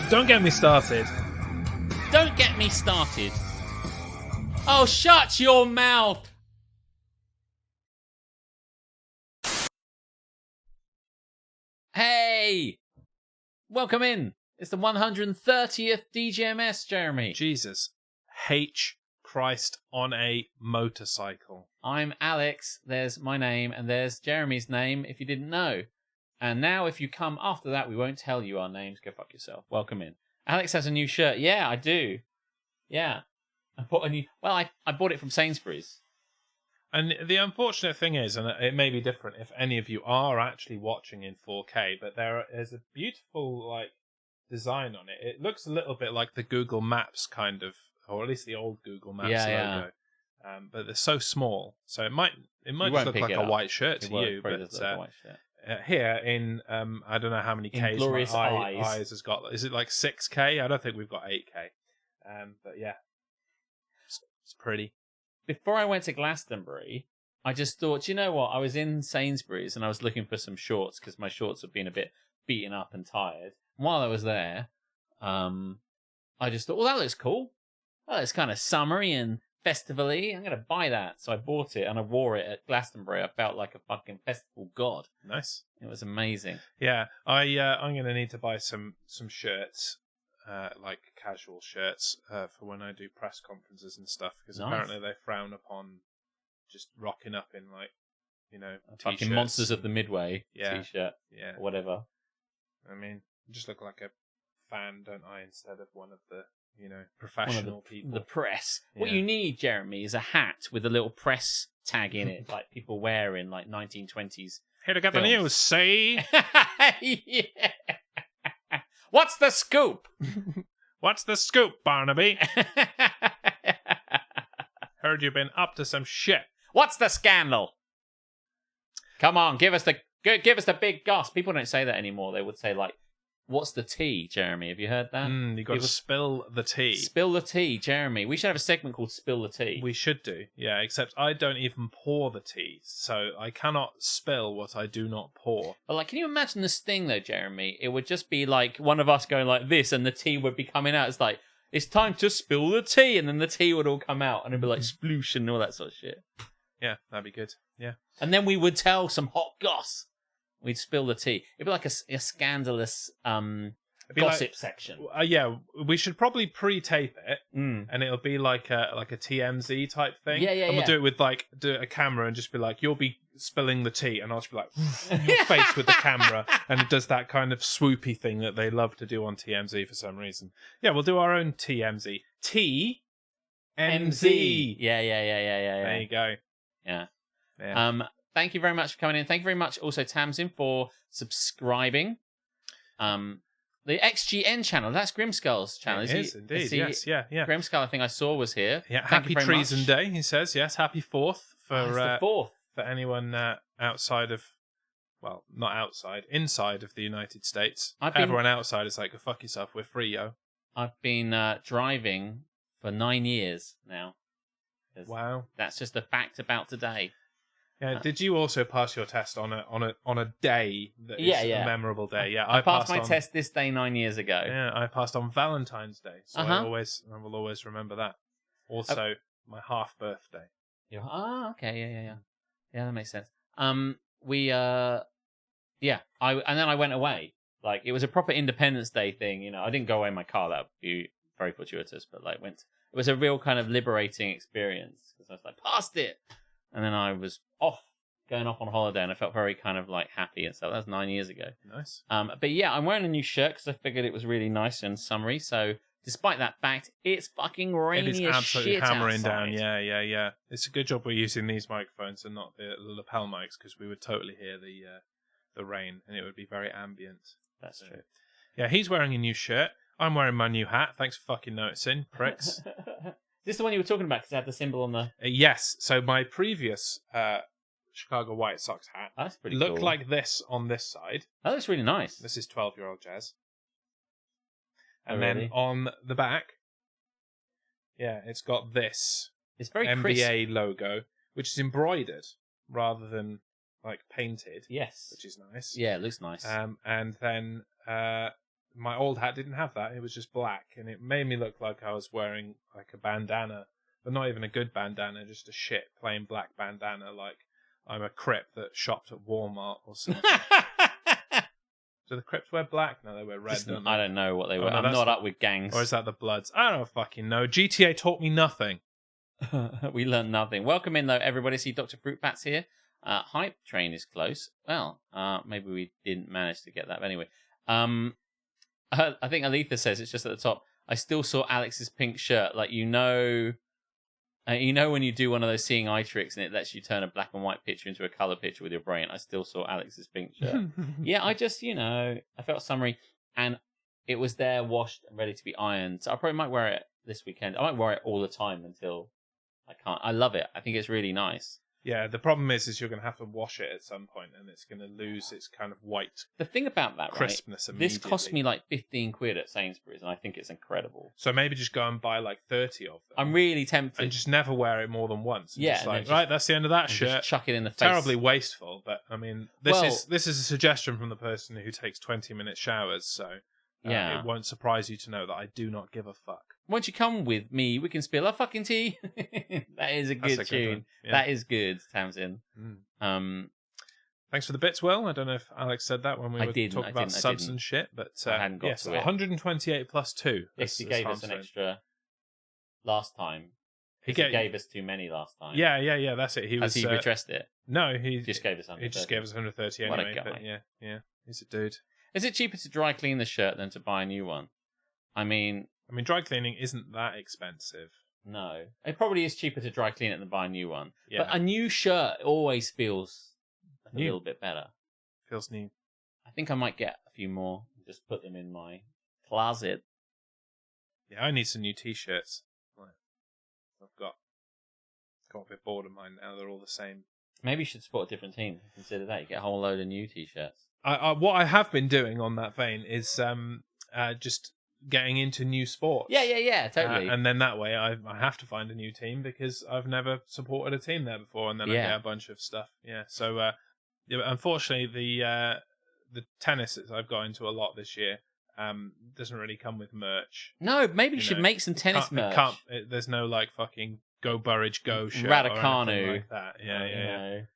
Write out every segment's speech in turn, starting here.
Don't get me started. Don't get me started. Oh, shut your mouth. Hey, welcome in. It's the 130th DGMS, Jeremy. Jesus. H. Christ on a motorcycle. I'm Alex. There's my name, and there's Jeremy's name, if you didn't know. And now, if you come after that, we won't tell you our names. Go fuck yourself. Welcome in. Alex has a new shirt. Yeah, I do. Yeah. I bought a new... Well, I bought it from Sainsbury's. And the unfortunate thing is, and it may be different if any of you are actually watching in 4K, but there is a beautiful, design on it. It looks a little bit like the Google Maps kind of, or at least the old Google Maps logo. Yeah. But they're so small, so it might just look like a white shirt to you, but here in I don't know how many Ks Glorious my eyes has got. Is it like 6K? I don't think we've got 8K. But yeah, it's pretty. Before I went to Glastonbury, I just thought, you know what? I was in Sainsbury's and I was looking for some shorts because my shorts have been a bit beaten up and tired. And while I was there, I just thought, well, that looks cool. Well, it's kind of summery and festival-y. I'm going to buy that. So I bought it and I wore it at Glastonbury. I felt like a fucking festival god. Nice. It was amazing. Yeah, I'm going to need to buy some shirts, like casual shirts, for when I do press conferences and stuff. Because apparently they frown upon just rocking up in t-shirts. Fucking Monsters of the Midway t-shirt. Yeah. Or whatever. I mean, I just look like a fan, don't I, instead of one of the professional people. The press. Yeah. What you need, Jeremy, is a hat with a little press tag in it, like people wear in 1920s. Here to get the news, see? Yeah. What's the scoop? What's the scoop, Barnaby? Heard you've been up to some shit. What's the scandal? Come on, give us the big goss. People don't say that anymore. They would say what's the tea, Jeremy? Have you heard that? You got to spill the tea. Spill the tea, Jeremy. We should have a segment called Spill the Tea. We should do, yeah, except I don't even pour the tea, so I cannot spill what I do not pour. But can you imagine the sting, though, Jeremy? It would just be like one of us going like this, and the tea would be coming out. It's like, it's time to spill the tea, and then the tea would all come out, and it'd be like sploosh and all that sort of shit. Yeah, that'd be good, yeah. And then we would tell some hot goss. We'd spill the tea. It'd be like a scandalous gossip section. Yeah, we should probably pre-tape it, and it'll be like a TMZ type thing. Yeah, and we'll do it with do a camera and just be like, you'll be spilling the tea, and I'll just be like, in your face with the camera, and it does that kind of swoopy thing that they love to do on TMZ for some reason. Yeah, we'll do our own TMZ. TMZ. Yeah. There you go. Yeah. Thank you very much for coming in. Thank you very much also, Tamsin, for subscribing. The XGN channel, that's Grimskull's channel. It is indeed, yes, yeah. Grimskull, I think I saw, was here. Yeah, happy Treason Day, he says, yes, happy 4th it's the 4th. For anyone outside of, well, not outside, inside of the United States. Everyone outside is like, go fuck yourself, we're free, yo. I've been driving for 9 years now. Wow. That's just a fact about today. Yeah, did you also pass your test on a day that is a memorable day? Yeah, I passed my test this day 9 years ago. Yeah, I passed on Valentine's Day, so I will always remember that. Also, my half birthday. Okay, yeah, that makes sense. And then I went away. It was a proper Independence Day thing. I didn't go away in my car. That would be very fortuitous, but it was a real kind of liberating experience because I was past it. And then I was going off on holiday, and I felt very kind of happy and stuff. That was 9 years ago. Nice. But yeah, I'm wearing a new shirt because I figured it was really nice and summery. So despite that fact, it's fucking rainy as shit. It is absolutely hammering down. Yeah. It's a good job we're using these microphones and not the lapel mics, because we would totally hear the rain, and it would be very ambient. That's true. Yeah, he's wearing a new shirt. I'm wearing my new hat. Thanks for fucking noticing, pricks. Is this the one you were talking about because it had the symbol on the... Yes. So my previous Chicago White Sox hat that's pretty looked cool. Like this on this side. That looks really nice. This is 12-year-old Jazz. And really? then on the back, it's got this it's very NBA crisp. logo, which is embroidered rather than painted. Yes. Which is nice. Yeah, it looks nice. And then my old hat didn't have that. It was just black, and it made me look like I was wearing like a bandana, but not even a good bandana, just a shit plain black bandana, like I'm a Crip that shopped at Walmart or something. Do the Crips wear black? No, they wear red. I don't know what they wear. I'm not up with gangs. Or is that the Bloods? I don't fucking know. GTA taught me nothing. We learned nothing. Welcome in, though, everybody. See Dr. Fruitpats here. Hype train is close. Well, maybe we didn't manage to get that. But anyway, I think Aletha says it's just at the top. I still saw Alex's pink shirt. Like, you know when you do one of those seeing eye tricks and it lets you turn a black and white picture into a color picture with your brain. I still saw Alex's pink shirt. Yeah, I just, I felt summery and it was there washed and ready to be ironed. So I probably might wear it this weekend. I might wear it all the time until I can't. I love it. I think it's really nice. Yeah, the problem is you're going to have to wash it at some point and it's going to lose its kind of white The thing about that, crispness right? immediately. This cost me like 15 quid at Sainsbury's and I think it's incredible. So maybe just go and buy like 30 of them. I'm really tempted. And just never wear it more than once. And Yeah, just and like, then right, that's the end of that shirt. Just chuck it in the face. Terribly wasteful, but I mean, this is a suggestion from the person who takes 20-minute showers, so yeah. It won't surprise you to know that I do not give a fuck. Once you come with me, we can spill a fucking tea. That is a good tune. Yeah. That is good, Tamsin. Thanks for the bits, Will. I don't know if Alex said that when we were talking about subs and shit, but I hadn't got to it. 128 plus 2. Yes, he gave us an extra last time. He gave us too many last time. Yeah, that's it. Has he redressed it? No, he just gave us 130. He just gave us 130 anyway. But yeah, he's a dude. Is it cheaper to dry clean the shirt than to buy a new one? I mean, dry cleaning isn't that expensive. No. It probably is cheaper to dry clean it than buy a new one. Yeah. But a new shirt always feels a little bit better. Feels new. I think I might get a few more and just put them in my closet. Yeah, I need some new t-shirts. I've got a bit bored of mine now. They're all the same. Maybe you should support a different team. Consider that. You get a whole load of new t-shirts. What I have been doing on that vein is just getting into new sports. Yeah, totally. And then that way I have to find a new team because I've never supported a team there before, and then I get a bunch of stuff. Yeah, so unfortunately the tennis that I've got into a lot this year doesn't really come with merch. No, maybe you should make some tennis merch. There's no like fucking Go Burridge Go shirt Raducanu. or anything like that.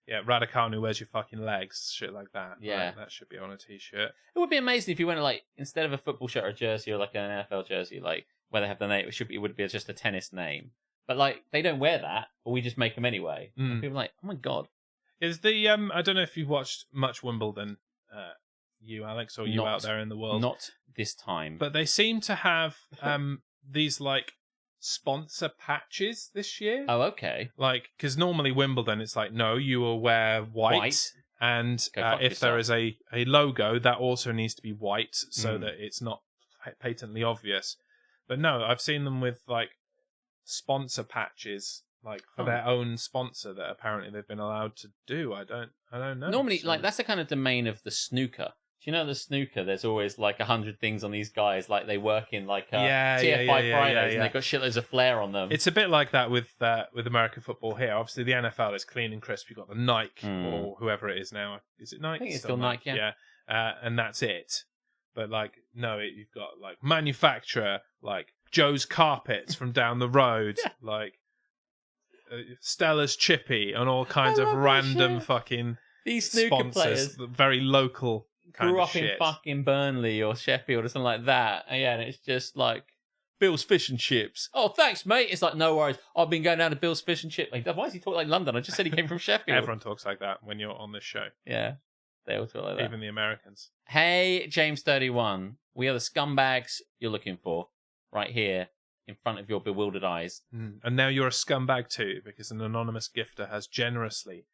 Yeah, Raducanu wears your fucking legs, shit like that. Yeah, that should be on a t-shirt. It would be amazing if you went like instead of a football shirt or a jersey or like an NFL jersey, like where they have the name, it would be just a tennis name. But like they don't wear that, but we just make them anyway. And people are like, oh my god. Is the I don't know if you've watched much Wimbledon, you Alex, or you out there in the world. Not this time. But they seem to have these like sponsor patches this year. Oh, okay. Like, because normally Wimbledon, it's like, no, you will wear white. And if there is a logo, that also needs to be white so that it's not patently obvious. But no, I've seen them with like sponsor patches, like for their own sponsor that apparently they've been allowed to do. I don't know. Normally, like that's the kind of domain of the snooker. Do you know the snooker? There's always like 100 things on these guys. Like they work in like TFI Fridays, and they've got shitloads of flair on them. It's a bit like that with American football here. Obviously, the NFL is clean and crisp. You've got the Nike or whoever it is now. Is it Nike? I think it's still Nike. Yeah. And that's it. But like, no, you've got like manufacturer, like Joe's Carpets from down the road, like Stella's Chippy, and all kinds of random fucking these snooker sponsors, players. Very local. Grew up in fucking Burnley or Sheffield or something like that. And yeah, and it's just like Bill's Fish and Chips. Oh, thanks, mate. It's like, no worries. I've been going down to Bill's Fish and Chips. Like, why is he talking like London? I just said he came from Sheffield. Everyone talks like that when you're on this show. Yeah, they all talk like that. Even the Americans. Hey, James31. We are the scumbags you're looking for right here in front of your bewildered eyes. And now you're a scumbag too, because an anonymous gifter has generously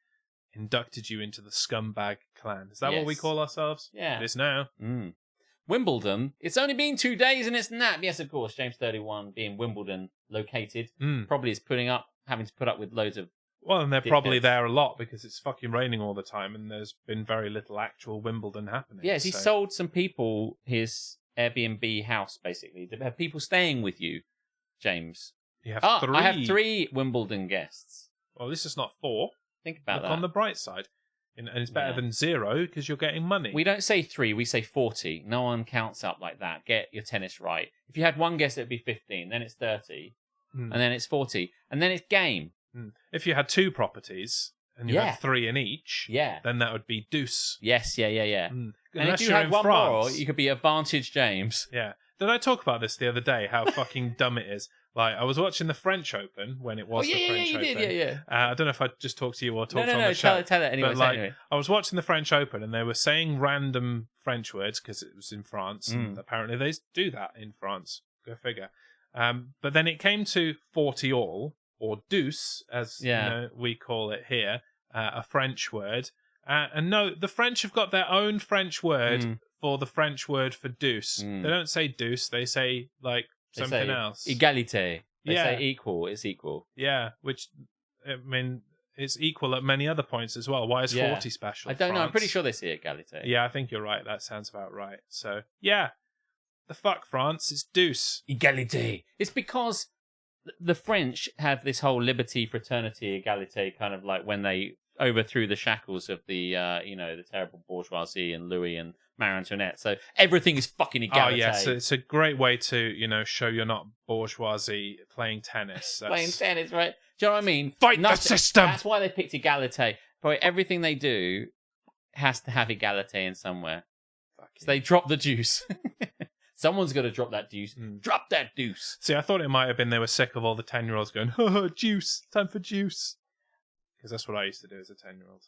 inducted you into the scumbag clan. Is that what we call ourselves? Yeah. It is now. Wimbledon. It's only been 2 days and it's nap. Yes, of course. James31 being Wimbledon located. Probably is having to put up with loads of... Well, and they're probably there a lot because it's fucking raining all the time and there's been very little actual Wimbledon happening. Yes, he sold some people his Airbnb house, basically. To have people staying with you, James. You have 3. I have 3 Wimbledon guests. Well, this is not 4. Think about that. On the bright side. And it's better Yeah. than 0 because you're getting money. We don't say 3, we say 40. No one counts up like that. Get your tennis right. If you had one guess, it'd be 15. Then it's 30. And then it's 40. And then it's game. If you had 2 properties and you had 3 in each, then that would be deuce. Yes, yeah. And if you had one more, you could be advantage James. Yeah. Did I talk about this the other day, how fucking dumb it is? Like, I was watching the French Open when it was the French Open. Did. I don't know if I just talked to you or talked on the No, show. tell it anyway. But, like, I was watching the French Open and they were saying random French words because it was in France. And apparently they do that in France. Go figure. But then it came to 40 all, or deuce, as we call it here, a French word. And no, the French have got their own French word for the French word for deuce. They don't say deuce, they say, like, something else. Égalité. They say equal. It's equal. Yeah, which, I mean, it's equal at many other points as well. Why is 40 special? I don't know. France? I'm pretty sure they say égalité. Yeah, I think you're right. That sounds about right. So, yeah. The fuck, France? It's deuce. Égalité. It's because the French have this whole liberty, fraternity, égalité kind of like when they overthrew the shackles of the, the terrible bourgeoisie and Louis and Marie Antoinette. So everything is fucking égalité. Oh, yes. It's a great way to, show you're not bourgeoisie playing tennis. Playing tennis, right? Do you know what I mean? Fight the system! That's why they picked égalité. But everything they do has to have égalité in somewhere. So they drop the juice. Someone's got to drop that deuce. Drop that deuce. See, I thought it might have been they were sick of all the 10-year-olds going, oh, juice, time for juice. Because that's what I used to do as a 10-year-old.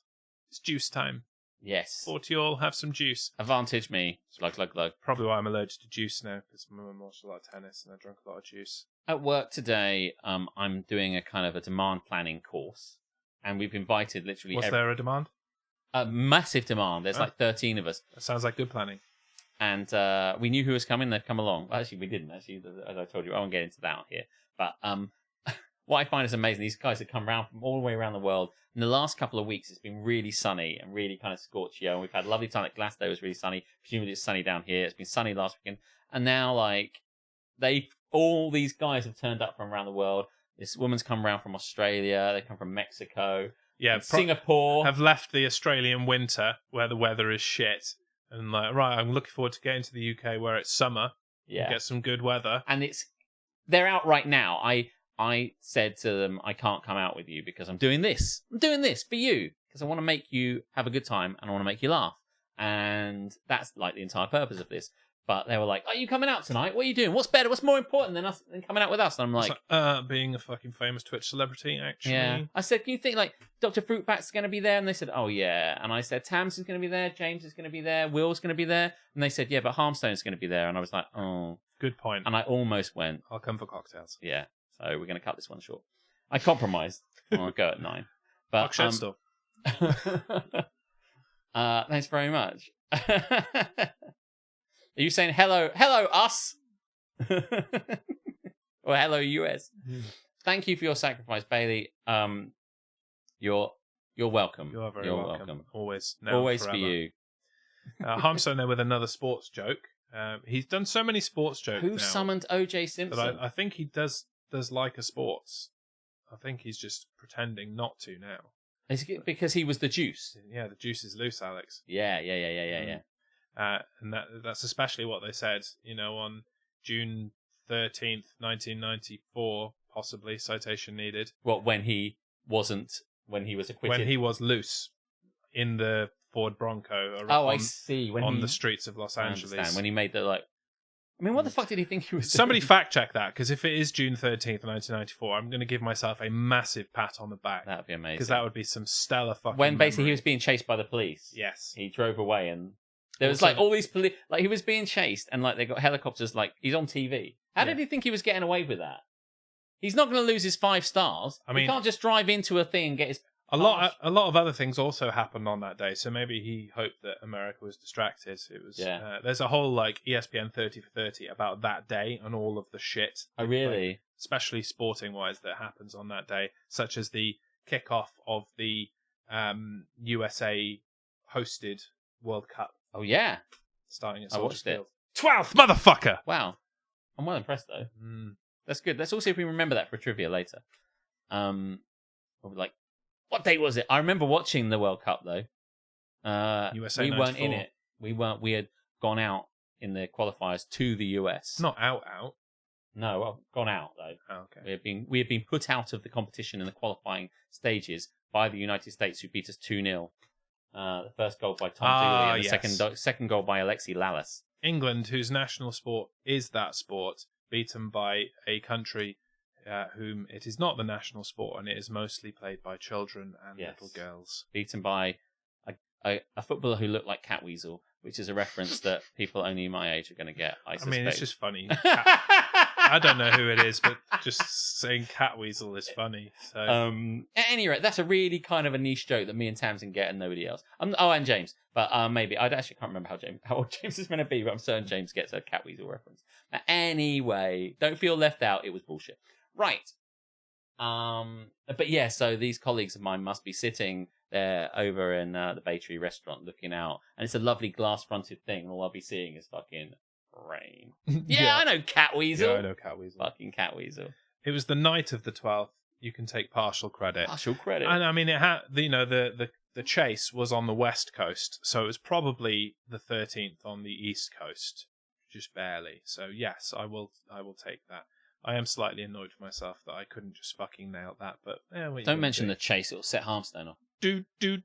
It's juice time. Yes. 40 all, have some juice. Advantage me. Glug. Probably why I'm allergic to juice now, because my mum watched a lot of tennis and I drank a lot of juice. At work today, I'm doing a kind of a demand planning course. And we've invited literally... Was there a demand? A massive demand. There's like 13 of us. That sounds like good planning. And we knew who was coming. They've come along. Well, actually, we didn't. Actually, as I told you, I won't get into that here. But what I find is amazing, these guys have come around from all the way around the world. In the last couple of weeks, it's been really sunny and really kind of scorchy. And we've had a lovely time at Glasgow. It was really sunny. Presumably it's sunny down here. It's been sunny last weekend. And now, like, all these guys have turned up from around the world. This woman's come around from Australia. They come from Mexico. Yeah, Singapore. Have left the Australian winter where the weather is shit. And like, right, I'm looking forward to getting to the UK where it's summer. Yeah. Get some good weather. And they're out right now. I said to them, I can't come out with you because I'm doing this. I'm doing this for you because I want to make you have a good time and I want to make you laugh. And that's like the entire purpose of this. But they were like, are you coming out tonight? What are you doing? What's better? What's more important than coming out with us? And I'm like, being a fucking famous Twitch celebrity, actually. Yeah. I said, can you think like Dr. Fruitbat's going to be there? And they said, oh yeah. And I said, Tams is going to be there. James is going to be there. Will's going to be there. And they said, yeah, but Harmstone's going to be there. And I was like, oh. Good point. And I almost went. I'll come for cocktails. Yeah. So we're going to cut this one short. I compromised. I'll go at 9. But stuff. Thanks very much. Are you saying hello us? Or hello US? Thank you for your sacrifice, Bailey. You're welcome. You are very welcome. Always. Now Always forever. For you. Harmstone there with another sports joke. He's done so many sports jokes. Who summoned OJ Simpson? I think he does like a sports. I think he's just pretending not to now. Is it because he was the juice? Yeah, the juice is loose, Alex. Yeah. And that's especially what they said, on June 13th, 1994, possibly, citation needed. What, when he was acquitted? When he was loose in the Ford Bronco. I see. On the streets of Los Angeles. I understand. When he made what the fuck did he think he was doing? Somebody fact check that, because if it is June 13th, 1994, I'm going to give myself a massitive pat on the back. That would be amazing. Because that would be some stellar fucking When basically memory. He was being chased by the police. Yes. He drove away and there was all these police, he was being chased and they got helicopters, he's on TV. How did he think he was getting away with that? He's not going to lose his 5 stars. He can't just drive into a thing and get his... A lot of other things also happened on that day, so maybe he hoped that America was distracted. It was there's a whole ESPN 30 for 30 about that day and all of the shit. Oh really? Especially sporting wise that happens on that day, such as the kickoff of the USA hosted World Cup. Oh yeah, starting at I watched Field. 12th motherfucker. Wow, I'm well impressed though. That's good. Let's all see if we remember that for trivia later. What date was it? I remember watching the World Cup though. USA we weren't in 94. it. We weren't. We had gone out in the qualifiers to the US. Not out. No, well, gone out though. Oh, okay. We had been put out of the competition in the qualifying stages by the United States, who beat us 2-0. The first goal by Tom Dooley, and the second goal by Alexi Lalas. England, whose national sport is that sport, beaten by a country whom it is not the national sport, and it is mostly played by children and little girls. Beaten by a footballer who looked like Catweasel, which is a reference that people only my age are going to get, I suspect. I mean, it's just funny. I don't know who it is, but just saying Catweasel is funny. So. At any rate, that's a really kind of a niche joke that me and Tamsin get and nobody else. And James. But maybe. I actually can't remember how old James is going to be, but I'm certain James gets a Catweasel reference. Anyway, don't feel left out. It was bullshit. Right. But yeah, so these colleagues of mine must be sitting there over in the Baytree restaurant looking out. And it's a lovely glass-fronted thing. And all I'll be seeing is fucking rain. Yeah, I know Catweasel. Yeah, I know Catweasel. Fucking Catweasel. It was the night of the 12th. You can take partial credit. Partial credit. And I mean, it had, the chase was on the west coast, so it was probably the 13th on the east coast, just barely. So yes, I will take that. I am slightly annoyed with myself that I couldn't just fucking nail that, but don't mention the chase; it'll set Harmstone off. Do. There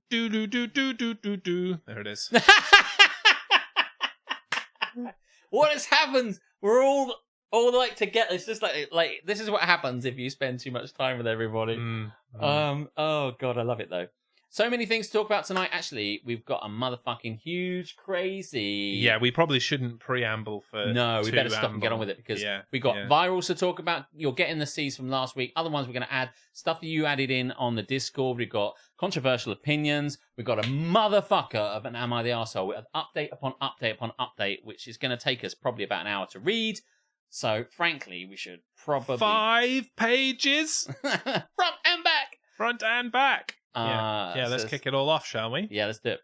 it is. What has happened? We're all like together. It's just like this is what happens if you spend too much time with everybody. Oh god, I love it though. So many things to talk about tonight. Actually, we've got a motherfucking huge crazy. Yeah, we probably shouldn't preamble for. No, we better stop and get on with it because we got virals to talk about. You're getting the C's from last week. Other ones we're going to add stuff that you added in on the Discord. We've got controversial opinions. We've got a motherfucker of an Am I the Arsehole with update upon update upon update, which is going to take us probably about an hour to read. So, frankly, we should probably 5 pages front and back. Let's kick it all off, shall we? Yeah, let's do it.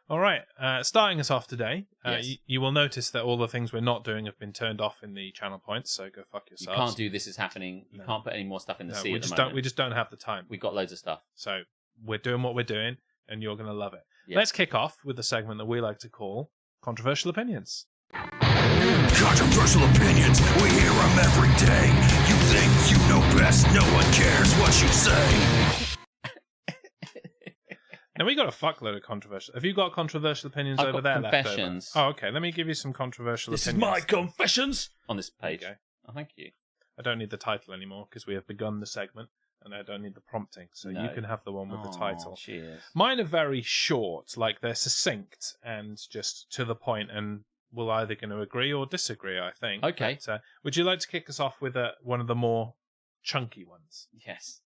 All right. Starting us off today, yes. you will notice that all the things we're not doing have been turned off in the channel points, so go fuck yourselves. You can't do This Is Happening. You can't put any more stuff in the sea at the moment. We just don't have the time. We've got loads of stuff. So we're doing what we're doing, and you're going to love it. Yes. Let's kick off with the segment that we like to call Controversial Opinions. Controversial opinions, we hear them every day. You think you know best, no one cares what you say. Now, we got a fuckload of controversial. Have you got controversial opinions I've over got there? confessions. Left over? Oh, okay. Let me give you some controversial This opinions. is my confessions. On this page. Okay. Oh, thank you. I don't need the title anymore because we have begun the segment, and I don't need the prompting. So No. you can have the one with the title. Cheers. Mine are very short, like they're succinct and just to the point, and we're either going to agree or disagree, I think. Okay. But, would you like to kick us off with one of the more chunky ones? Yes.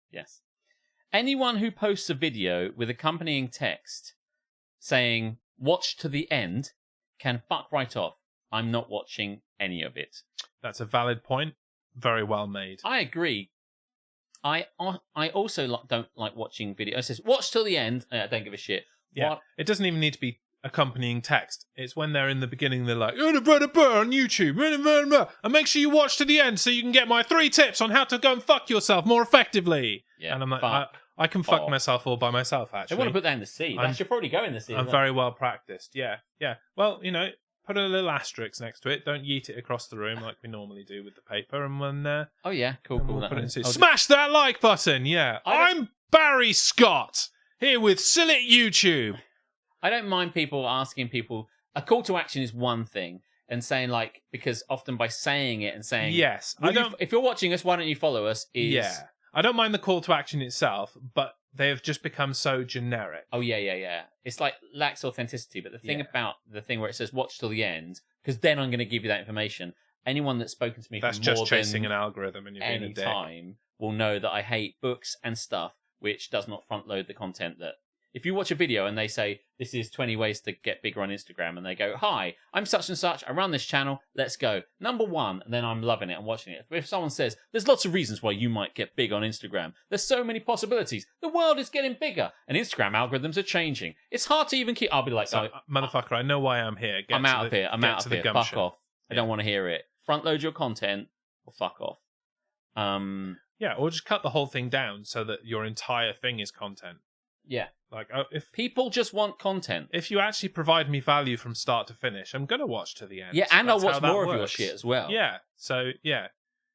Anyone who posts a video with accompanying text saying, watch to the end, can fuck right off. I'm not watching any of it. That's a valid point. Very well made. I agree. I also don't like watching videos. It says, watch till the end. I don't give a shit. Yeah. What? It doesn't even need to be accompanying text. It's when they're in the beginning, they're like, on YouTube, and make sure you watch to the end so you can get my 3 tips on how to go and fuck yourself more effectively. Yeah, and I'm like, I can fuck myself all by myself, actually. They want to put that in the sea. That should probably go in the sea. I'm very well practiced. Yeah. Well, put a little asterisk next to it. Don't yeet it across the room like we normally do with the paper. And when oh yeah, cool. We'll put it smash that like button. Yeah. I'm Barry Scott here with Sillet YouTube. I don't mind people asking people. A call to action is one thing, and saying because often by saying it and saying yes, if you're watching us, why don't you follow us? I don't mind the call to action itself, but they have just become so generic. Oh yeah. It's like lacks authenticity. But the thing about the thing where it says watch till the end, because then I'm going to give you that information. Anyone that's spoken to me that's for just more chasing than an algorithm and you're being a dick. time will know that I hate books and stuff which does not front load the content. That if you watch a video and they say this is 20 ways to get bigger on Instagram, and they go, hi, I'm such and such, I run this channel, let's go. Number 1, and then I'm loving it, I'm watching it. If someone says, there's lots of reasons why you might get big on Instagram, there's so many possibilities, the world is getting bigger, and Instagram algorithms are changing. It's hard to even keep, I'll be like, motherfucker, I know why I'm here. I'm out of here, fuck off. I don't want to hear it. Front load your content, or fuck off. Yeah, or just cut the whole thing down so that your entire thing is content. Yeah. Like, if People just want content. you actually provide me value from start to finish, I'm gonna watch to the end. Yeah, and That's I'll watch how that more of your works. shit as well. Yeah. So yeah,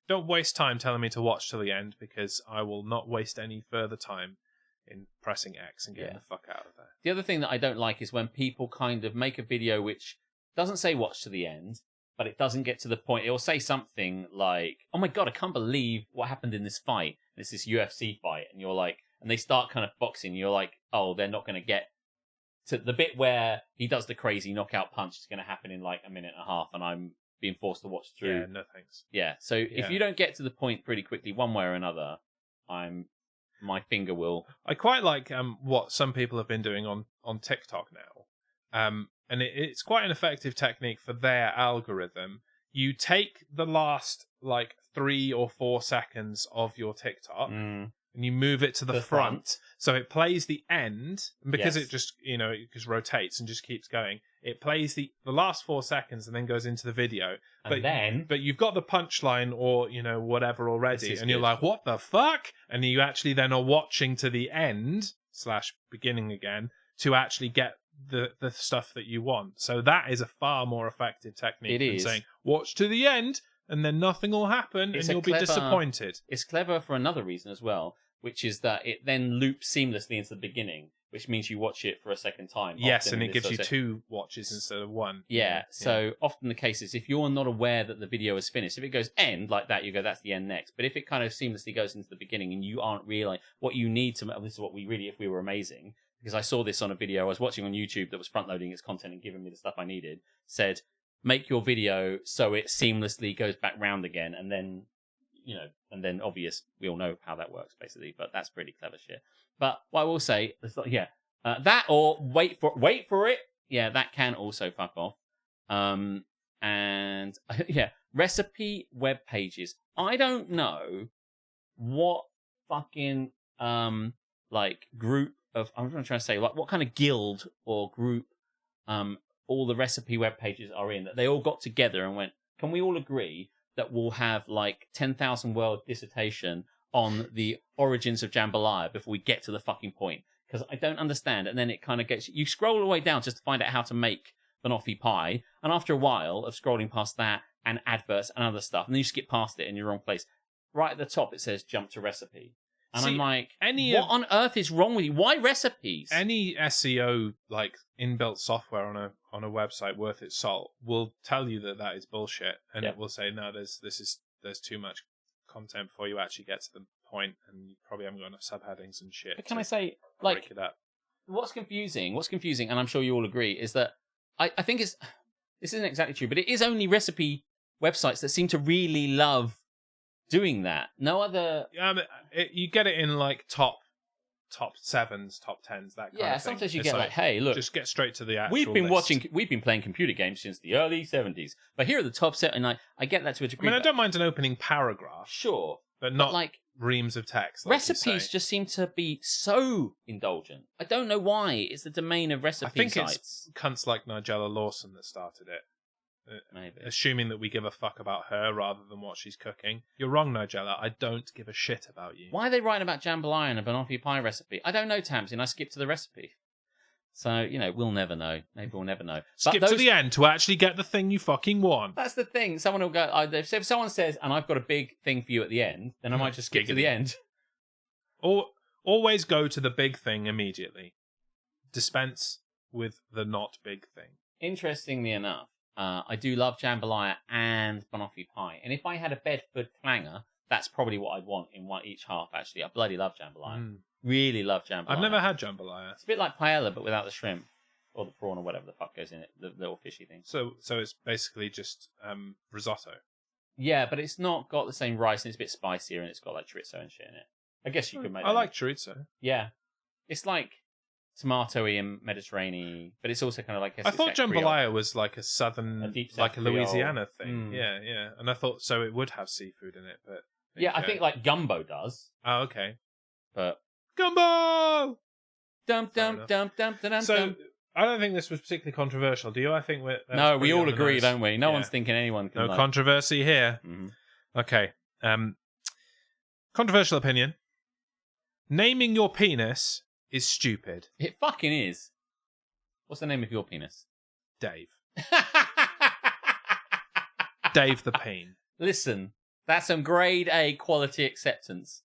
don't waste time telling me to watch to the end, because I will not waste any further time in pressing X and getting the fuck out of there. The other thing that I don't like is when people kind of make a video which doesn't say watch to the end, but it doesn't get to the point. It will say something like, "Oh my god, I can't believe what happened in this fight. It's this UFC fight," and you're like, and they start kind of boxing. And you're like, "Oh, they're not going to get to the bit where he does the crazy knockout punch. It's going to happen in like a minute and a half, and I'm being forced to watch through." Yeah, no thanks. Yeah. So if you don't get to the point pretty quickly, one way or another, my finger will. I quite like what some people have been doing on TikTok now. And it's quite an effective technique for their algorithm. You take the last like 3 or 4 seconds of your TikTok and you move it to the front. So it plays the end, and because it just, it just rotates and just keeps going. It plays the last 4 seconds and then goes into the video. But you've got the punchline or, whatever already. And you're like, what the fuck? And you actually then are watching to the end / beginning again to actually get the stuff that you want. So that is a far more effective technique than saying watch to the end and then nothing will happen and you'll be disappointed. It's clever for another reason as well, which is that it then loops seamlessly into the beginning, which means you watch it for a second time. Yes, and it gives you 2 watches instead of 1. Yeah, so often the case is if you're not aware that the video is finished, if it goes end like that, you go, that's the end next. But if it kind of seamlessly goes into the beginning and you aren't realizing what you need to, this is what we really, if we were amazing, because I saw this on a video I was watching on YouTube that was front-loading its content and giving me the stuff I needed, said, make your video so it seamlessly goes back round again, and then, and then obvious, we all know how that works, basically, but that's pretty clever shit. But what I will say, that or wait for it, that can also fuck off. And, recipe web pages. I don't know what fucking, group of, I'm trying to say, like, what kind of guild or group all the recipe web pages are in, that they all got together and went, can we all agree that we'll have like 10,000 word dissertation on the origins of jambalaya before we get to the fucking point? Because I don't understand. And then it kind of gets, you scroll all the way down just to find out how to make banoffee pie, and after a while of scrolling past that and adverts and other stuff, and then you skip past it in your wrong place, right at the top it says jump to recipe. And I'm like, what on earth is wrong with you? Why recipes? Any SEO like inbuilt software on a website worth its salt will tell you that is bullshit, and it will say no, there's too much content before you actually get to the point, and you probably haven't got enough subheadings and shit. But can I say, like, break it up. What's confusing, and I'm sure you all agree, is that I think this isn't exactly true, but it is only recipe websites that seem to really love doing that. No other. You get it in like top 7s, top 10s, that kind of thing. Yeah, sometimes you get like, hey, look, just get straight to the actual. We've been playing computer games since the early 70s, but here are the top set, and I get that to a degree. I mean, I don't mind an opening paragraph, sure, but not like reams of text. Like recipes just seem to be so indulgent. I don't know why. It's the domain of recipe sites. I think it's cunts like Nigella Lawson that started it. Maybe. Assuming that we give a fuck about her rather than what she's cooking. You're wrong, Nigella. I don't give a shit about you. Why are they writing about jambalaya and a banoffee pie recipe? I don't know, Tamsin. I skipped to the recipe. So, we'll never know. Maybe we'll never know. Skip to the end to actually get the thing you fucking want. That's the thing. Someone will go, if someone says, and I've got a big thing for you at the end, then I might just skip to the end. Or always go to the big thing immediately. Dispense with the not big thing. Interestingly enough, I do love jambalaya and banoffee pie. And if I had a Bedford clanger, that's probably what I'd want in each half, actually. I bloody love jambalaya. Really love jambalaya. I've never had jambalaya. It's a bit like paella, but without the shrimp. Or the prawn or whatever the fuck goes in it. The little fishy thing. So it's basically just risotto. Yeah, but it's not got the same rice, and it's a bit spicier, and it's got like chorizo and shit in it. I guess you could make that. I like chorizo. Yeah. It's like tomatoey and Mediterranean, but it's also kind of like... I thought jambalaya was like a southern, like a Louisiana thing. Yeah. And I thought so it would have seafood in it, but... I think like gumbo does. Oh, okay. But... Gumbo! Dum, dum, dum, dum, dum, so, dum. I don't think this was particularly controversial, do you? I think no, we all agree, don't we? No one's thinking anyone can... No controversy here. Mm-hmm. Okay. Controversial opinion. Naming your penis is stupid. It fucking is. What's the name of your penis? Dave. Dave the Peen. Listen, that's some grade A quality acceptance.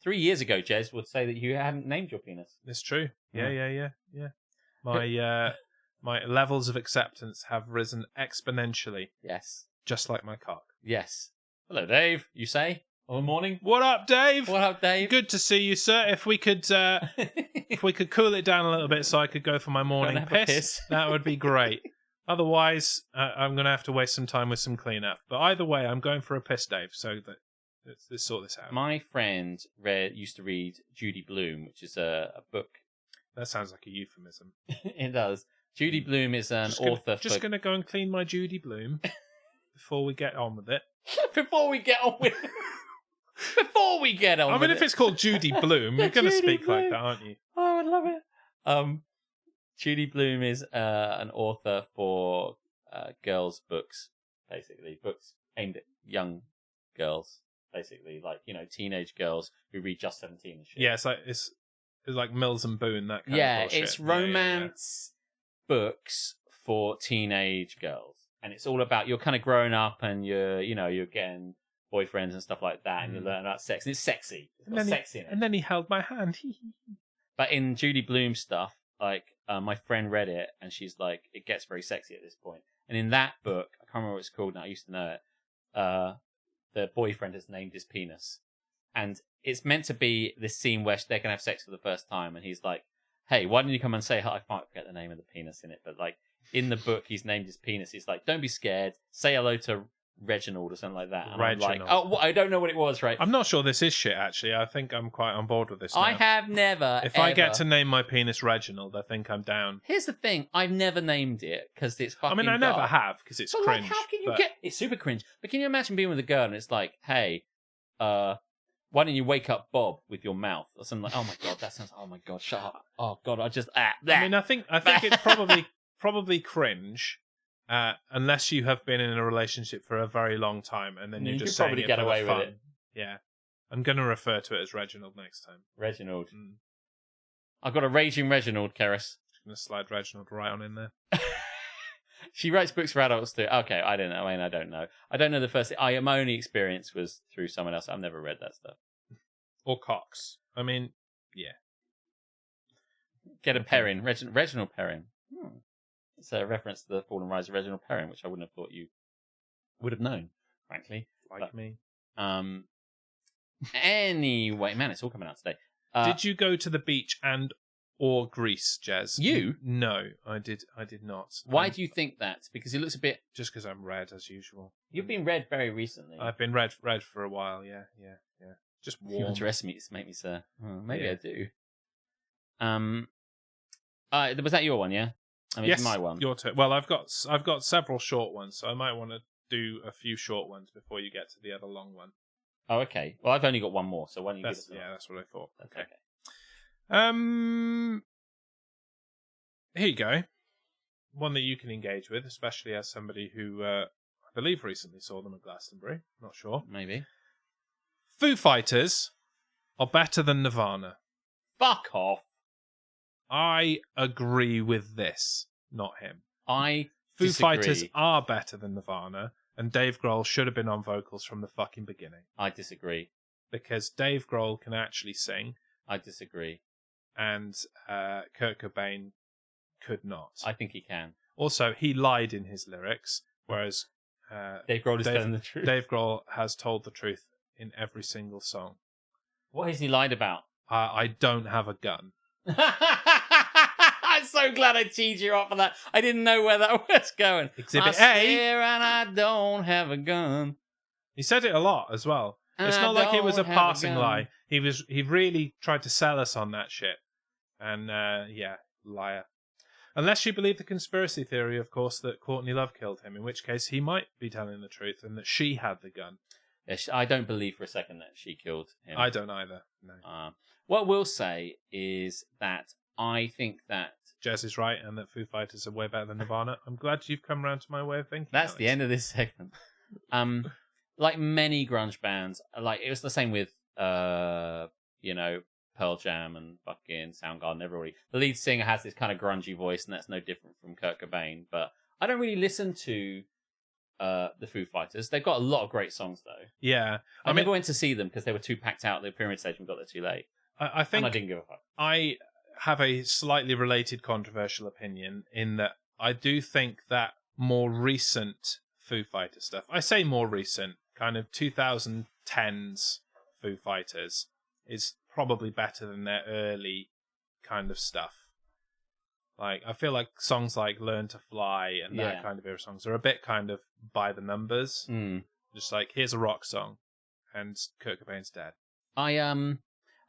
3 years ago, Jez would say that you hadn't named your penis. It's true. Yeah. My levels of acceptance have risen exponentially. Yes. Just like my cock. Yes. Hello, Dave, you say? Good morning. What up, Dave? What up, Dave? Good to see you, sir. If we could cool it down a little bit so I could go for my morning piss, that would be great. Otherwise, I'm going to have to waste some time with some cleanup. But either way, I'm going for a piss, Dave, so that let's sort this out. My friend used to read Judy Blume, which is a book. That sounds like a euphemism. It does. Judy Blume is an author. Just going to go and clean my Judy Blume before we get on with it. Before we get on with it. Before we get on with it. I mean, if it's called Judy Bloom, you're going to speak Bloom. like that, aren't you? Oh, I love it. Judy Blume is an author for girls' books, basically. Books aimed at young girls, basically. Like, you know, teenage girls who read Just 17 and shit. Yeah, it's like Mills and Boone, that kind of bullshit. Yeah, it's romance books for teenage girls. And it's all about, you're kind of growing up and you're getting boyfriends and stuff like that, and you learn about sex, and it's sexy. It's got sexy in it. And then he held my hand. But in Judy Blume stuff, like, my friend read it, and she's like, it gets very sexy at this point. And in that book, I can't remember what it's called now, I used to know it, the boyfriend has named his penis. And it's meant to be this scene where they're going to have sex for the first time, and he's like, hey, why don't you come and say hi? I can't forget the name of the penis in it, but like, in the book, he's named his penis. He's like, don't be scared, say hello to Reginald or something like that. And Reginald. I'm like, oh, I don't know what it was, right? I'm not sure this is shit, actually. I think I'm quite on board with this now. I have never, If I get to name my penis Reginald, I think I'm down. Here's the thing, I've never named it, because it's fucking I never dark. have, because it's But cringe. like, how can you get... It's super cringe. But can you imagine being with a girl and it's like, hey, why don't you wake up Bob with your mouth? Or something like, oh my God, that sounds... Oh my God, shut up. Oh God, I just... I mean, I think it's probably cringe, unless you have been in a relationship for a very long time, and then you're just saying probably it get for away the fun. with it. Yeah. I'm going to refer to it as Reginald next time. Reginald. I've got a raging Reginald, Keris. Just going to slide Reginald right on in there. She writes books for adults too. Okay, I don't know. I mean, I don't know. I don't know the first... my only experience was through someone else. I've never read that stuff. Or Cox. I mean, yeah. Get a Perrin. Reginald Perrin. It's a reference to the Fall and Rise of Reginald Perrin, which I wouldn't have thought you would have known, frankly. Like me. Anyway, man, it's all coming out today. Did you go to the beach or Greece, Jez? You? No, I did not. Why do you think that? Because it looks a bit... Just because I'm red, as usual. You've been red very recently. I've been red for a while, yeah. Just warm. You underestimate me, sir. Oh, maybe Yeah. I do. Was that your one, yeah? I mean, yes, it's my one. Your turn. Well, I've got several short ones, so I might want to do a few short ones before you get to the other long one. Oh, okay. Well, I've only got one more, so why don't you give us Yeah, that's what I thought. That's okay. Here you go. One that you can engage with, especially as somebody who I believe recently saw them at Glastonbury. Not sure. Maybe. Foo Fighters are better than Nirvana. Fuck off. I agree with this, not him. Foo disagree. Fighters are better than Nirvana, and Dave Grohl should have been on vocals from the fucking beginning. I disagree. Because Dave Grohl can actually sing. I disagree. And Kurt Cobain could not. I think he can. Also, he lied in his lyrics, whereas Dave Grohl is telling the truth. Dave Grohl has told the truth in every single song. What has he lied about? I don't have a gun. I'm so glad I teed you up for that. I didn't know where that was going. Exhibit I A. swear and I don't have a gun. He said it a lot as well. It's not like it was a passing lie. He really tried to sell us on that shit. And yeah, liar. Unless you believe the conspiracy theory, of course, that Courtney Love killed him, in which case he might be telling the truth and that she had the gun. Yes, I don't believe for a second that she killed him. I don't either. No. What we'll say is that I think that Jez is right and that Foo Fighters are way better than Nirvana. I'm glad you've come around to my way of thinking. That's Alex. the end of this segment. Like many grunge bands, like it was the same with Pearl Pearl Jam and fucking Soundgarden, everybody. The lead singer has this kind of grungy voice, and that's no different from Kurt Cobain. But I don't really listen to the Foo Fighters. They've got a lot of great songs, though. Yeah. I never went to see them because they were too packed out at the Pyramid Stage and got there too late. I think and I didn't give a fuck. I have a slightly related controversial opinion in that I do think that more recent Foo Fighter stuff, I say more recent, kind of 2010s Foo Fighters, is probably better than their early kind of stuff. Like, I feel like songs like Learn to Fly and that kind of era songs are a bit kind of by the numbers. Just like, here's a rock song and Kurt Cobain's dead.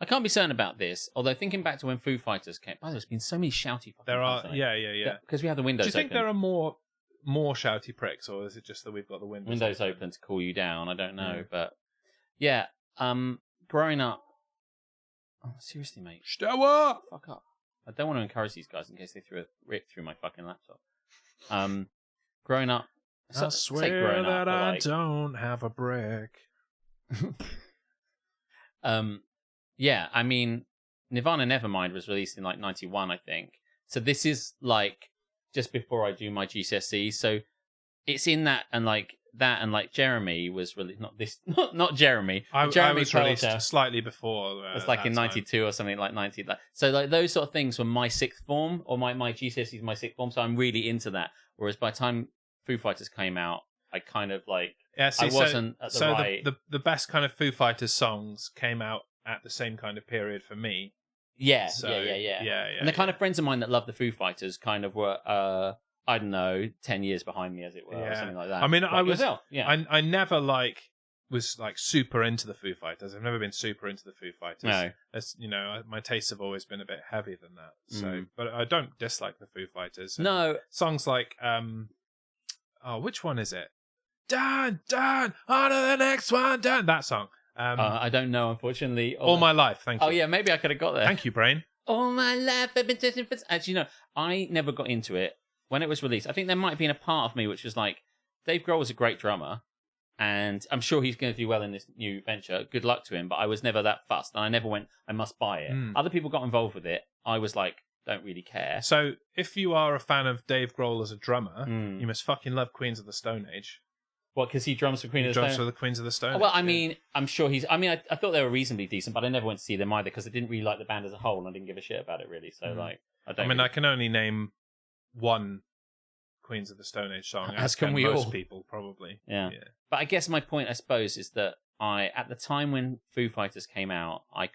I can't be certain about this, although thinking back to when Foo Fighters came, there's been so many shouty fucking There are, cunts, yeah. Because we have the windows open. Do you think there are more shouty pricks, or is it just that we've got the windows open to cool you down? I don't know, but yeah, growing up, seriously, mate, stow up, fuck up. I don't want to encourage these guys in case they threw a rip through my fucking laptop. Growing up, I swear that I don't have a brick. Yeah, I mean, Nirvana Nevermind was released in like 91, I think. So this is like just before I do my GCSE. So it's in that and like Jeremy was really not Jeremy. I was released slightly before. It's like in 92 or something, like 90. So like those sort of things were my sixth form, or my GCSE is my sixth form. So I'm really into that. Whereas by the time Foo Fighters came out, I kind of like I wasn't at the right. The best kind of Foo Fighters songs came out at the same kind of period for me. Yeah. Yeah. And the kind of friends of mine that love the Foo Fighters kind of were, I don't know, 10 years behind me, as it were, or something like that. I mean, like I was, yourself. Yeah. I never was super into the Foo Fighters. I've never been super into the Foo Fighters. No. As, my tastes have always been a bit heavier than that. So, but I don't dislike the Foo Fighters. And no. songs like, which one is it? Dan, on to the next one, Dan. That song. I don't know, unfortunately. All My Life, thank you. Oh, yeah, maybe I could have got there. Thank you, Brain. All my life I've been testing for... Actually, I never got into it when it was released. I think there might have been a part of me which was like, Dave Grohl was a great drummer, and I'm sure he's going to do well in this new venture. Good luck to him, but I was never that fussed, and I never went, I must buy it. Other people got involved with it. I was like, don't really care. So, if you are a fan of Dave Grohl as a drummer, you must fucking love Queens of the Stone Age. What, because he drums for Queen of the Stone? Drums for the Queens of the Stone Age. Well, I mean, I'm sure he's... I mean, I thought they were reasonably decent, but I never went to see them either because I didn't really like the band as a whole, and I didn't give a shit about it, really. So, I can only name one Queens of the Stone Age song, as can most people, probably. Yeah. But I guess my point, I suppose, is that at the time when Foo Fighters came out, I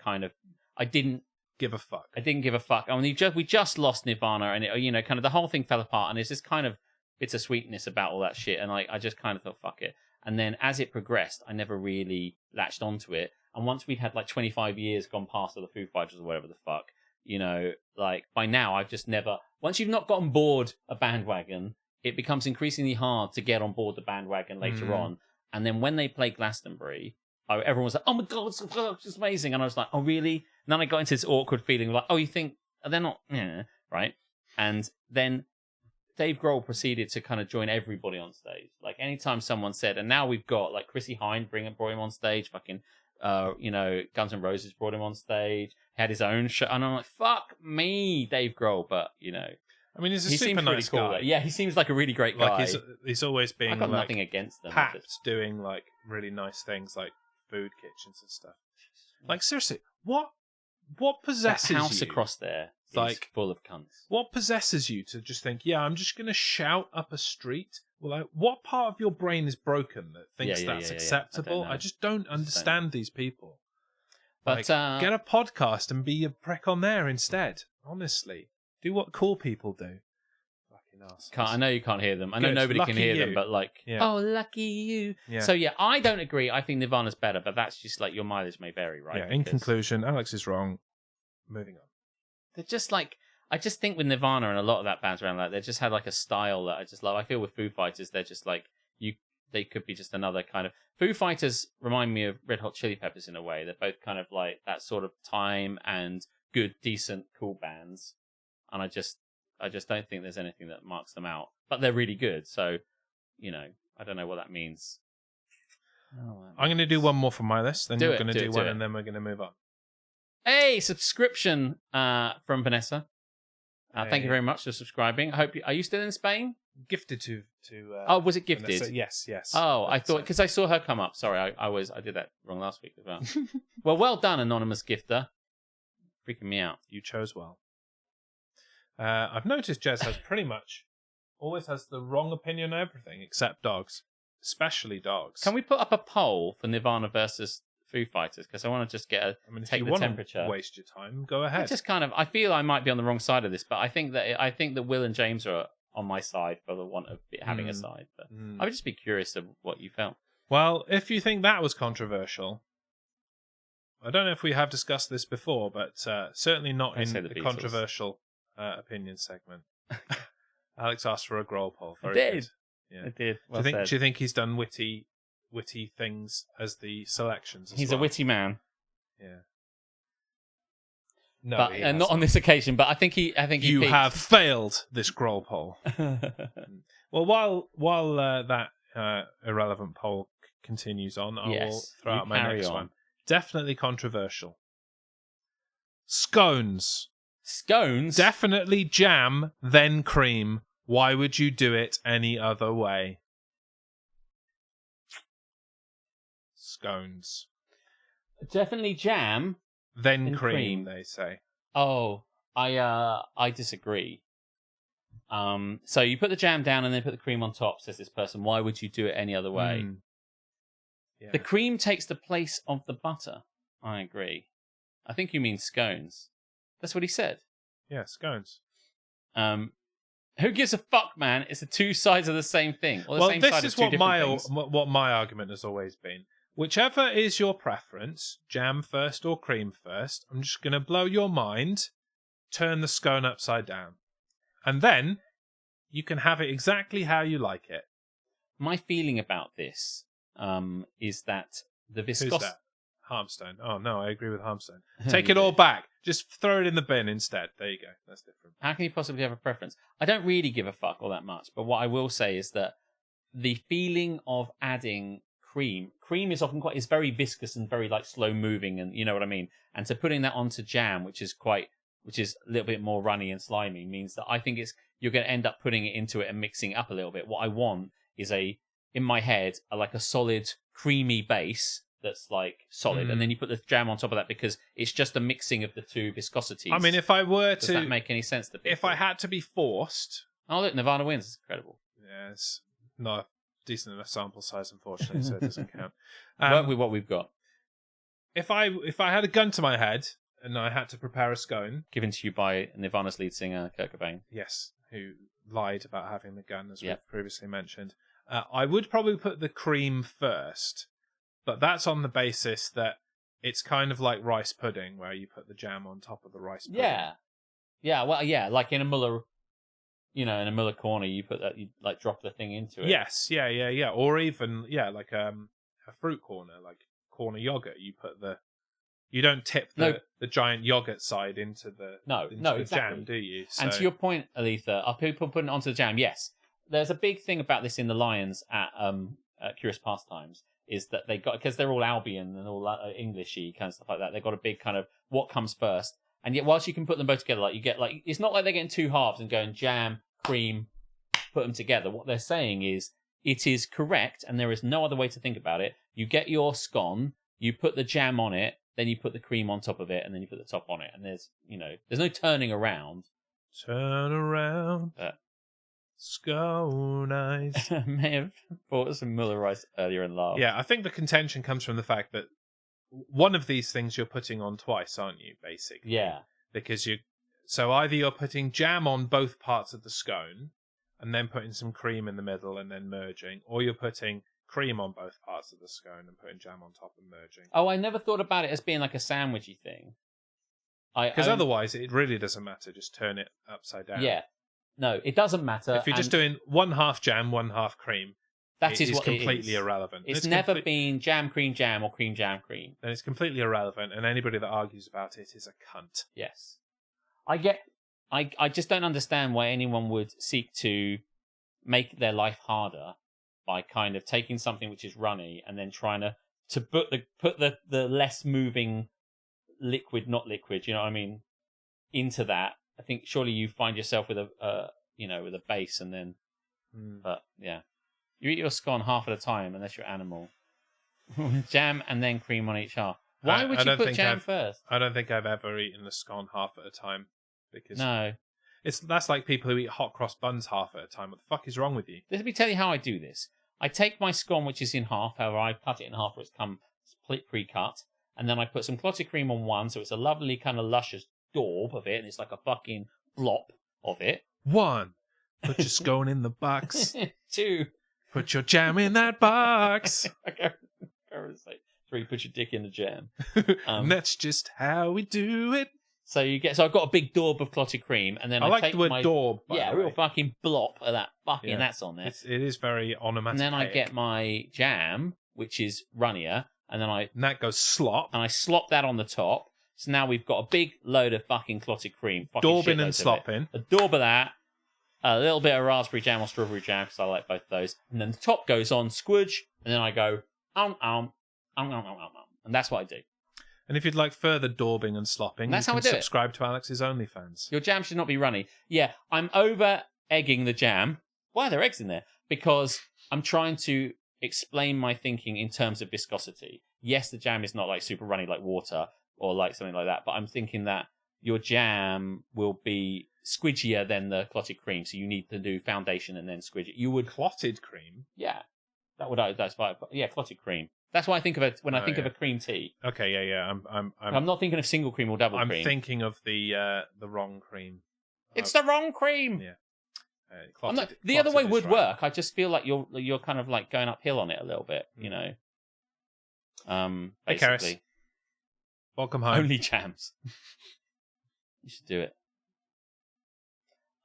didn't give a fuck. I didn't give a fuck. I mean, we just lost Nirvana, and it, kind of the whole thing fell apart, and it's this kind of bittersweetness about all that shit, and I just kind of thought, fuck it. And then as it progressed, I never really latched onto it. And once we'd had like 25 years gone past of the Foo Fighters or whatever the fuck, by now I've just never... Once you've not gotten bored a bandwagon, it becomes increasingly hard to get on board the bandwagon later on. And then when they played Glastonbury, everyone was like, oh my God, it's amazing. And I was like, oh really? And then I got into this awkward feeling like, oh, you think they're not... Yeah, right? And then Dave Grohl proceeded to kind of join everybody on stage. Like anytime someone said, and now we've got like Chrissy Hynde brought him on stage, fucking, Guns N' Roses brought him on stage, had his own show, and I'm like, fuck me, Dave Grohl, but I mean, he's a he super seems nice cool, guy. though. Yeah, he seems like a really great guy. Like he's always being I've got nothing against them. Papped doing like really nice things like food kitchens and stuff. Like seriously, what possesses that house you? Across there is like full of cunts. What possesses you to just think, yeah, I'm just going to shout up a street? Well, what part of your brain is broken that thinks that's acceptable? I just don't understand these people. But get a podcast and be a prick on there instead. Honestly, do what cool people do. Fucking assholes. I know you can't hear them. I know nobody can hear them, but oh, lucky you. Yeah. So I don't agree. I think Nirvana's better, but that's just like your mileage may vary, right? Yeah. In conclusion, Alex is wrong. Moving on. They're just like, I just think with Nirvana and a lot of that bands around, like they just had like a style that I just love. I feel with Foo Fighters, they're just like they could be just another kind of... Foo Fighters remind me of Red Hot Chili Peppers in a way. They're both kind of like that sort of time and good, decent, cool bands. And I just don't think there's anything that marks them out. But they're really good, so I don't know what that means. I'm going to do one more from my list, then you're going to do one, and then we're going to move on. Hey, subscription from Vanessa. Thank you very much for subscribing. I hope are you still in Spain? Gifted to oh, was it gifted? Vanessa. Yes. Oh, I thought because I saw her come up. Sorry, I did that wrong last week as well. well done, anonymous gifter. Freaking me out. You chose well. I've noticed Jez has pretty much always has the wrong opinion on everything except dogs, especially dogs. Can we put up a poll for Nirvana versus Foo Fighters? Because I want to just if take you the want temperature. To waste your time, go ahead. I feel I might be on the wrong side of this, but I think that Will and James are on my side for the want of having a side. But I would just be curious of what you felt. Well, if you think that was controversial, I don't know if we have discussed this before, but certainly not in the controversial opinion segment. Alex asked for a Grohl poll. Very good. Yeah. I did. Well do you think he's done witty things as the selections? He's a witty man. Yeah. No, but not on this occasion. But I think he you have failed this Grohl poll. Well, while that irrelevant poll continues on, I will throw out my next one. Definitely controversial. Scones. Scones? Definitely jam, then cream. Why would you do it any other way? Scones. Definitely jam. Then cream, they say. Oh, I disagree. So you put the jam down and then put the cream on top, says this person. Why would you do it any other way? Yeah. The cream takes the place of the butter. I agree. I think you mean scones. That's what he said. Yeah, scones. Who gives a fuck, man? It's the two sides of the same thing. Well, this is what my argument has always been. Whichever is your preference, jam first or cream first, I'm just going to blow your mind, turn the scone upside down. And then you can have it exactly how you like it. My feeling about this is that the viscosity... Who's that? Harmstone. Oh, no, I agree with Harmstone. Take it all back. Just throw it in the bin instead. There you go. That's different. How can you possibly have a preference? I don't really give a fuck all that much, but what I will say is that the feeling of adding cream is often is very viscous and very like slow moving, and you know what I mean. And so putting that onto jam, which is a little bit more runny and slimy, means that I think you're going to end up putting it into it and mixing it up a little bit. What I want is in my head, a solid creamy base that's like solid, and then you put the jam on top of that because it's just a mixing of the two viscosities. I mean, if I were to... Does that make any sense to people? If I had to be forced... Oh, look, Nirvana wins. It's incredible. Yeah, it's not a decent enough sample size, unfortunately, so it doesn't count. Work with what we've got. If I had a gun to my head and I had to prepare a scone... Given to you by Nirvana's lead singer, Kurt Cobain. Yes, who lied about having the gun, as we've previously mentioned. I would probably put the cream first... But that's on the basis that it's kind of like rice pudding, where you put the jam on top of the rice pudding. Yeah. Well, yeah, like in a Muller, in a Muller corner, you put that, you like drop the thing into it. Yes, yeah. Or even like a fruit corner, like corner yogurt. You don't tip the giant yogurt side into the exactly. jam, do you? So... And to your point, Aletha, are people putting it onto the jam? Yes. There's a big thing about this in the Lions at Curious Pastimes. Is that they got, because they're all Albion and all Englishy kind of stuff like that, they've got a big kind of what comes first. And yet, whilst you can put them both together, you get it's not like they're getting two halves and going jam, cream, put them together. What they're saying is it is correct, and there is no other way to think about it. You get your scone, you put the jam on it, then you put the cream on top of it, and then you put the top on it. And there's no turning around. Turn around. Scone eyes. May have bought some Muller rice earlier in life. Yeah, I think the contention comes from the fact that one of these things you're putting on twice, aren't you, basically? Yeah. Because so either you're putting jam on both parts of the scone and then putting some cream in the middle and then merging, or you're putting cream on both parts of the scone and putting jam on top and merging. Oh, I never thought about it as being like a sandwichy thing. Because otherwise it really doesn't matter. Just turn it upside down. Yeah. No, it doesn't matter. If you're just doing 1/2 jam, 1/2 cream, that is what completely irrelevant. It's never been jam, cream, or cream, jam, cream. Then it's completely irrelevant, and anybody that argues about it is a cunt. Yes. I just don't understand why anyone would seek to make their life harder by kind of taking something which is runny and then trying to put the less moving liquid, not liquid, you know what I mean, into that, I think surely you find yourself with a with a base, and then, but yeah, you eat your scone half at a time unless you're animal. Jam and then cream on each half. Why would you put jam first? I don't think I've ever eaten a scone half at a time, because no, that's like people who eat hot cross buns half at a time. What the fuck is wrong with you? Let me tell you how I do this. I take my scone, which is in half, however I cut it in half, where it's come pre-cut, and then I put some clotted cream on one, so it's a lovely kind of luscious daub of it, and it's like a fucking blop of it. 1, put your scone in the box. 2, put your jam in that box. 3, put your dick in the jam. And that's just how we do it. So I've got a big daub of clotted cream, and then I like take the word daub. Yeah, a real fucking blop of that fucking that's on there. It is very onomatopoeic. And then I get my jam, which is runnier, and that goes slop. And I slop that on the top. So now we've got a big load of fucking clotted cream. Daubing and slopping. A daub of that, a little bit of raspberry jam or strawberry jam, because I like both of those. And then the top goes on squidge, and then I go, and that's what I do. And if you'd like further daubing and slopping, you can subscribe to Alex's OnlyFans. Your jam should not be runny. Yeah, I'm over-egging the jam. Why are there eggs in there? Because I'm trying to explain my thinking in terms of viscosity. Yes, the jam is not like super runny like water or like something like that, but I'm thinking that your jam will be squidgier than the clotted cream, so you need to do foundation and then squidge it. You would clotted cream? Yeah. That's why. Yeah, clotted cream. That's what I think of it when I think of a cream tea. Okay, yeah. I'm not thinking of single cream or double cream. I'm thinking of the wrong cream. It's the wrong cream. Yeah. The other way would work. I just feel like you're kind of like going uphill on it a little bit, you know. Basically. Hey, welcome home. Only jams. You should do it.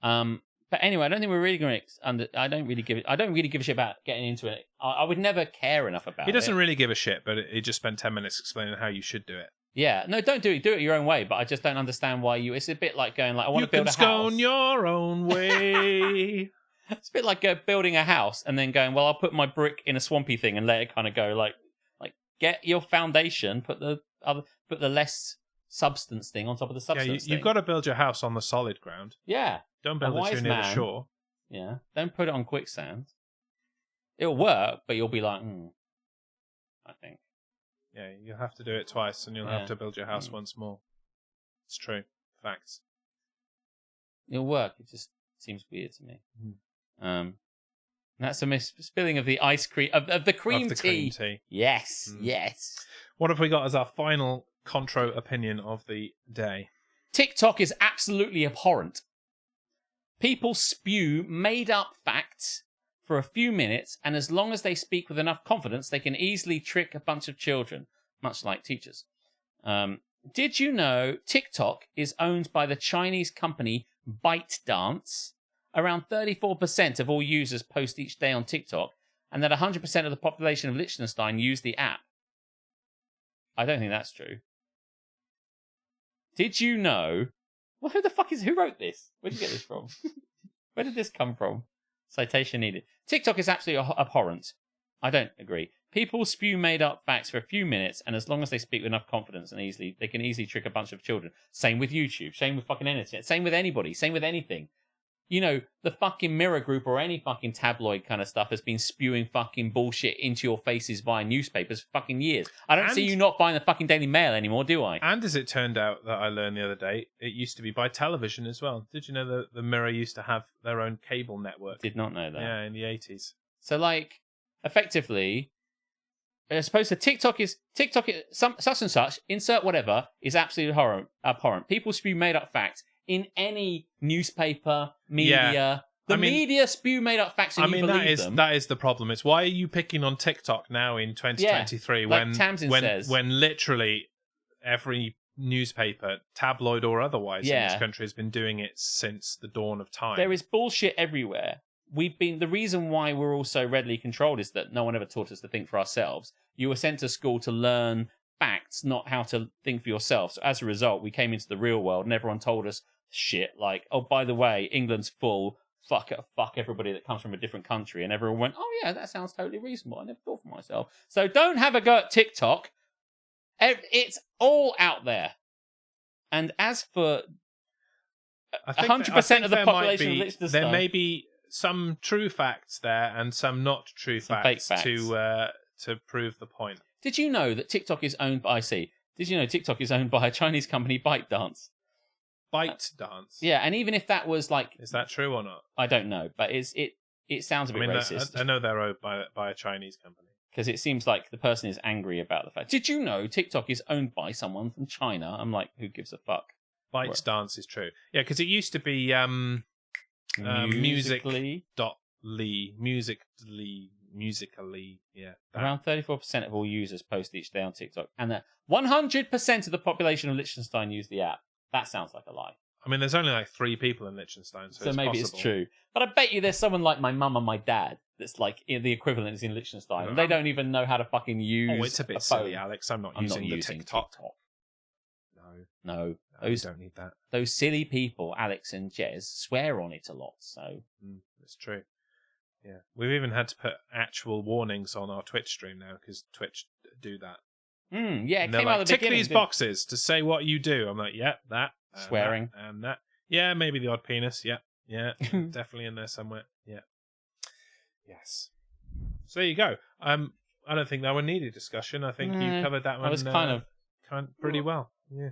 But anyway, I don't think we're really going to. I don't really give a shit about getting into it. I would never care enough about it. He doesn't really give a shit, but he just spent 10 minutes explaining how you should do it. Yeah, no, don't do it. Do it your own way. But I just don't understand why you. It's a bit like going like, I want to build a house. You can scone your own way. It's a bit like building a house and then going, well, I'll put my brick in a swampy thing and let it kind of go like get your foundation, put the less substance thing on top of the substance. Yeah, you've got to build your house on the solid ground. Yeah. Don't build it too near the shore. Yeah. Don't put it on quicksand. It'll work, but you'll be like, I think. Yeah, you'll have to do it twice, and you'll have to build your house once more. It's true. Facts. It'll work. It just seems weird to me. That's a spilling of the ice cream of the cream tea. Yes, yes. What have we got as our final contro opinion of the day? TikTok is absolutely abhorrent. People spew made-up facts for a few minutes, and as long as they speak with enough confidence, they can easily trick a bunch of children, much like teachers. Did you know TikTok is owned by the Chinese company ByteDance? Around 34% of all users post each day on TikTok, and that 100% of the population of Liechtenstein use the app. I don't think that's true. Did you know... Well, who wrote this? Where did you get this from? Where did this come from? Citation needed. TikTok is absolutely abhorrent. I don't agree. People spew made-up facts for a few minutes, and as long as they speak with enough confidence and they can easily trick a bunch of children. Same with YouTube. Same with fucking internet. Same with anybody. Same with anything. You know, the fucking Mirror Group or any fucking tabloid kind of stuff has been spewing fucking bullshit into your faces via newspapers for fucking years. I don't see you not buying the fucking Daily Mail anymore, do I? And as it turned out that I learned the other day, it used to be by television as well. Did you know that the Mirror used to have their own cable network? Did not know that. Yeah, in the 80s. So, like, effectively, as opposed to TikTok is such and such, insert whatever, is absolutely abhorrent. People spew made-up facts in any newspaper, media. Yeah. Media spew made-up facts and you believe them. That is the problem. It's why are you picking on TikTok now in 2023 when literally every newspaper, tabloid or otherwise, in this country has been doing it since the dawn of time. There is bullshit everywhere. The reason why we're all so readily controlled is that no one ever taught us to think for ourselves. You were sent to school to learn facts, not how to think for yourself. So as a result, we came into the real world and everyone told us shit like, oh, by the way, England's full, fuck everybody that comes from a different country. And everyone went, oh yeah, that sounds totally reasonable. I never thought for myself. So don't have a go at TikTok. It's all out there. And as for I think 100% of the population of Liechtenstein, there may be some true facts there and some not true fake facts, facts to prove the point. Did you know that TikTok is owned by Did you know TikTok is owned by a Chinese company, ByteDance? ByteDance. Yeah, and even if that was like, is that true or not? I don't know, but it sounds a bit racist. I know they're owned by a Chinese company. Because it seems like the person is angry about the fact. Did you know TikTok is owned by someone from China? I'm like, who gives a fuck? ByteDance is true. Yeah, because it used to be Musical.ly. Musically, yeah. That. Around 34% of all users post each day on TikTok, and that 100% of the population of Liechtenstein use the app. That sounds like a lie. I mean, there's only like 3 people in Liechtenstein, so it's maybe possible. It's true. But I bet you there's someone like my mum and my dad that's like the equivalent is in Liechtenstein, and they don't even know how to fucking use. Oh, it's a bit silly, Alex. I'm not using TikTok. No, you don't need that. Those silly people, Alex and Jez, swear on it a lot. So it's true. Yeah, we've even had to put actual warnings on our Twitch stream now because Twitch do that. Yeah, it came like, out of the tick beginning, these boxes to say what you do. I'm like, yeah, that swearing and that. Yeah, maybe the odd penis. Yeah, definitely in there somewhere. Yeah, yes. So there you go. I don't think that one needed discussion. I think you covered that one. I was kind of pretty well. Yeah.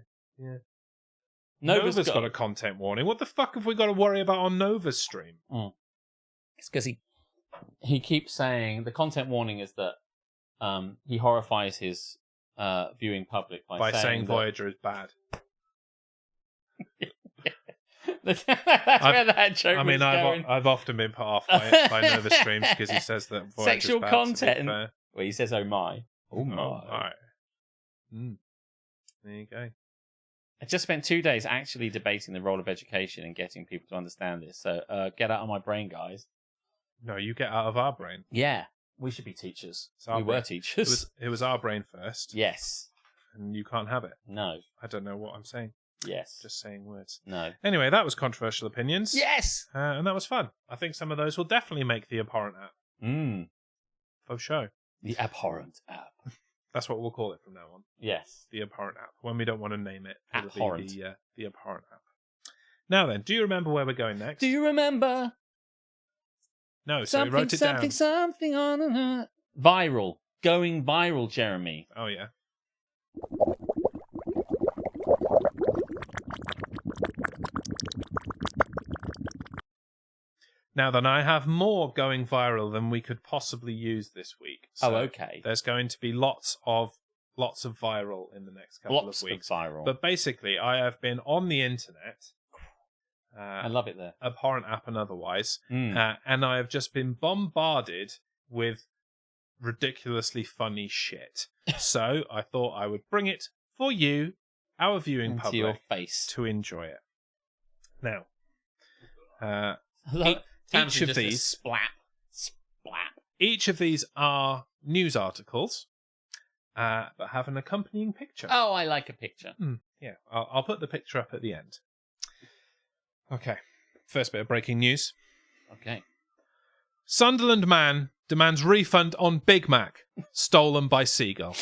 Nova's got a content warning. What the fuck have we got to worry about on Nova's stream? It's because he keeps saying the content warning is that he horrifies his viewing public by saying Voyager is bad. That's where that joke was going. I've often been put off by Nova streams because he says that Voyager's sexual bad, content. Well, he says, "Oh my, oh my." Right. There you go. I just spent 2 days actually debating the role of education and getting people to understand this. So get out of my brain, guys. No, you get out of our brain. Yeah, we should be teachers. We were teachers. It was our brain first. Yes. And you can't have it. No. I don't know what I'm saying. Yes. Just saying words. No. Anyway, that was Controversial Opinions. Yes! And that was fun. I think some of those will definitely make the Abhorrent app. For sure. The Abhorrent app. That's what we'll call it from now on. Yes. The Abhorrent app. When we don't want to name it, it'll Abhorrent. be the Abhorrent app. Now then, do you remember where we're going next? Do you remember? No, so we wrote it down. Something on viral. Going viral, Jeremy. Oh, yeah. Now then, I have more going viral than we could possibly use this week. So okay. There's going to be lots of viral in the next couple of weeks. Lots of viral. But basically, I have been on the internet. I love it there. Abhorrent app and otherwise. And I have just been bombarded with ridiculously funny shit. So I thought I would bring it for you, our viewing into public, your face to enjoy it. Now, each of these each of these are news articles, but have an accompanying picture. Oh, I like a picture. Yeah, I'll put the picture up at the end. Okay, first bit of breaking news. Okay. Sunderland man demands refund on Big Mac stolen by seagull.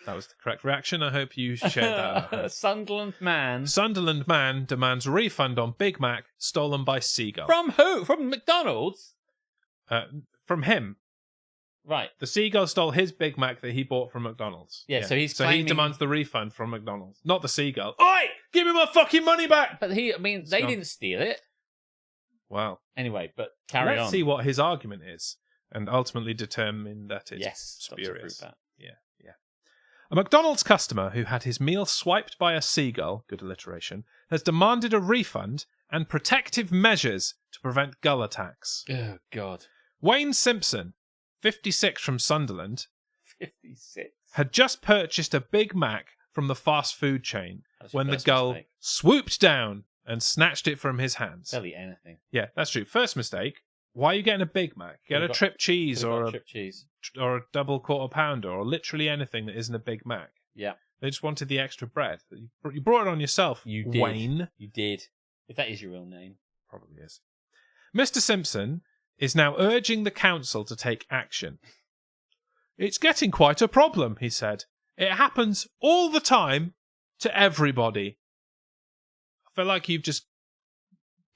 That was the correct reaction. I hope you shared that. Sunderland man demands refund on Big Mac stolen by seagull. From who? From McDonald's? From him. Right. The seagull stole his Big Mac that he bought from McDonald's. Yeah. So he's he demands the refund from McDonald's, not the seagull. Oi! Give me my fucking money back! But they didn't steal it. Wow. Anyway, but carry on. Let's see what his argument is, and ultimately determine that it's spurious. Yeah. A McDonald's customer who had his meal swiped by a seagull, good alliteration, has demanded a refund and protective measures to prevent gull attacks. Oh, God. Wayne Simpson, 56 from Sunderland, 56, had just purchased a Big Mac from the fast food chain when the gull swooped down and snatched it from his hands. They'll eat anything. Yeah, that's true. First mistake. Why are you getting a Big Mac? Get a trip cheese or a double quarter pounder or literally anything that isn't a Big Mac. Yeah. They just wanted the extra bread. You brought it on yourself, you did. Wayne. You did. If that is your real name. Probably is. Mr. Simpson is now urging the council to take action. It's getting quite a problem, he said. It happens all the time to everybody. I feel like you've just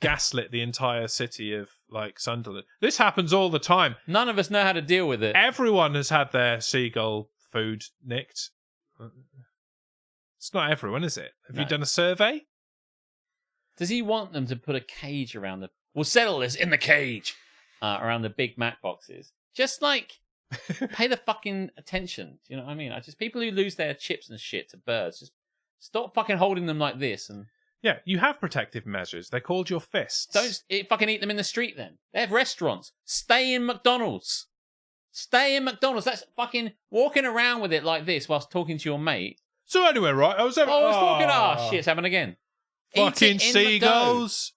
gaslit the entire city of Sunderland. This happens all the time. None of us know how to deal with it. Everyone has had their seagull food nicked. It's not everyone, is it? Have you done a survey? Does he want them to put a cage around the... We'll settle this in the cage. Around the Big Mac boxes. Just pay the fucking attention. Do you know what I mean? People who lose their chips and shit to birds, just stop fucking holding them like this. And yeah, you have protective measures. They're called your fists. Don't fucking eat them in the street then. They have restaurants. Stay in McDonald's. Stay in McDonald's. That's fucking walking around with it like this whilst talking to your mate. So anyway, right, I was talking. Shit, it's happening again. Fucking seagulls.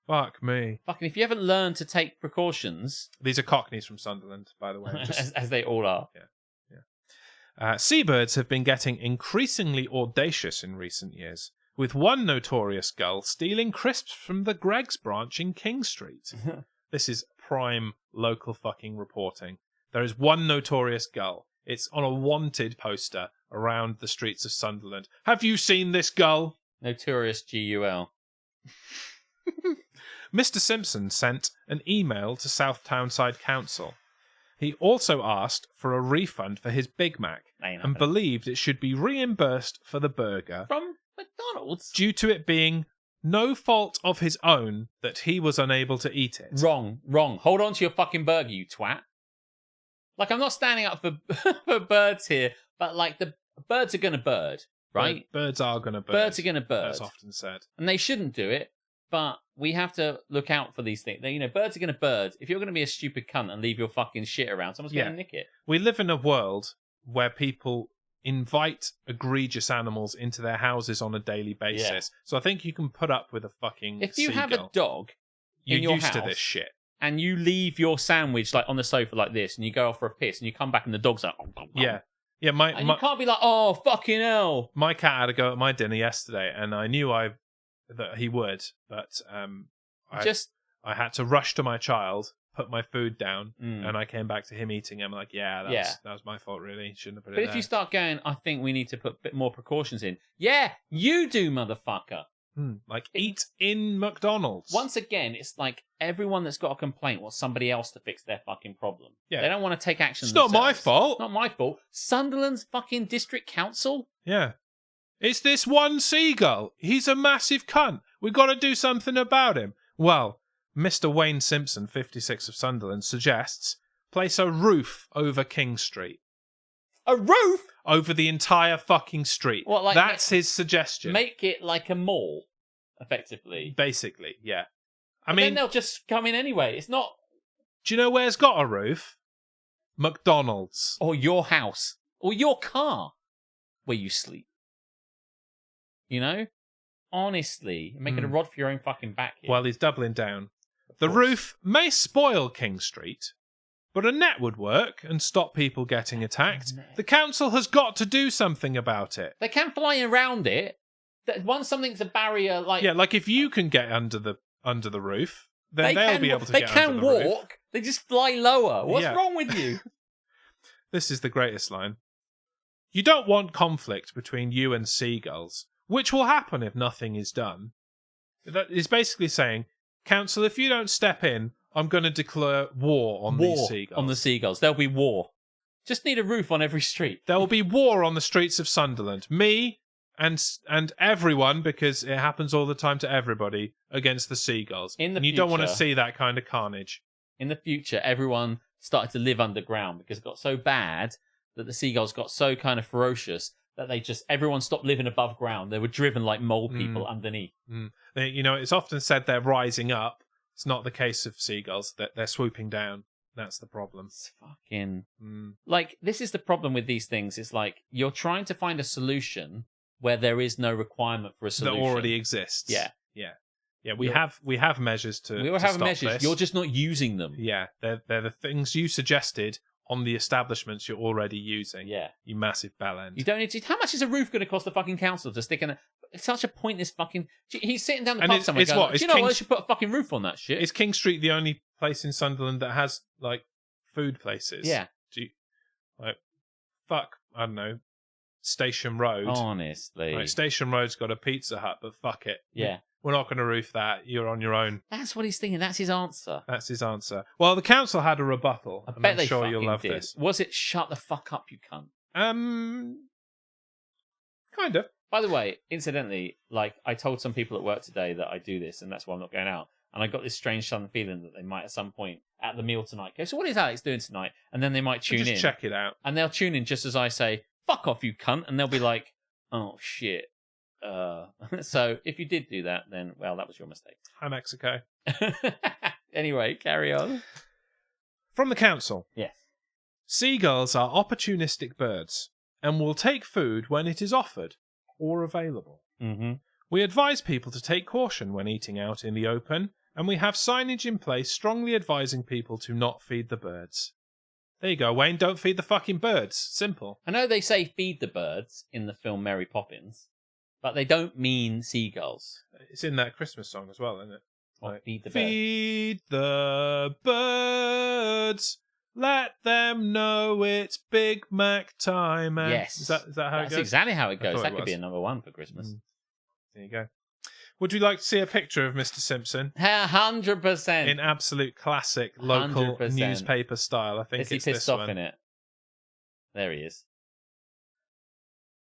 Fuck me. Fucking, if you haven't learned to take precautions... These are Cockneys from Sunderland, by the way. As they all are. Yeah. Seabirds have been getting increasingly audacious in recent years, with one notorious gull stealing crisps from the Greggs branch in King Street. This is prime local fucking reporting. There is one notorious gull. It's on a wanted poster around the streets of Sunderland. Have you seen this gull? Notorious GUL. Mr. Simpson sent an email to South Townside Council. He also asked for a refund for his Big Mac and believed it should be reimbursed for the burger from McDonald's due to it being no fault of his own that he was unable to eat it. Wrong. Hold on to your fucking burger, you twat. I'm not standing up for for birds here, but the birds are going to bird, right? Birds are going to bird. Birds are going to bird. That's often said. And they shouldn't do it. But we have to look out for these things. Birds are going to bird. If you're going to be a stupid cunt and leave your fucking shit around, someone's going to nick it. We live in a world where people invite egregious animals into their houses on a daily basis. Yeah. So I think you can put up with a fucking If you seagull. have a dog in your You're used house to this shit. And you leave your sandwich on the sofa like this and you go off for a piss and you come back and the dog's like... Yeah. Yeah, and you can't be like, oh, fucking hell. My cat had a go at my dinner yesterday and I knew that he would, but I had to rush to my child, put my food down, and I came back to him eating. I'm like, that was my fault, really. Shouldn't have put it there. But if you start going, I think we need to put a bit more precautions in. Yeah, you do, motherfucker. Eat in McDonald's. Once again, it's everyone that's got a complaint wants somebody else to fix their fucking problem. Yeah. They don't want to take action themselves. Not my fault. Not my fault. Sunderland's fucking district council? Yeah. It's this one seagull. He's a massive cunt. We've got to do something about him. Well, Mr. Wayne Simpson, 56 of Sunderland, suggests place a roof over King Street. A roof? Over the entire fucking street. What, that's his suggestion. Make it like a mall, effectively. Basically, yeah. I mean, then they'll just come in anyway. It's not... Do you know where's got a roof? McDonald's. Or your house. Or your car. Where you sleep. Honestly, make it a rod for your own fucking back here. Well, he's doubling down. The roof may spoil King Street, but a net would work and stop people getting attacked. The council has got to do something about it. They can fly around it. Once something's a barrier, if you can get under the roof, then they'll be able to get under the roof. They can walk. They just fly lower. What's wrong with you? This is the greatest line. You don't want conflict between you and seagulls, which will happen if nothing is done. That is basically saying, Council, if you don't step in, I'm going to declare war on these seagulls. On the seagulls. There'll be war. Just need a roof on every street. There will be war on the streets of Sunderland. Me and everyone, because it happens all the time to everybody, against the seagulls. And you don't want to see that kind of carnage. In the future, everyone started to live underground because it got so bad that the seagulls got so kind of ferocious that everyone stopped living above ground. They were driven like mole people underneath. It's often said they're rising up. It's not the case of seagulls. That they're swooping down. That's the problem. It's fucking... this is the problem with these things. It's you're trying to find a solution where there is no requirement for a solution. That already exists. Yeah. We have measures to We all have measures. This. You're just not using them. Yeah, they're the things you suggested on the establishments you're already using. Yeah. You massive bellend. You don't need to... How much is a roof going to cost the fucking council to stick in It's such a pointless fucking... He's sitting down the pub somewhere going, do you know what? I should put a fucking roof on that shit. Is King Street the only place in Sunderland that has, food places? Yeah. fuck, I don't know, Station Road. Honestly. Right, Station Road's got a Pizza Hut, but fuck it. Yeah. We're not going to roof that. You're on your own. That's what he's thinking. That's his answer. That's his answer. Well, the council had a rebuttal. I and bet I'm they sure fucking you'll love did. this. Was it shut the fuck up, you cunt? Kind of. By the way, incidentally, like, I told some people at work today that I do this, and that's why I'm not going out. And I got this strange sudden feeling that they might at some point at the meal tonight go, so what is Alex doing tonight? And then they might tune in. Check it out. And they'll tune in just as I say, fuck off, you cunt. And they'll be like, oh, shit. So if you did do that, then, well, that was your mistake. Hi, Mexico. Anyway, carry on. From the council. Yes. Seagulls are opportunistic birds and will take food when it is offered or available. Mm-hmm. We advise people to take caution when eating out in the open, and we have signage in place strongly advising people to not feed the birds. There you go, Wayne. Don't feed the fucking birds. Simple. I know they say feed the birds in the film Mary Poppins, but they don't mean seagulls. It's in that Christmas song as well, isn't it? Or feed the birds. Feed the birds. Let them know it's Big Mac time. Yes. Is that how it That's goes? exactly how it I goes. thought That it could be was. a number one for Christmas. There you go. Would you like to see a picture of Mr. Simpson 100%. in absolute classic local 100%. newspaper style? I think Is he it's pissed this off one. in it? There he is.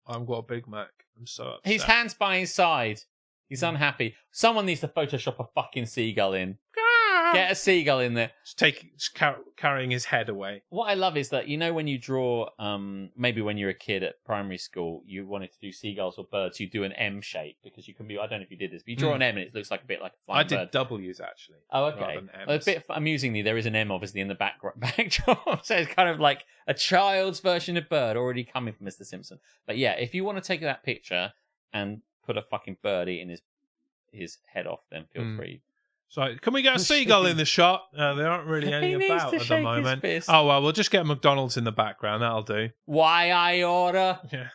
I've got a Big Mac. I'm so upset. His hands by his side. He's unhappy. Someone needs to Photoshop a fucking seagull in. Get a seagull in there. Just carrying his head away. What I love is that, you know, when you draw, maybe when you're a kid at primary school, you wanted to do seagulls or birds, you do an M shape because you can be, I don't know if you did this, but you draw an M and it looks like a bit like a flying I did bird. W's actually. Oh, rather okay. than Well, a M's. bit amusingly, there is an M obviously in the backdrop, so it's kind of like a child's version of bird already coming from Mr. Simpson. But yeah, if you want to take that picture and put a fucking bird eating his head off, then feel free. So, can we get a seagull in the shot? There aren't really any He needs about to at the shake his moment. fist. Oh, well, we'll just get McDonald's in the background. That'll do. Why I order? Yeah.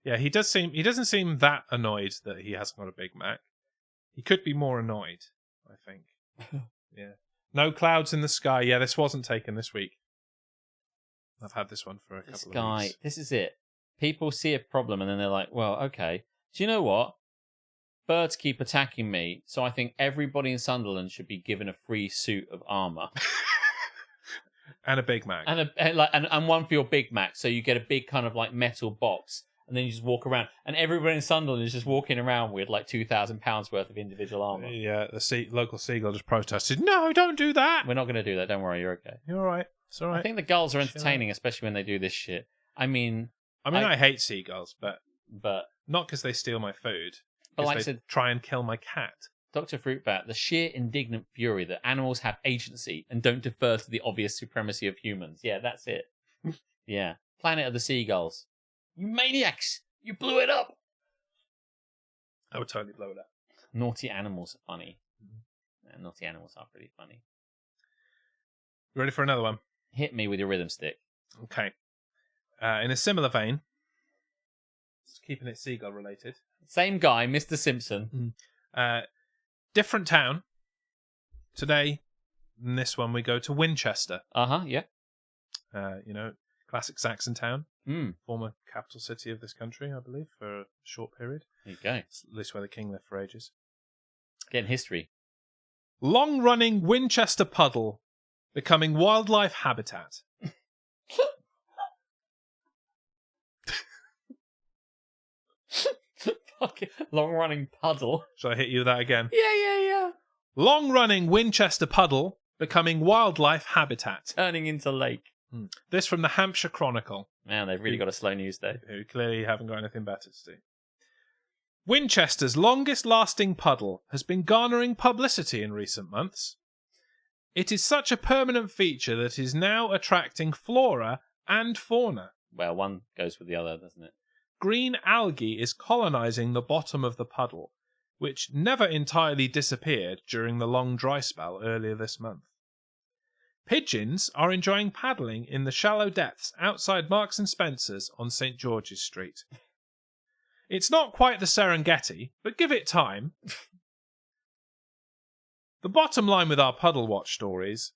Yeah, he doesn't seem that annoyed that he hasn't got a Big Mac. He could be more annoyed, I think. Yeah. No clouds in the sky. Yeah, this wasn't taken this week. I've had this one for a couple of weeks. This is it. People see a problem and then they're like, well, okay. Do you know what? Birds keep attacking me, so I think everybody in Sunderland should be given a free suit of armour. And a Big Mac. And one for your Big Mac, so you get a big kind of like metal box, and then you just walk around. And everybody in Sunderland is just walking around with like £2,000 worth of individual armour. Yeah, the local seagull just protested, no, don't do that! We're not going to do that, don't worry, you're okay. You're all right. It's all right. I think the gulls are entertaining, especially when they do this shit. I hate seagulls, but but not because they steal my food. But like They I said, try and kill my cat. Dr. Fruitbat, the sheer indignant fury that animals have agency and don't defer to the obvious supremacy of humans. Yeah, that's it. Yeah. Planet of the Seagulls. You maniacs! You blew it up! I would totally blow it up. Naughty animals are funny. Yeah, naughty animals are pretty funny. You ready for another one? Hit me with your rhythm stick. Okay. In a similar vein, just keeping it seagull related. Same guy, Mr. Simpson. Different town. Today, in this one, we go to Winchester. Yeah. Classic Saxon town. Mm. Former capital city of this country, I believe, for a short period. There you go. It's at least where the king lived for ages. Getting history. Long-running Winchester puddle becoming wildlife habitat. Fucking long-running puddle. Shall I hit you with that again? Yeah. Long-running Winchester puddle becoming wildlife habitat. Turning into lake. This from the Hampshire Chronicle, Man, they've really got a slow news day. who clearly haven't got anything better to do. Winchester's longest-lasting puddle has been garnering publicity in recent months. It is such a permanent feature that is now attracting flora and fauna. Well, one goes with the other, doesn't it? Green algae is colonizing the bottom of the puddle, which never entirely disappeared during the long dry spell earlier this month. Pigeons are enjoying paddling in the shallow depths outside Marks and Spencer's on St. George's Street. It's not quite the Serengeti, but give it time. The bottom line with our Puddle Watch stories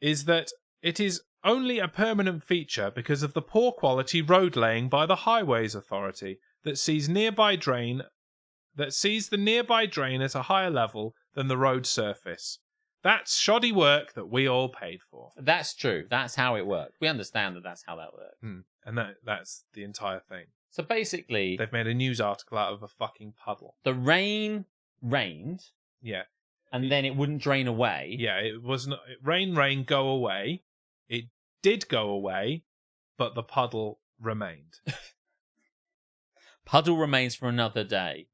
is that it is only a permanent feature because of the poor quality road laying by the Highways Authority that sees the nearby drain at a higher level than the road surface. That's shoddy work that we all paid for. That's true. That's how it worked. We understand that that's how that worked. And that's the entire thing. So basically, They've made a news article out of a fucking puddle. the rain rained, Yeah. and then it wouldn't drain away. Yeah, it was not rain, go away. It did go away, but the puddle remained. Puddle remains for another day.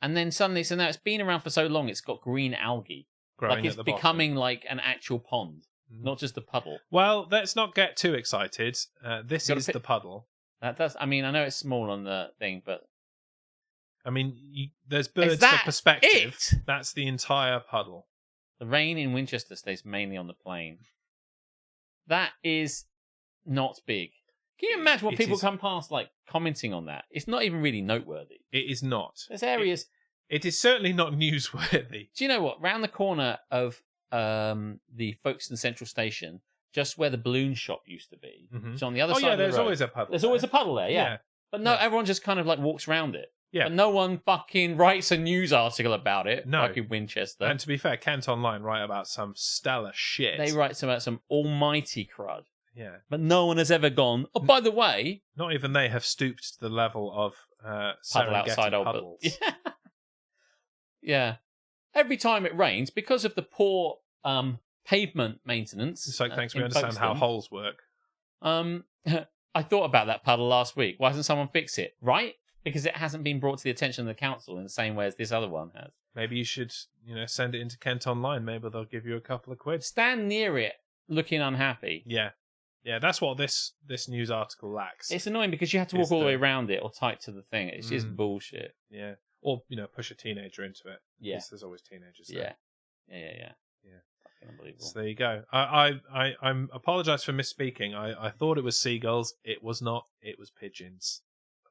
And then suddenly, so now it's been around for so long, it's got green algae. Growing like it's at the bottom. becoming like an actual pond, not just a puddle. Well, let's not get too excited. This is the puddle. That does. I mean, I know it's small on the thing, but I mean, there's birds for perspective. It? That's the entire puddle. The rain in Winchester stays mainly on the plain. That is not big. Can you imagine what people come past, like, commenting on that? It's not even really noteworthy. It is not. There's areas... It is certainly not newsworthy. Do you know what? Round the corner of the Folkestone Central Station, just where the balloon shop used to be, so on the other side of the road... there's always a puddle. There's always a puddle there, yeah. But no, everyone just kind of, like, walks around it. Yeah. But no one fucking writes a news article about it, No. like in Winchester. And to be fair, Kent Online write about some stellar shit. They write about some almighty crud. Yeah. But no one has ever gone, oh, by the way... Not even they have stooped to the level of puddle Serengeti outside puddles. Yeah. Yeah. Every time it rains, because of the poor pavement maintenance... It's like, thanks, we understand how holes work. I thought about that puddle last week. Why hasn't someone fixed it? Right? Because it hasn't been brought to the attention of the council in the same way as this other one has. Maybe you should, send it into Kent Online. Maybe they'll give you a couple of quid. Stand near it, looking unhappy. Yeah. Yeah, that's what this news article lacks. It's annoying because you have to walk all the way around it or type to the thing. It's just bullshit. Yeah. Or, push a teenager into it. Yeah. Because there's always teenagers there. Yeah. Fucking unbelievable. So there you go. I'm apologise for misspeaking. I thought it was seagulls. It was not. It was pigeons.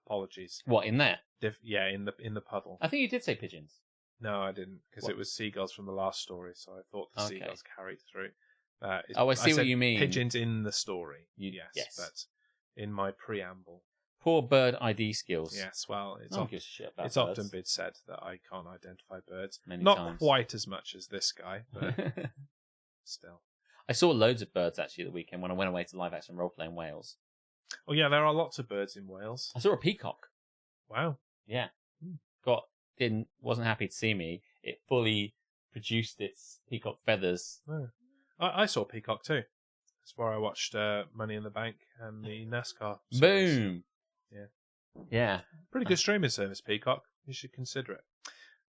Apologies. What, in there? In the puddle. I think you did say pigeons. No, I didn't, because it was seagulls from the last story, so I thought the seagulls carried through. I see what you mean. Pigeons in the story. Yes. But in my preamble. Poor bird ID skills. Yes, well, it's often been said that I can't identify birds. Not quite as much as this guy, but still. I saw loads of birds actually the weekend when I went away to live action roleplay in Wales. Oh yeah, there are lots of birds in Wales. I saw a peacock. Wow. Yeah. Wasn't happy to see me. It fully produced its peacock feathers. Oh. I saw peacock too. That's where I watched Money in the Bank and the NASCAR series. Boom. Yeah. Pretty good streaming service, Peacock. You should consider it.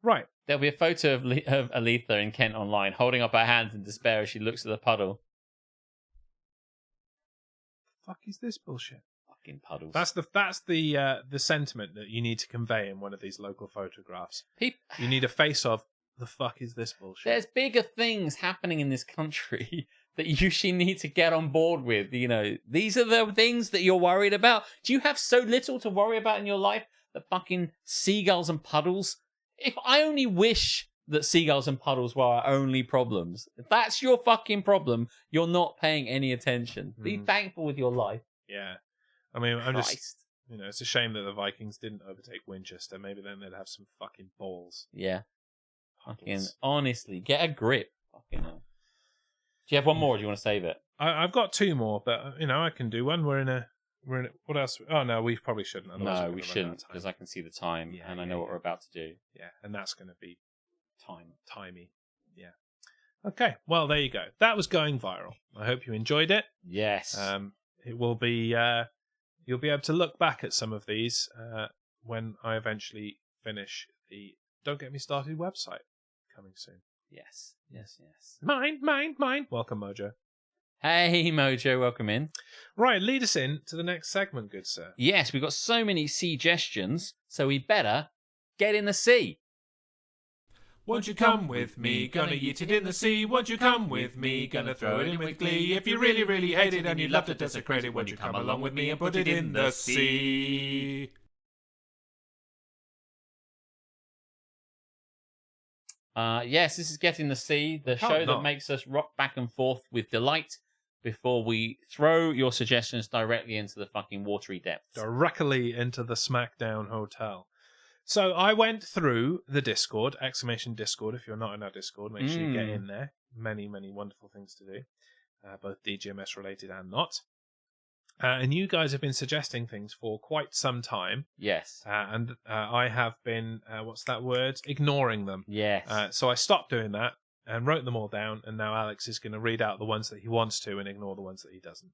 Right. There'll be a photo of Aletha in Kent Online holding up her hands in despair as she looks at the puddle. Fuck is this bullshit? Fucking puddles. That's the sentiment that you need to convey in one of these local photographs. You need a face of the fuck is this bullshit? There's bigger things happening in this country that you should need to get on board with. These are the things that you're worried about. Do you have so little to worry about in your life that fucking seagulls and puddles? If I only wish that seagulls and puddles were our only problems. If that's your fucking problem, you're not paying any attention. Be thankful with your life. Yeah. I mean, I'm just... it's a shame that the Vikings didn't overtake Winchester. Maybe then they'd have some fucking balls. Yeah. Fucking, honestly, get a grip. Fucking hell. Do you have one more or do you want to save it? I've got two more, but, I can do one. We're in a... What else? Oh, no, we probably shouldn't. No, we shouldn't, because I can see the time, and I know what we're about to do. Yeah, and that's going to be... Timey. Yeah. Okay, well, there you go. That was going viral. I hope you enjoyed it. Yes. It will be... you'll be able to look back at some of these when I eventually finish the Don't Get Me Started website coming soon. Yes. Mine. Welcome, Mojo. Hey, Mojo, welcome in. Right, lead us in to the next segment, good sir. Yes, we've got so many suggestions, so we better get in the sea. Won't you come with me? Gonna eat it in the sea. Won't you come with me? Gonna throw it in with glee. If you really, really hate it and you'd love to desecrate it, won't you come along with me and put it in the sea? Yes, this is Get in the Sea, the show that makes us rock back and forth with delight before we throw your suggestions directly into the fucking watery depths. Directly into the SmackDown Hotel. So I went through the Discord, !Discord. If you're not in our Discord, make sure you get in there. Many, many wonderful things to do, both DGMS related and not. And you guys have been suggesting things for quite some time. Yes. And I have been, what's that word? Ignoring them. Yes. So I stopped doing that and wrote them all down. And now Alex is going to read out the ones that he wants to and ignore the ones that he doesn't.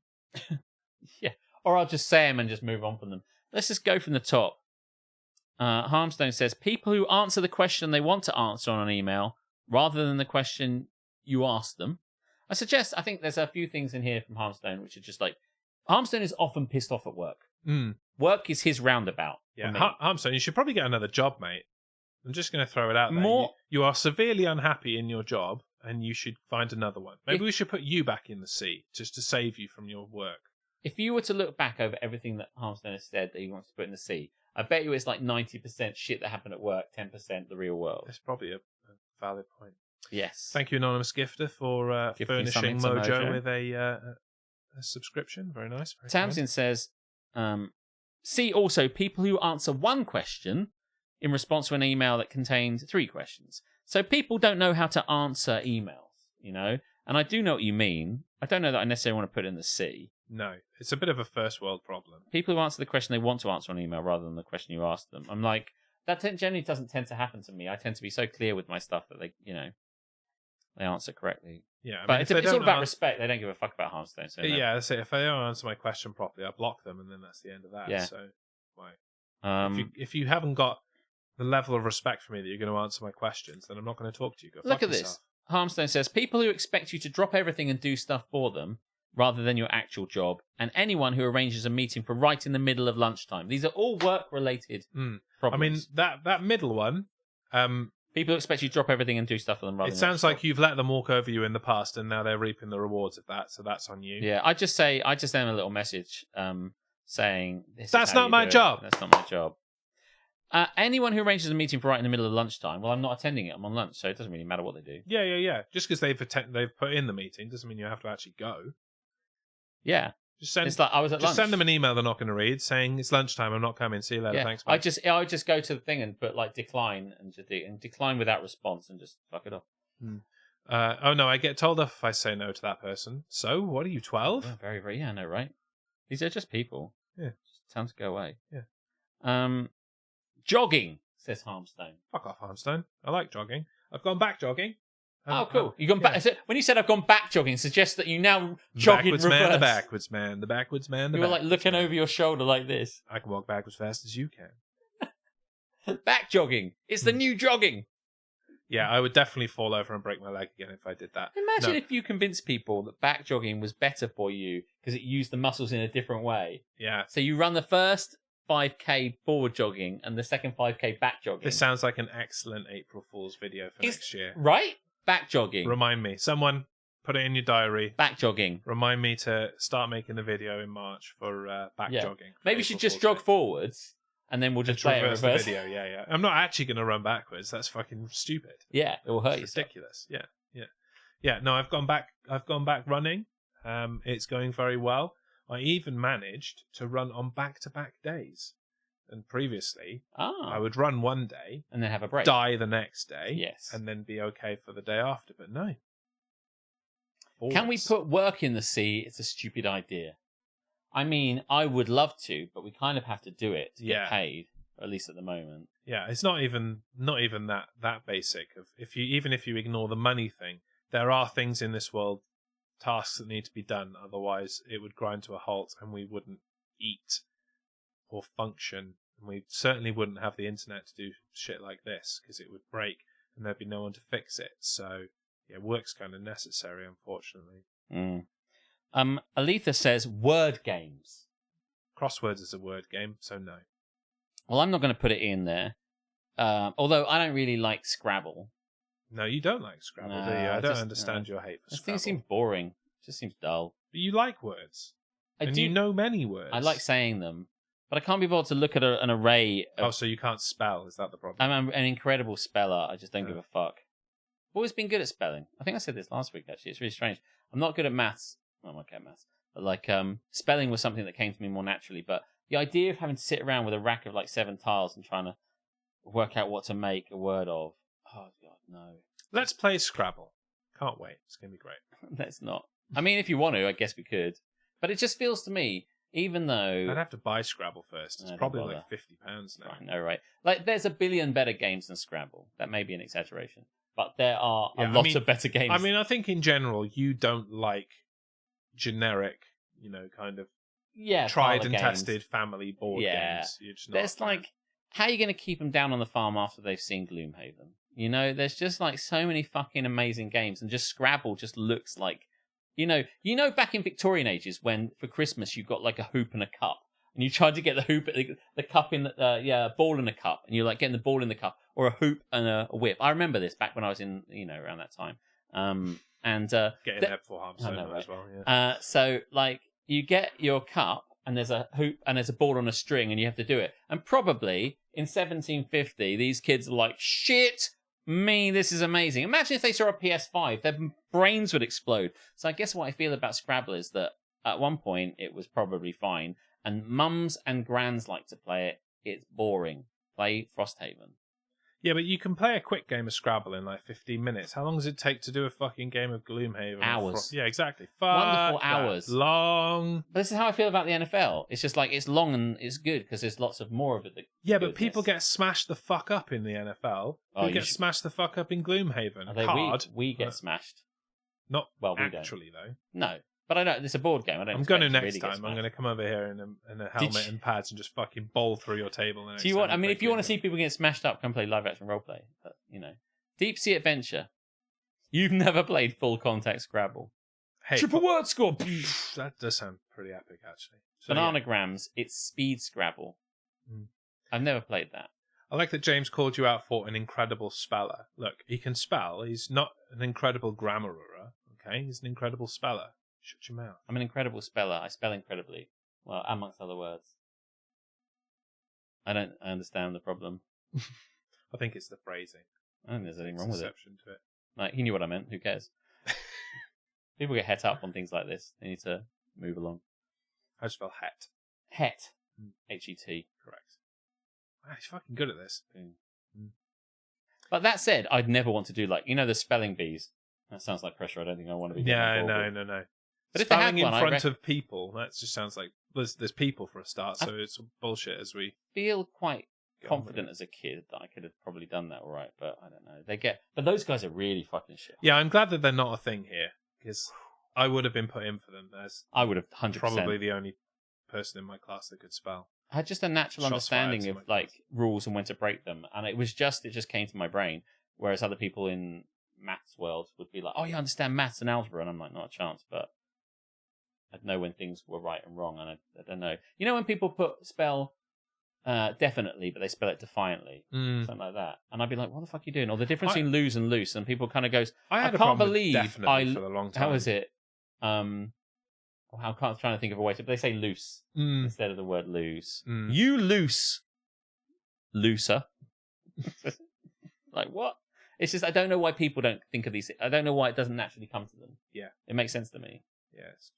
Yeah. Or I'll just say them and just move on from them. Let's just go from the top. Harmstone says, people who answer the question they want to answer on an email rather than the question you ask them. I think there's a few things in here from Harmstone which are just like, Harmstone is often pissed off at work. Work is his roundabout. Yeah, Harmstone, you should probably get another job, mate. I'm just going to throw it out there. You are severely unhappy in your job, and you should find another one. Maybe we should put you back in the sea, just to save you from your work. If you were to look back over everything that Harmstone has said that he wants to put in the sea, I bet you it's like 90% shit that happened at work, 10% the real world. That's probably a valid point. Yes. Thank you, Anonymous Gifter, for furnishing Mojo with a subscription. Very nice. Very Tamsin says, see also people who answer one question in response to an email that contains 3 questions. So people don't know how to answer emails, you know? And I do know what you mean. I don't know that I necessarily want to put it in the sea. No, it's a bit of a first world problem. People who answer the question they want to answer on email rather than the question you ask them. I'm like, that generally doesn't tend to happen to me. I tend to be so clear with my stuff that they answer correctly. Yeah, but it's all about respect. They don't give a fuck about Harmstone. So yeah, that's it. If they don't answer my question properly, I block them, and then that's the end of that. Yeah. So why? If you haven't got the level of respect for me that you're going to answer my questions, then I'm not going to talk to you. Go Look fuck at yourself. this. Harmstone says, people who expect you to drop everything and do stuff for them rather than your actual job, and anyone who arranges a meeting for right in the middle of lunchtime. These are all work-related problems. I mean, that middle one... people who expect you to drop everything and do stuff for them rather than... It sounds like you've let them walk over you in the past, and now they're reaping the rewards of that, so that's on you. Yeah, I just send them a little message saying... That's not my job! That's not my job. Anyone who arranges a meeting for right in the middle of lunchtime, well, I'm not attending it. I'm on lunch, so it doesn't really matter what they do. Yeah. Just because they've put in the meeting doesn't mean you have to actually go. Yeah. It's like I was at lunch. Just send them an email they're not going to read saying, it's lunchtime, I'm not coming, see you later, thanks, bye. I just go to the thing and put like decline and decline without response and just fuck it off. Oh no, I get told off if I say no to that person. So, what are you, 12? Oh, very, very, I know, right? These are just people. Yeah. Just time to go away. Yeah. Jogging, says Harmstone. Fuck off, Harmstone. I like jogging. I've gone back jogging. Oh, cool. You've gone back. So when you said I've gone back jogging, it suggests that you now jog in reverse. The backwards man. You were like looking over your shoulder like this. I can walk back as fast as you can. Back jogging. It's the new jogging. Yeah, I would definitely fall over and break my leg again if I did that. Imagine if you convinced people that back jogging was better for you because it used the muscles in a different way. Yeah. So you run the first 5k forward jogging and the second 5k back jogging. This sounds like an excellent April Fool's video for next year. Right? Back jogging. Remind me. Someone put it in your diary. Back jogging. Remind me to start making the video in March for back jogging. Maybe you should just jog forwards and then we'll just play reverse it reverse. The video. Yeah. I'm not actually going to run backwards. That's fucking stupid. Yeah, it will hurt you. It's ridiculous. Yeah. No, I've gone back running. It's going very well. I even managed to run on back-to-back days. And previously, I would run one day and then have a break, die the next day, yes, and then be okay for the day after. But no. Always. Can we put work in the sea? It's a stupid idea. I mean, I would love to, but we kind of have to do it to get paid, at least at the moment. Yeah, it's not even that basic. If you ignore the money thing, there are things in this world, tasks that need to be done. Otherwise, it would grind to a halt, and we wouldn't eat or function, and we certainly wouldn't have the internet to do shit like this because it would break and there'd be no one to fix it. So yeah, work's kind of necessary, unfortunately. Aletha says word games. Crosswords is a word game, so no. Well, I'm not going to put it in there, although I don't really like Scrabble. No, you don't like Scrabble, do you? I don't understand your hate for Scrabble. I think it seems boring. It just seems dull. But you like words. You know many words. I like saying them. But I can't be bothered to look at an array of... so you can't spell, is that the problem? I'm an incredible speller, I just don't give a fuck. I've always been good at spelling. I think I said this last week, actually. It's really strange. I'm not good at maths, I'm okay at maths. But like spelling was something that came to me more naturally. But the idea of having to sit around with a rack of like 7 tiles and trying to work out what to make a word of. Oh God, no. Let's play Scrabble. Can't wait. It's gonna be great. Let's not. I mean, if you want to, I guess we could. But it just feels to me, even though I'd have to buy Scrabble first. It's No, probably don't like £50 now. I know, right? Like, there's a billion better games than Scrabble. That may be an exaggeration, but there are a lot of better games. I mean, I think in general, you don't like generic, kind of tried and tested family board games. You're just not there's like, how are you going to keep them down on the farm after they've seen Gloomhaven? There's just like so many fucking amazing games, and just Scrabble just looks like, back in Victorian ages when for Christmas you got like a hoop and a cup, and you tried to get the cup in ball in a cup, and you're like getting the ball in the cup, or a hoop and a whip. I remember this back when I was in, around that time. getting there before half right? as well. Yeah. So like you get your cup, and there's a hoop and there's a ball on a string, and you have to do it. And probably in 1750, these kids are like, shit me, this is amazing. Imagine if they saw a PS5, their brains would explode. So I guess what I feel about Scrabble is that at one point it was probably fine, and mums and grands like to play it. It's boring. Play Frosthaven. Yeah, but you can play a quick game of Scrabble in like 15 minutes. How long does it take to do a fucking game of Gloomhaven? Hours. Yeah, exactly. Wonderful hours. Long. But this is how I feel about the NFL. It's just like, it's long and it's good because there's lots of more of it. Yeah, but people get smashed the fuck up in the NFL. Who get smashed the fuck up in Gloomhaven? Hard. We get smashed. Not well, we actually, don't. though. No. But I know it's a board game. I'm going to next time. I'm going to come over here in a helmet and pads and just fucking bowl through your table. Do you want? I mean, if you want to see people get smashed up, come play live action roleplay. But Deep Sea Adventure. You've never played full contact Scrabble. Hey, triple word score. That does sound pretty epic, actually. So, Bananagrams. It's speed Scrabble. I've never played that. I like that James called you out for an incredible speller. Look, he can spell. He's not an incredible grammarer. Okay, he's an incredible speller. Shut your mouth. I'm an incredible speller. I spell incredibly. Well, amongst other words. I understand the problem. I think it's the phrasing. I don't think there's anything wrong with it. To it. Like, he knew what I meant. Who cares? People get het up on things like this. They need to move along. How do you spell het? Het. H-E-T. Correct. Wow, he's fucking good at this. But that said, I'd never want to do the spelling bees. That sounds like pressure. I don't think I want to be doing that. No. But spelling if they have in front of people, that just sounds like there's people for a start, so it's bullshit as we feel quite confident as a kid that I could have probably done that all right, but I don't know. But those guys are really fucking shit. Yeah, I'm glad that they're not a thing here, because I would have been put in for them as I would have 100%. Probably the only person in my class that could spell. I had just a natural understanding of rules and when to break them, and it just came to my brain, whereas other people in maths world would be like, oh, you understand maths and algebra, and I'm like, not a chance. But I'd know when things were right and wrong, and I don't know. When people spell definitely, but they spell it defiantly, something like that, and I'd be like, what the fuck are you doing? Or the difference between lose and loose, and people kind of goes, I can't believe I for a long time. How is it? I'm trying to think of a way to. But they say loose instead of the word lose. You loose, looser. Like what? It's just I don't know why people don't think of these. I don't know why it doesn't naturally come to them. Yeah, it makes sense to me. Yes.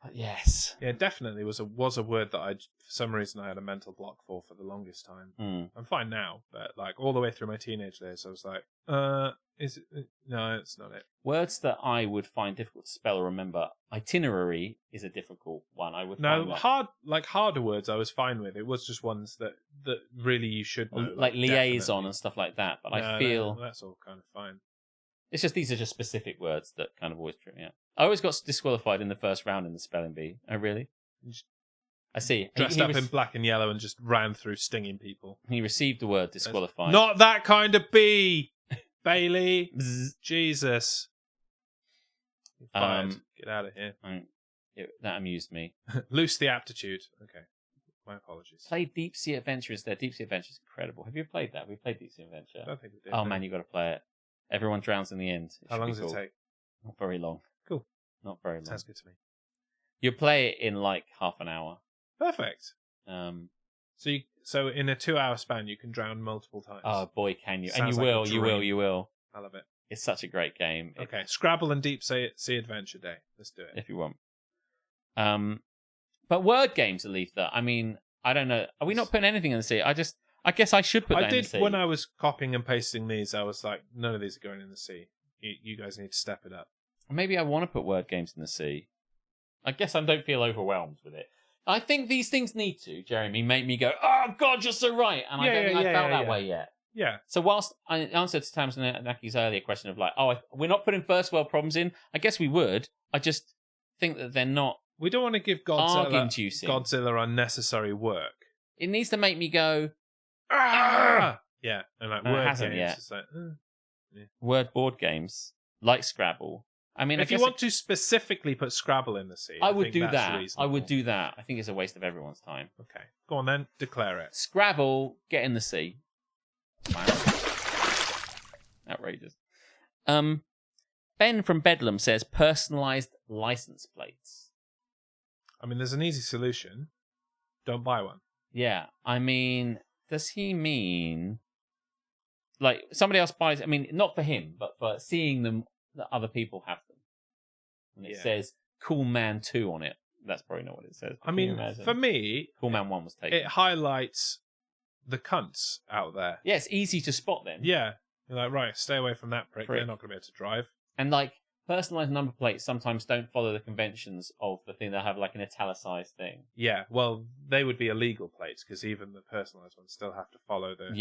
But yes. Yeah, definitely was a word that for some reason I had a mental block for the longest time. I'm fine now, but like all the way through my teenage days, I was like, is it? No, it's not it. Words that I would find difficult to spell or remember. Itinerary is a difficult one. I would harder words I was fine with. It was just ones that really you should know, like liaison and stuff like that. But I feel that's all kind of fine. It's just these are just specific words that kind of always trip me out. I always got disqualified in the first round in the spelling bee. Oh, really? I see. Dressed up in black and yellow and just ran through stinging people. He received the word disqualified. Not that kind of bee, Bailey. Jesus. You're fired. Get out of here. That amused me. Loose the aptitude. Okay. My apologies. Play Deep Sea Adventure instead. Deep Sea Adventure is incredible. Have you played that? We played Deep Sea Adventure. I don't think we did. Oh, man, you got to play it. Everyone drowns in the end. How long does it take? Not very long. Cool. Not very long. Sounds good to me. You play it in like half an hour. Perfect. So in a 2-hour span, you can drown multiple times. Oh boy, can you? Sounds and you like will. you will. I love it. It's such a great game. Okay, Scrabble and Deep Sea Adventure Day. Let's do it. If you want. But word games, Aletha. I mean, I don't know. Are we not putting anything in the sea? I guess I should put that in the sea. When I was copying and pasting these, I was like, none of these are going in the sea. You guys need to step it up. Maybe I want to put word games in the sea. I guess I don't feel overwhelmed with it. I think these things need to, Jeremy, make me go, oh, God, you're so right. And I don't think I felt that way yet. Yeah. So whilst I answered to Tamsanaki's earlier question of like, we're not putting first world problems in, I guess we would. I just think that they're not. We don't want to give Godzilla unnecessary work. It needs to make me go, yeah, and like word hasn't games. yet. It's like, word board games like Scrabble. I mean, if you want to specifically put Scrabble in the sea, I would do that. Reasonable. I would do that. I think it's a waste of everyone's time. Okay, go on then, declare it. Scrabble, get in the sea. Wow. Outrageous. Ben from Bedlam says personalized license plates. I mean, there's an easy solution. Don't buy one. Yeah, I mean, does he mean like somebody else buys? I mean, not for him, but for seeing them that other people have them, and it says "Cool Man 2" on it. That's probably not what it says. I mean, for me, Cool Man 1 was taken. It highlights the cunts out there. Yeah, it's easy to spot them. Yeah, you're like, right, stay away from that prick. They're not going to be able to drive. And like personalized number plates sometimes don't follow the conventions of the thing. They'll have like an italicized thing. Yeah, well, they would be illegal plates because even the personalized ones still have to follow the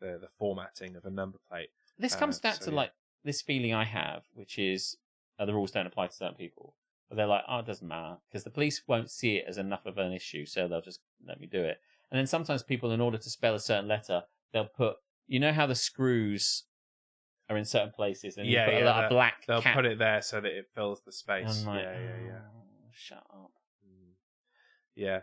the formatting of a number plate. This comes back to like this feeling I have, which is the rules don't apply to certain people. But they're like, it doesn't matter because the police won't see it as enough of an issue, so they'll just let me do it. And then sometimes people, in order to spell a certain letter, they'll put, you know how the screws are in certain places, and you put a black they'll cap. put it there so that it fills the space. Like, yeah. Shut up. Yeah,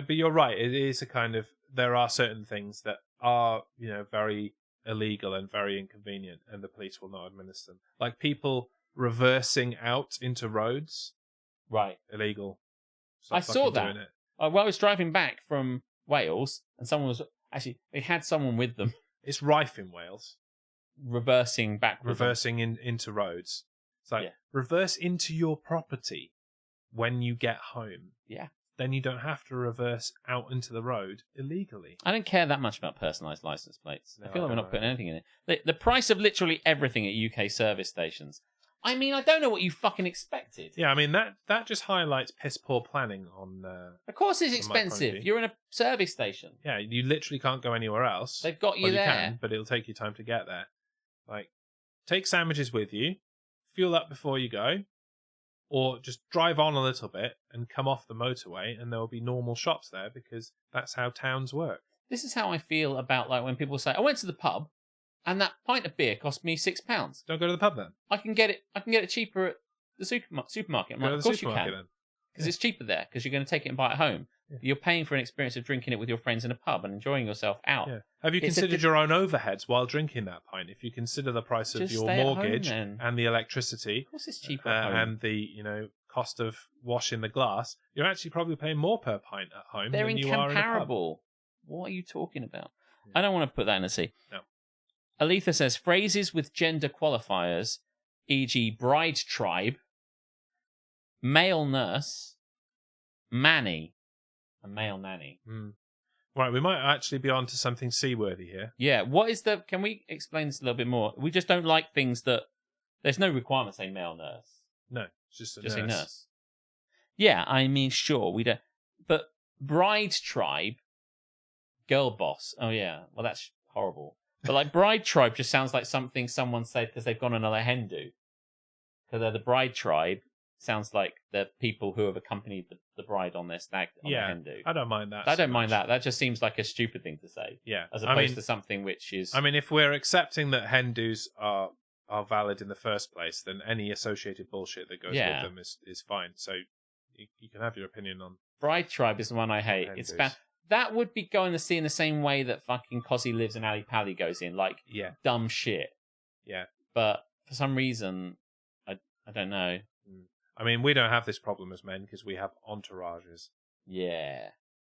but you're right. It is a kind of, there are certain things that are, very illegal and very inconvenient, and the police will not administer them. Like people reversing out into roads. Right. Illegal. I saw that. Well, I was driving back from Wales, and they had someone with them. It's rife in Wales. Reversing backwards. Reversing into roads. It's like, reverse into your property when you get home. Yeah. Then you don't have to reverse out into the road illegally. I don't care that much about personalised license plates. No, I feel like we're not putting anything in it. The price of literally everything at UK service stations. I mean, I don't know what you fucking expected. Yeah, I mean, that just highlights piss poor planning on... of course it's expensive. You're in a service station. Yeah, you literally can't go anywhere else. They've got you there. You can, but it'll take you time to get there. Like, take sandwiches with you, fuel up before you go, or just drive on a little bit and come off the motorway, and there will be normal shops there because that's how towns work. This is how I feel about like when people say, I went to the pub and that pint of beer cost me £6. Don't go to the pub then. I can get it cheaper at the supermarket. Go to the supermarket then. Because it's cheaper there, because you're going to take it and buy it at home. Yeah. You're paying for an experience of drinking it with your friends in a pub and enjoying yourself out. Yeah. Have you considered your own overheads while drinking that pint? If you consider the price of your mortgage and the electricity, of course it's cheaper at home. And the cost of washing the glass, you're actually probably paying more per pint at home than you are in a pub. They're incomparable. What are you talking about? Yeah. I don't want to put that in the sea. No. Aletha says phrases with gender qualifiers, e.g. bride tribe, male nurse, manny, a male nanny. Right, we might actually be on to something seaworthy here. Yeah, can we explain this a little bit more? We just don't like things that, there's no requirement saying male nurse. No, it's just say nurse. Nurse. Yeah, I mean, sure, we don't, but bride tribe, girl boss, oh yeah, well that's horrible. But like bride tribe just sounds like something someone said because they've gone on a hen do. Because they're the bride tribe. Sounds like the people who have accompanied the bride on their stag on their hen do. I don't mind that. I don't mind that. That just seems like a stupid thing to say. Yeah. As opposed to something which is... I mean, if we're accepting that hen do's are valid in the first place, then any associated bullshit that goes with them is fine. So you can have your opinion on... Bride tribe is the one I hate. It's bad. That would be going to see in the same way that fucking Cosy Lives and Ali Pally goes in, like dumb shit. Yeah. But for some reason, I don't know. I mean, we don't have this problem as men because we have entourages. Yeah.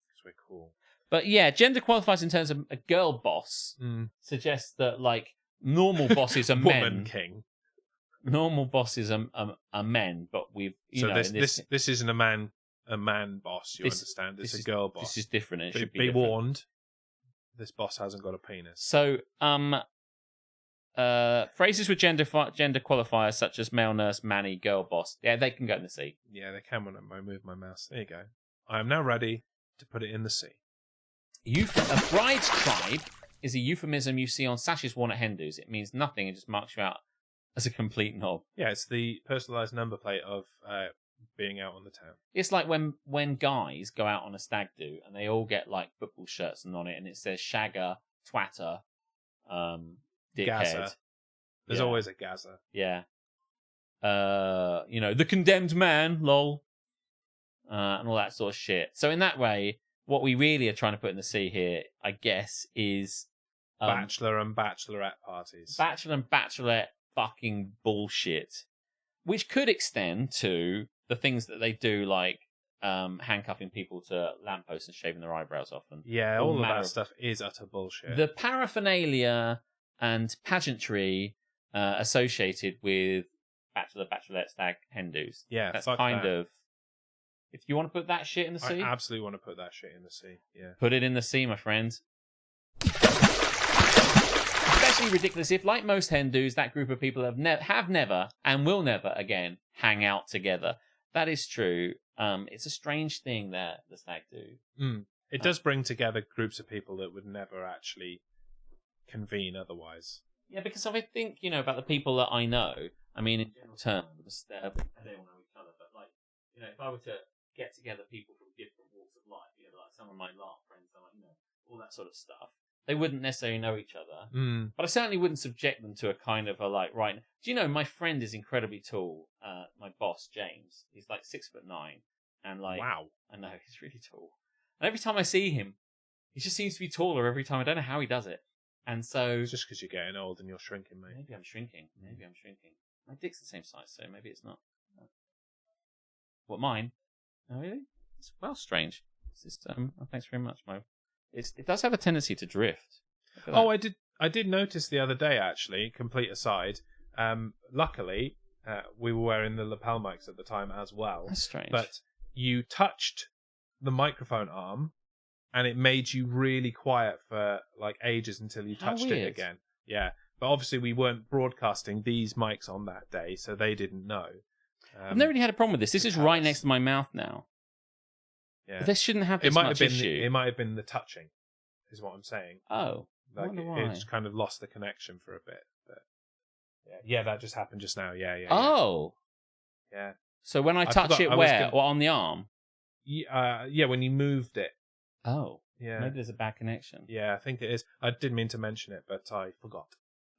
Because we're cool. But yeah, gender qualifiers in terms of a girl boss suggests that like normal bosses are Woman men. king. Normal bosses are men, but we've So this isn't a man boss. You understand? It's a girl boss. This is different. It should be be different. warned. This boss hasn't got a penis. So phrases with gender qualifiers such as male nurse, manny, girl boss. Yeah, they can go in the sea. Yeah, they can when I move my mouse. There you go. I am now ready to put it in the sea. A bride's tribe is a euphemism you see on sashes worn at hen-dos. It means nothing and just marks you out as a complete knob. Yeah, it's the personalised number plate of being out on the town. It's like when guys go out on a stag do and they all get like football shirts and on it and it says shagger, twatter, dickhead. Gaza. There's always a Gaza. Yeah. The condemned man, lol. And all that sort of shit. So in that way, what we really are trying to put in the sea here, I guess, is bachelor and bachelorette parties. Bachelor and bachelorette fucking bullshit. Which could extend to the things that they do, like handcuffing people to lampposts and shaving their eyebrows off. And all of that stuff is utter bullshit. The paraphernalia and pageantry associated with bachelor, bachelorette, stag, hen-dos. Yeah, that's kind of... If you want to put that shit in the sea... I absolutely want to put that shit in the sea, yeah. Put it in the sea, my friend. Especially ridiculous if, like most hen-dos, that group of people have never and will never again hang out together. That is true. It's a strange thing that the stag do. It does bring together groups of people that would never actually convene otherwise. Yeah, because I think, about the people that I know, I mean, in general terms, they don't know each other, but like, if I were to get together people from different walks of life, like some of my LARP friends, all that sort of stuff, they wouldn't necessarily know each other. But I certainly wouldn't subject them to a kind of right. Do you know, my friend is incredibly tall, my boss, James. He's like 6'9", and like, wow. I know, he's really tall. And every time I see him, he just seems to be taller every time. I don't know how he does it. And so... It's just because you're getting old and you're shrinking, mate. Maybe I'm shrinking. My dick's the same size, so maybe it's not. What, mine? Oh, really? It's strange. It's just, thanks very much, Mo. It does have a tendency to drift. Oh, I did notice the other day, actually, complete aside. Luckily, we were wearing the lapel mics at the time as well. That's strange. But you touched the microphone arm, and it made you really quiet for like ages until you touched it again. Yeah. But obviously we weren't broadcasting these mics on that day, so they didn't know. I've never really had a problem with this. This is right next to my mouth now. Yeah. But this shouldn't have this much issue. It might have been the touching, is what I'm saying. Oh. Like it's kind of lost the connection for a bit. But yeah, that just happened just now. Yeah. Oh. Yeah. So when I touch it where? Or on the arm? Yeah, when you moved it. Oh. Yeah. Maybe there's a bad connection. Yeah, I think it is. I did mean to mention it, but I forgot.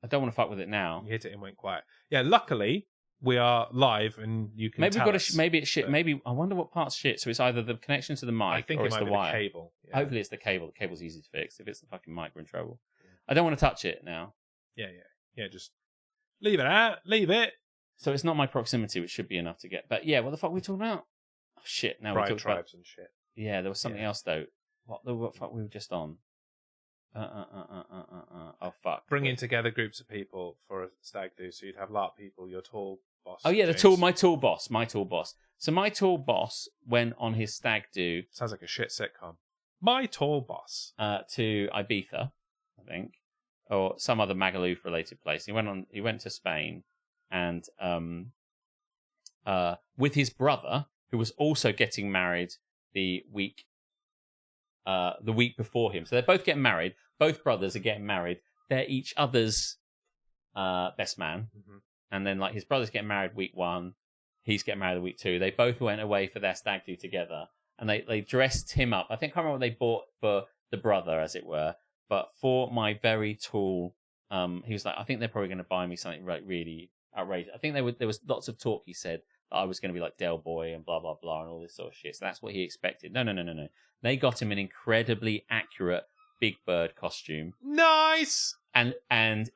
I don't want to fuck with it now. You hit it and went quiet. Yeah, luckily we are live and you can tell us. Maybe it's shit. But maybe I wonder what part's shit. So it's either the connection to the mic or it's the wire. The cable. Yeah. Hopefully it's the cable. The cable's easy to fix. If it's the fucking mic, we're in trouble. Yeah. I don't want to touch it now. Yeah. Just leave it out. Leave it. So it's not my proximity, which should be enough to get. But yeah, what the fuck were we talking about? Oh shit! Now Pride we talked tribes and shit. Yeah, there was something else though. What the fuck we were just on? Oh fuck! Bringing together groups of people for a stag do, so you'd have LARP people, your tall boss. Oh yeah, my tall boss. So my tall boss went on his stag do. Sounds like a shit sitcom. My tall boss. To Ibiza, I think, or some other Magaluf related place. He went to Spain, and with his brother, who was also getting married the week before him. So they're both getting married. Both brothers are getting married. They're each other's best man. Mm-hmm. And then like his brother's getting married week 1. He's getting married week 2. They both went away for their stag do together. And they dressed him up. I can't remember what they bought for the brother, as it were. But for my very tall, he was like, I think they're probably going to buy me something really outrageous. I think there was lots of talk, he said, that I was going to be like Del Boy and blah, blah, blah, and all this sort of shit. So that's what he expected. No. They got him an incredibly accurate Big Bird costume. Nice! And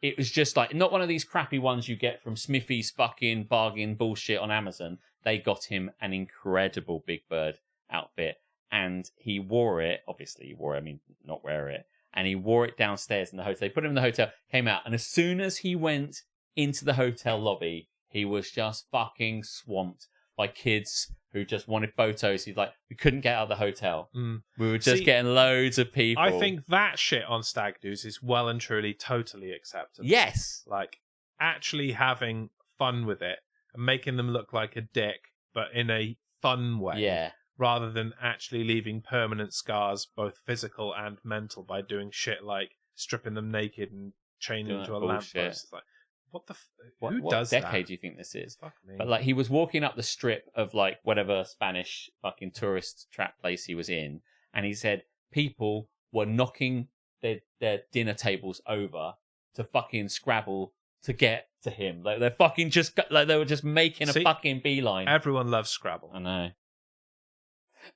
it was just like, not one of these crappy ones you get from Smithy's fucking bargain bullshit on Amazon. They got him an incredible Big Bird outfit. And he wore it, obviously he wore it, I mean, not wear it. and he wore it downstairs in the hotel. They put him in the hotel, came out, and as soon as he went into the hotel lobby, he was just fucking swamped by kids who just wanted photos. He's like, we couldn't get out of the hotel. We were just getting loads of people. I think that shit on stag do's is well and truly totally acceptable. Yes. Like, actually having fun with it and making them look like a dick, but in a fun way. Yeah. Rather than actually leaving permanent scars, both physical and mental, by doing shit like stripping them naked and chaining them to a lamppost. It's like, what the? Who does that? What decade do you think this is? Fuck me. But like, he was walking up the strip of like whatever Spanish fucking tourist trap place he was in, and he said people were knocking their dinner tables over to fucking Scrabble to get to him. Like, they're fucking just like, they were just making a fucking beeline. Everyone loves Scrabble. I know.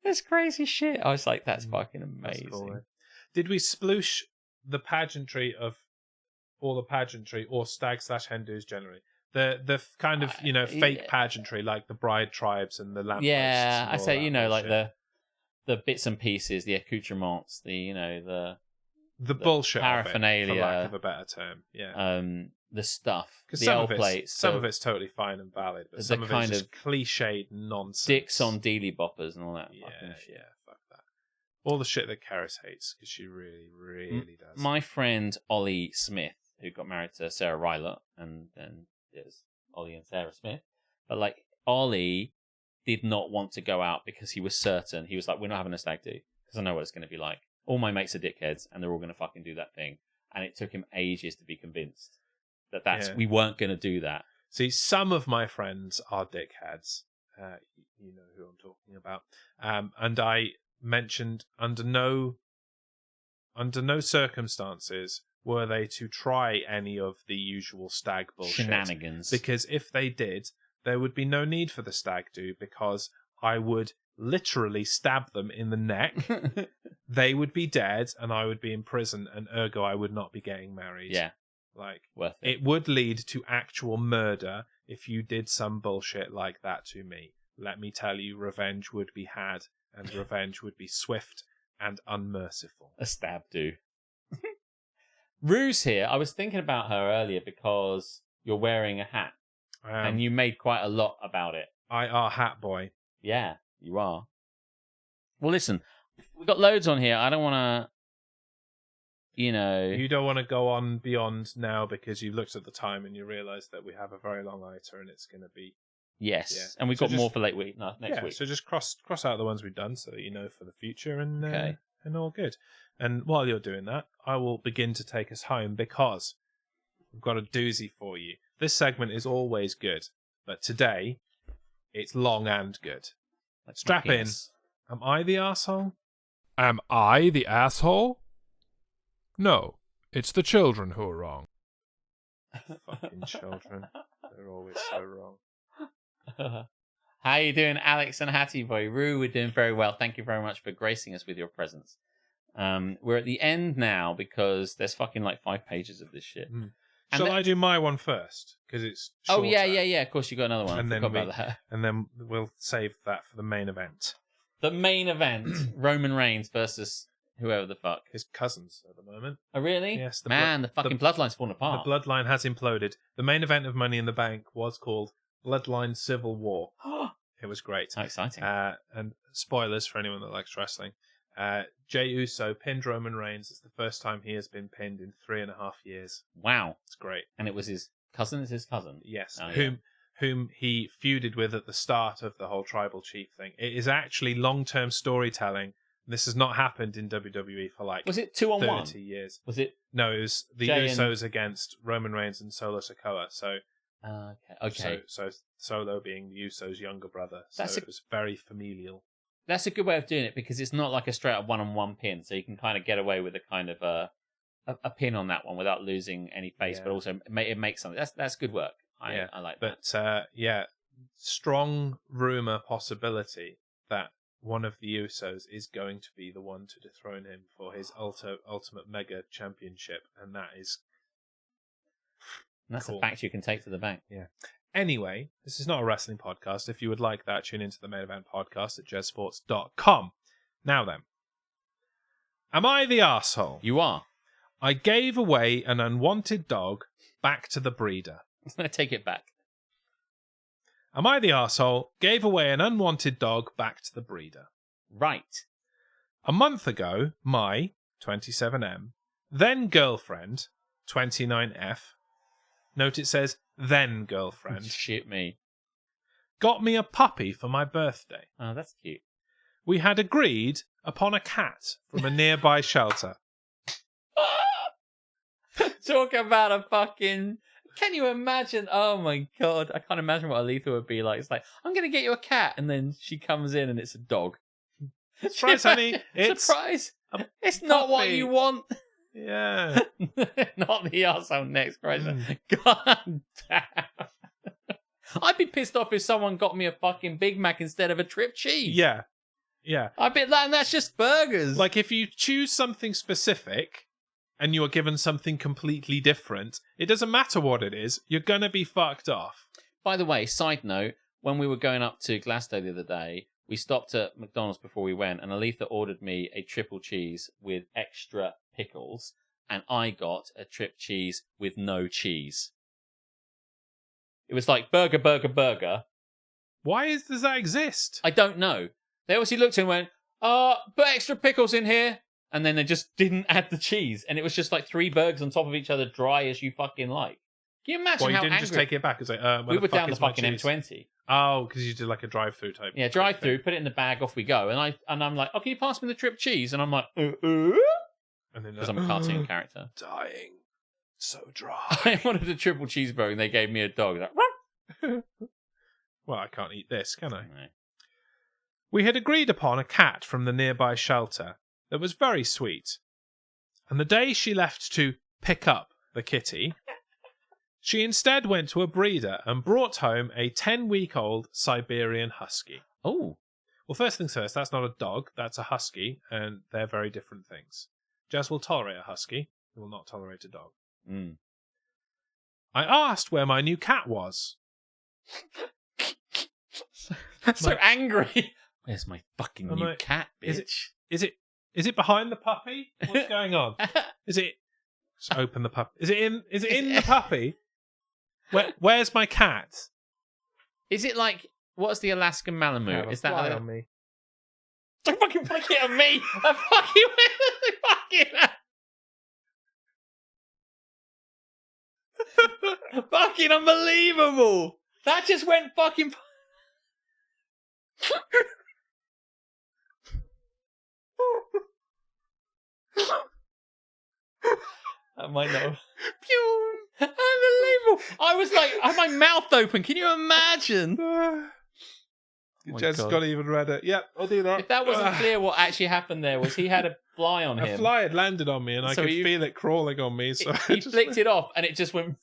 That's crazy shit. I was like, that's fucking amazing. That's cool, did we sploosh the pageantry of all the pageantry, or stag/hen do's generally? The kind of, fake pageantry, like the bride tribes and the lampposts. Yeah, I say, like bullshit. the bits and pieces, the accoutrements, the bullshit paraphernalia, of it, for lack of a better term. Yeah. The stuff, the some old of plates. Some of it's totally fine and valid, but some of it's just cliched nonsense. Dicks on dealy boppers and all that fucking shit. Yeah, fuck that. All the shit that Karis hates, because she really, really does. My friend Ollie Smith, who got married to Sarah Ryler, and then there's Ollie and Sarah Smith. But like, Ollie did not want to go out because he was certain. He was like, we're not having a stag do, because I know what it's going to be like. All my mates are dickheads, and they're all going to fucking do that thing. And it took him ages to be convinced that we weren't going to do that. See, some of my friends are dickheads. You know who I'm talking about. And I mentioned under no circumstances were they to try any of the usual stag bullshit. Shenanigans. Because if they did, there would be no need for the stag do, because I would literally stab them in the neck. They would be dead and I would be in prison, and ergo I would not be getting married. Yeah. Like, worth it would lead to actual murder if you did some bullshit like that to me. Let me tell you, revenge would be had, and revenge would be swift and unmerciful. A stab do. Rue's here. I was thinking about her earlier because you're wearing a hat. And you made quite a lot about it. I are hat boy. Yeah, you are. Well, listen, we've got loads on here. I don't want to, You don't want to go on beyond now because you looked at the time and you realised that we have a very long ITA and it's going to be... Yes, yeah. And we've got more for next week. So just cross out the ones we've done so that you know for the future, and okay. And all good. And while you're doing that, I will begin to take us home because we've got a doozy for you. This segment is always good, but today it's long and good. Strap in. Am I the asshole? Am I the asshole? No, it's the children who are wrong. Fucking children. They're always so wrong. How you doing, Alex and Hattie Boy? Rue, we're doing very well. Thank you very much for gracing us with your presence. We're at the end now because there's fucking like 5 pages of this shit. Shall I do my one first? Because it's shorter. Oh, yeah. Of course, you got another one. And then we'll save that for the main event. The main event, Roman Reigns versus whoever the fuck. His cousins at the moment. Oh, really? Yes. The fucking bloodline's falling apart. The bloodline has imploded. The main event of Money in the Bank was called Bloodline Civil War. It was great. How exciting. And spoilers for anyone that likes wrestling. Jey Uso pinned Roman Reigns. It's the first time he has been pinned in 3.5 years. Wow. It's great. And it was his cousin? Is his cousin? Yes. Whom he feuded with at the start of the whole tribal chief thing. It is actually long-term storytelling. This has not happened in WWE for like was it 2-on-1? 30 years. Was it? No, it was the Usos against Roman Reigns and Solo Sikoa. So okay. So Solo being the Usos' younger brother. It was very familial. That's a good way of doing it because it's not like a straight up 1-on-1 pin, so you can kind of get away with a kind of a pin on that one without losing any face, but also it makes something. That's good work. I like that. But strong rumor possibility that one of the Usos is going to be the one to dethrone him for his ultimate mega championship, and that is. That's cool. a fact you can take to the bank. Yeah. Anyway, this is not a wrestling podcast. If you would like that, tune into the Main Event podcast at jezsports.com. Now then, Am I the arsehole? You are. I gave away an unwanted dog back to the breeder. I take it back. Am I the arsehole? Gave away an unwanted dog back to the breeder. Right. A month ago, my 27M, then girlfriend, 29F, note it says then girlfriend, Shit me. got me a puppy for my birthday. Oh, that's cute. We had agreed upon a cat from a nearby shelter. Talk about a fucking... Can you imagine? Oh my god. I can't imagine what Aletha would be like. It's like, I'm going to get you a cat. And then she comes in and it's a dog. Surprise, honey. It's Surprise. It's not what puppy. you want. Yeah. Not the arsehole next question. God damn. I'd be pissed off if someone got me a fucking Big Mac instead of a trip cheese. Yeah. Yeah. I bet that, and that's just burgers. Like, if you choose something specific and you are given something completely different, it doesn't matter what it is, you're going to be fucked off. By the way, side note, when we were going up to Glasgow the other day, we stopped at McDonald's before we went, and Aletha ordered me a triple cheese with extra pickles, and I got a trip cheese with no cheese. It was like burger, burger, burger. Does that exist? I don't know. They obviously looked and went, put extra pickles in here. And then they just didn't add the cheese. And it was just like 3 burgers on top of each other, dry as you fucking like. Can you imagine Well, you how didn't angry... just take it back. It's like, we were down the fucking M20. Oh, because you did like a drive-through type. Yeah, drive-through, put it in the bag, off we go. And I'm like, oh, can you pass me the trip cheese? And I'm like, And then because I'm a cartoon character. Dying. So dry. I wanted a triple cheeseburger and they gave me a dog. Like, Well, I can't eat this, can I? no. We had agreed upon a cat from the nearby shelter that was very sweet. And the day she left to pick up the kitty, she instead went to a breeder and brought home a 10-week-old Siberian husky. Oh. Well, first things first, that's not a dog, that's a husky, and they're very different things. Jess will tolerate a husky, he will not tolerate a dog. Mm. I asked where my new cat was. So angry. Where's my fucking I'm new like, cat, bitch? Is it behind the puppy? What's going on? Is it... Just open the puppy. Is it in the puppy? Where's my cat? Is it like, what's the Alaskan Malamute? Is that on me? Don't fucking flick it at me! Fucking unbelievable! That just went fucking... I might not. Unbelievable! I was like, I had my mouth open. Can you imagine? Jed's got even redder. Yep, I'll do that. If that wasn't clear, what actually happened there was he had a fly on him. A fly had landed on me, and I So could you- feel it crawling on me. So He flicked it off, and it just went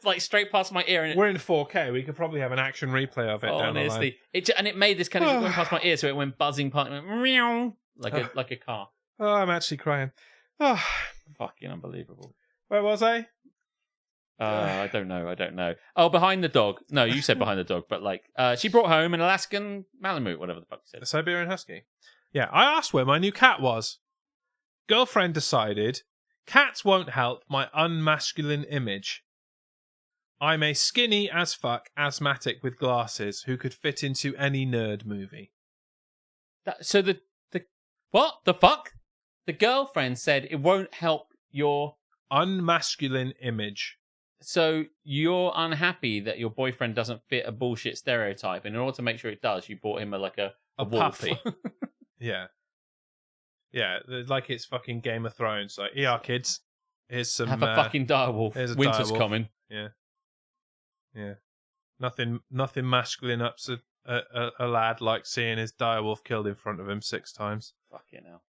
like straight past my ear. And We're in 4K. We could probably have an action replay of it. down the line. honestly, it made this kind of went past my ear, so it went buzzing past, it went meow, like a car. Oh, I'm actually crying. Oh, Fucking unbelievable. where was I? I don't know. Oh, behind the dog. No, you said behind the dog, but like, she brought home an Alaskan Malamute, whatever the fuck you The said. Siberian Husky. Yeah, I asked where my new cat was. Girlfriend decided cats won't help my unmasculine image. I'm a skinny as fuck asthmatic with glasses who could fit into any nerd movie. So the what the fuck? The girlfriend said it won't help your. Unmasculine image. So you're unhappy that your boyfriend doesn't fit a bullshit stereotype, and in order to make sure it does, you bought him a wolf. puppy. Yeah. Yeah, like it's fucking Game of Thrones. Like, yeah, kids, here's some... Have a fucking direwolf. here's a Winter's direwolf. coming. Yeah. Yeah. Nothing masculine ups a lad like seeing his direwolf killed in front of him 6 times. Fucking hell.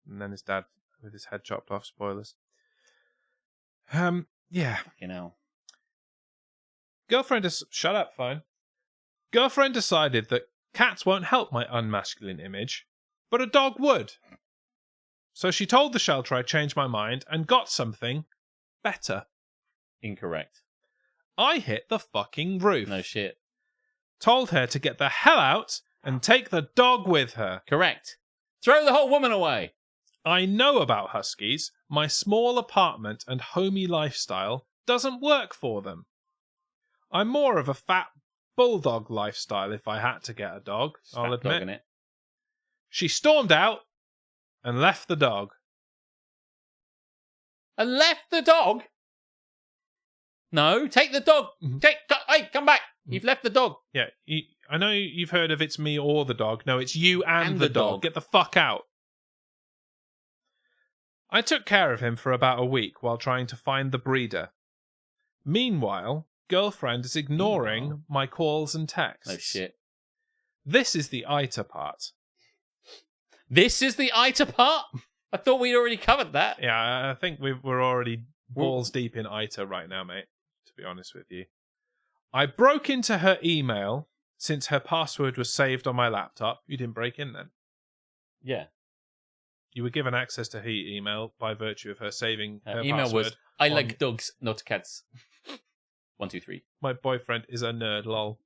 And then his dad with his head chopped off. Spoilers. Yeah. Fucking hell. Shut up, phone. Girlfriend decided that cats won't help my unmasculine image, but a dog would. So she told the shelter I changed my mind and got something better. Incorrect. I hit the fucking roof. No shit. Told her to get the hell out and take the dog with her. Correct. Throw the whole woman away. I know about huskies. My small apartment and homey lifestyle doesn't work for them. I'm more of a fat bulldog lifestyle if I had to get a dog, I'll Fat dog, admit. innit? She stormed out and left the dog. And left the dog? No, take the dog. Hey, come back. You've left the dog. Yeah, I know you've heard of it's me or the dog. No, it's you and the dog. dog. Get the fuck out. I took care of him for about a week while trying to find the breeder. Meanwhile, girlfriend is ignoring my calls and texts. Oh, shit. This is the AITA part. This is the AITA part? I thought we'd already covered that. Yeah, I think we're already balls deep in AITA right now, mate, to be honest with you. I broke into her email since her password was saved on my laptop. You didn't break in then? Yeah. You were given access to her email by virtue of her saving her email password. was, I like dogs, not cats. 1, 2, 3. My boyfriend is a nerd, lol.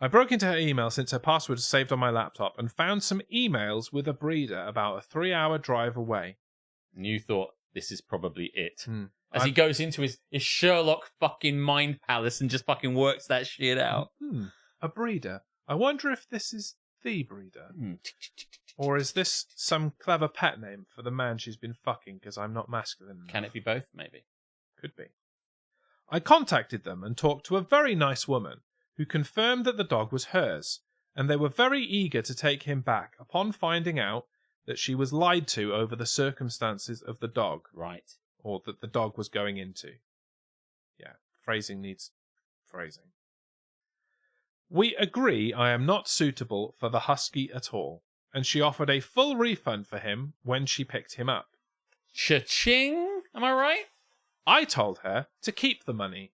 I broke into her email since her password was saved on my laptop and found some emails with a breeder about a 3-hour drive away. And you thought, this is probably it. Hmm. As he goes into his Sherlock fucking mind palace and just fucking works that shit out. A breeder. I wonder if this is the breeder. Or is this some clever pet name for the man she's been fucking because I'm not masculine enough? Can it be both? Maybe. Could be. I contacted them and talked to a very nice woman who confirmed that the dog was hers, and they were very eager to take him back upon finding out that she was lied to over the circumstances of the dog. Right. Or that the dog was going into. Yeah, phrasing needs phrasing. We agree I am not suitable for the husky at all, and she offered a full refund for him when she picked him up. Cha-ching! Am I right? I told her to keep the money,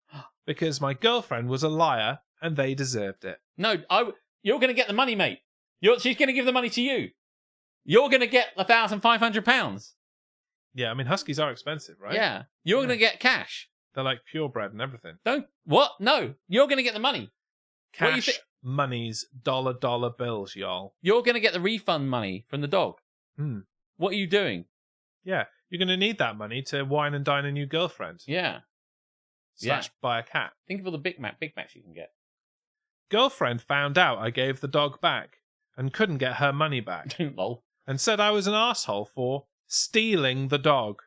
because my girlfriend was a liar and they deserved it. No, you're going to get the money, mate. She's going to give the money to you. You're going to get £1,500. Yeah, I mean, huskies are expensive, right? Yeah. You're going to get cash. They're like purebred and everything. What? No. You're going to get the money. Cash, monies, dollar bills, y'all. You're going to get the refund money from the dog. What are you doing? Yeah, you're going to need that money to wine and dine a new girlfriend. Yeah. / buy a cat. Think of all the Big Macs you can get. Girlfriend found out I gave the dog back and couldn't get her money back. Lol. And said I was an arsehole for stealing the dog.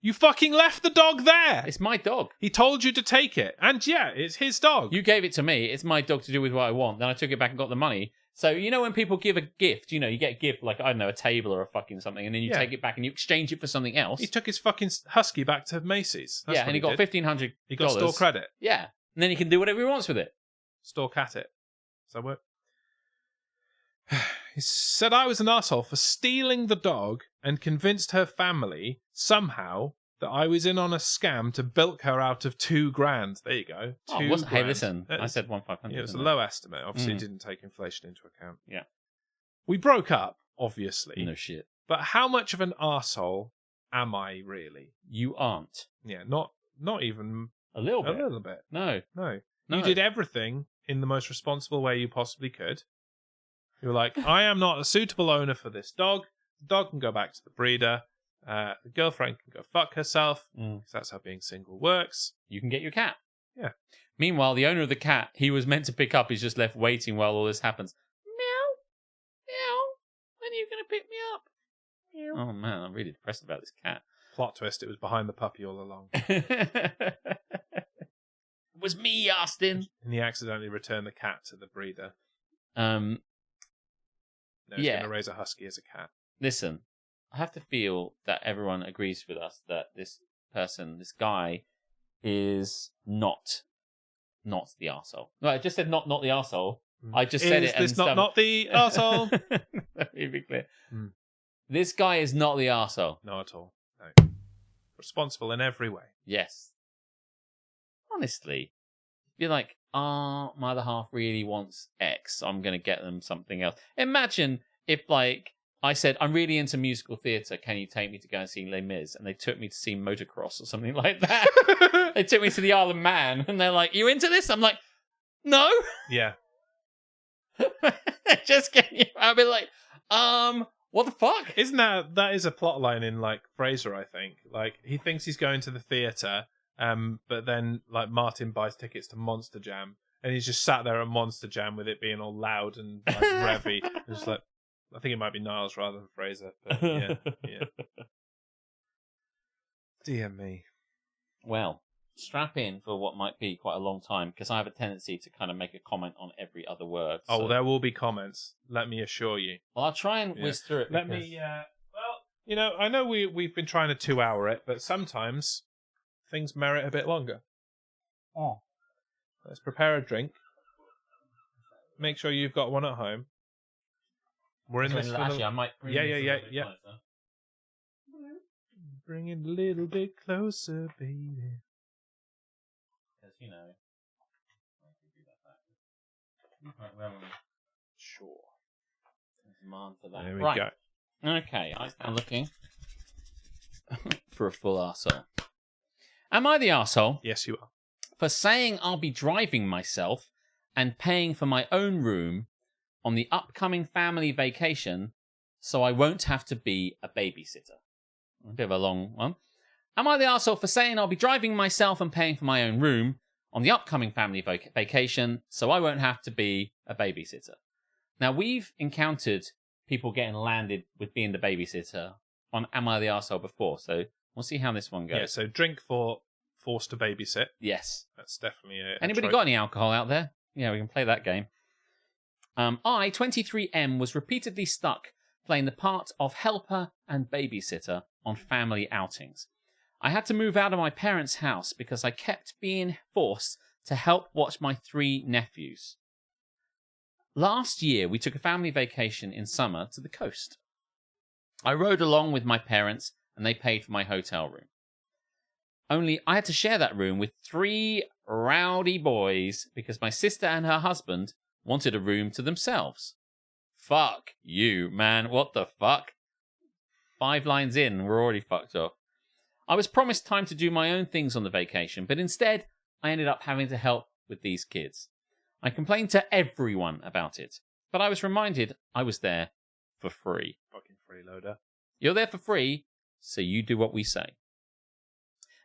You fucking left the dog there! It's my dog. He told you to take it. And yeah, it's his dog. You gave it to me. It's my dog to do with what I want. Then I took it back and got the money. So, you know when people give a gift, you get a gift like, I don't know, a table or a fucking something, and then you take it back and you exchange it for something else. He took his fucking husky back to Macy's. That's what and he got $1,500. He got store credit. Yeah. And then he can do whatever he wants with it. Store cat it. Does that work? He said I was an arsehole for stealing the dog and convinced her family somehow that I was in on a scam to bilk her out of $2,000. There you go. Hey, listen. I said 1,500. It was a low estimate. Obviously, it didn't take inflation into account. Yeah. We broke up, obviously. No shit. But how much of an arsehole am I really? You aren't. Yeah, not even a little bit. A little bit. No. You did everything in the most responsible way you possibly could. You were like, I am not a suitable owner for this dog. The dog can go back to the breeder. The girlfriend can go fuck herself. Because that's how being single works. You can get your cat. Yeah. Meanwhile, the owner of the cat he was meant to pick up is just left waiting while all this happens. Meow. Meow. When are you going to pick me up? Meow. Oh, man, I'm really depressed about this cat. Plot twist, it was behind the puppy all along. It was me, Austin. And he accidentally returned the cat to the breeder. No, he's going to raise a husky as a cat. Listen, I have to feel that everyone agrees with us that this guy, is not the arsehole. No, I just said not the arsehole. I just said it. Is this not the arsehole? Let me be clear. This guy is not the arsehole. Not at all. No. Responsible in every way. Yes. Honestly, you're like, my other half really wants X. I'm going to get them something else. Imagine if, like, I said, I'm really into musical theatre. Can you take me to go and see Les Mis? And they took me to see Motocross or something like that. They took me to the Isle of Man. And they're like, you into this? I'm like, no. Yeah. Just get you. I'll be like, What the fuck? Isn't that is a plot line in like Frasier, I think. Like he thinks he's going to the theatre, but then like Martin buys tickets to Monster Jam, and he's just sat there at Monster Jam with it being all loud and like revvy. Just like, I think it might be Niles rather than Fraser. But yeah. Dear me. Well, strap in for what might be quite a long time, because I have a tendency to kind of make a comment on every other word. Oh, so... there will be comments. Let me assure you. Well, I'll try and whiz through it. Let me. Well, I know we've been trying to 2-hour it, but sometimes things merit a bit longer. Oh. Let's prepare a drink. Make sure you've got one at home. We're in this. Actually, I might. Bring Yeah. Bring it a little bit closer, baby. Because Right, where are we? Sure. Demand for that. There we go. go. Okay, I'm looking for a full arsehole. Am I the arsehole Yes, you are. for saying I'll be driving myself and paying for my own room on the upcoming family vacation so I won't have to be a babysitter? A bit of a long one. Am I the arsehole for saying I'll be driving myself and paying for my own room on the upcoming family vacation so I won't have to be a babysitter? Now, we've encountered people getting landed with being the babysitter on Am I the Arsehole before, so we'll see how this one goes. Yeah, so drink for forced to babysit. Yes. That's definitely a Anybody trope. got any alcohol out there? Yeah, we can play that game. I, 23M, was repeatedly stuck playing the part of helper and babysitter on family outings. I had to move out of my parents' house because I kept being forced to help watch my 3 nephews. Last year, we took a family vacation in summer to the coast. I rode along with my parents and they paid for my hotel room. Only I had to share that room with 3 rowdy boys because my sister and her husband wanted a room to themselves. Fuck you, man. What the fuck? 5 lines in, we're already fucked up. I was promised time to do my own things on the vacation, but instead, I ended up having to help with these kids. I complained to everyone about it, but I was reminded I was there for free. Fucking freeloader. You're there for free, so you do what we say.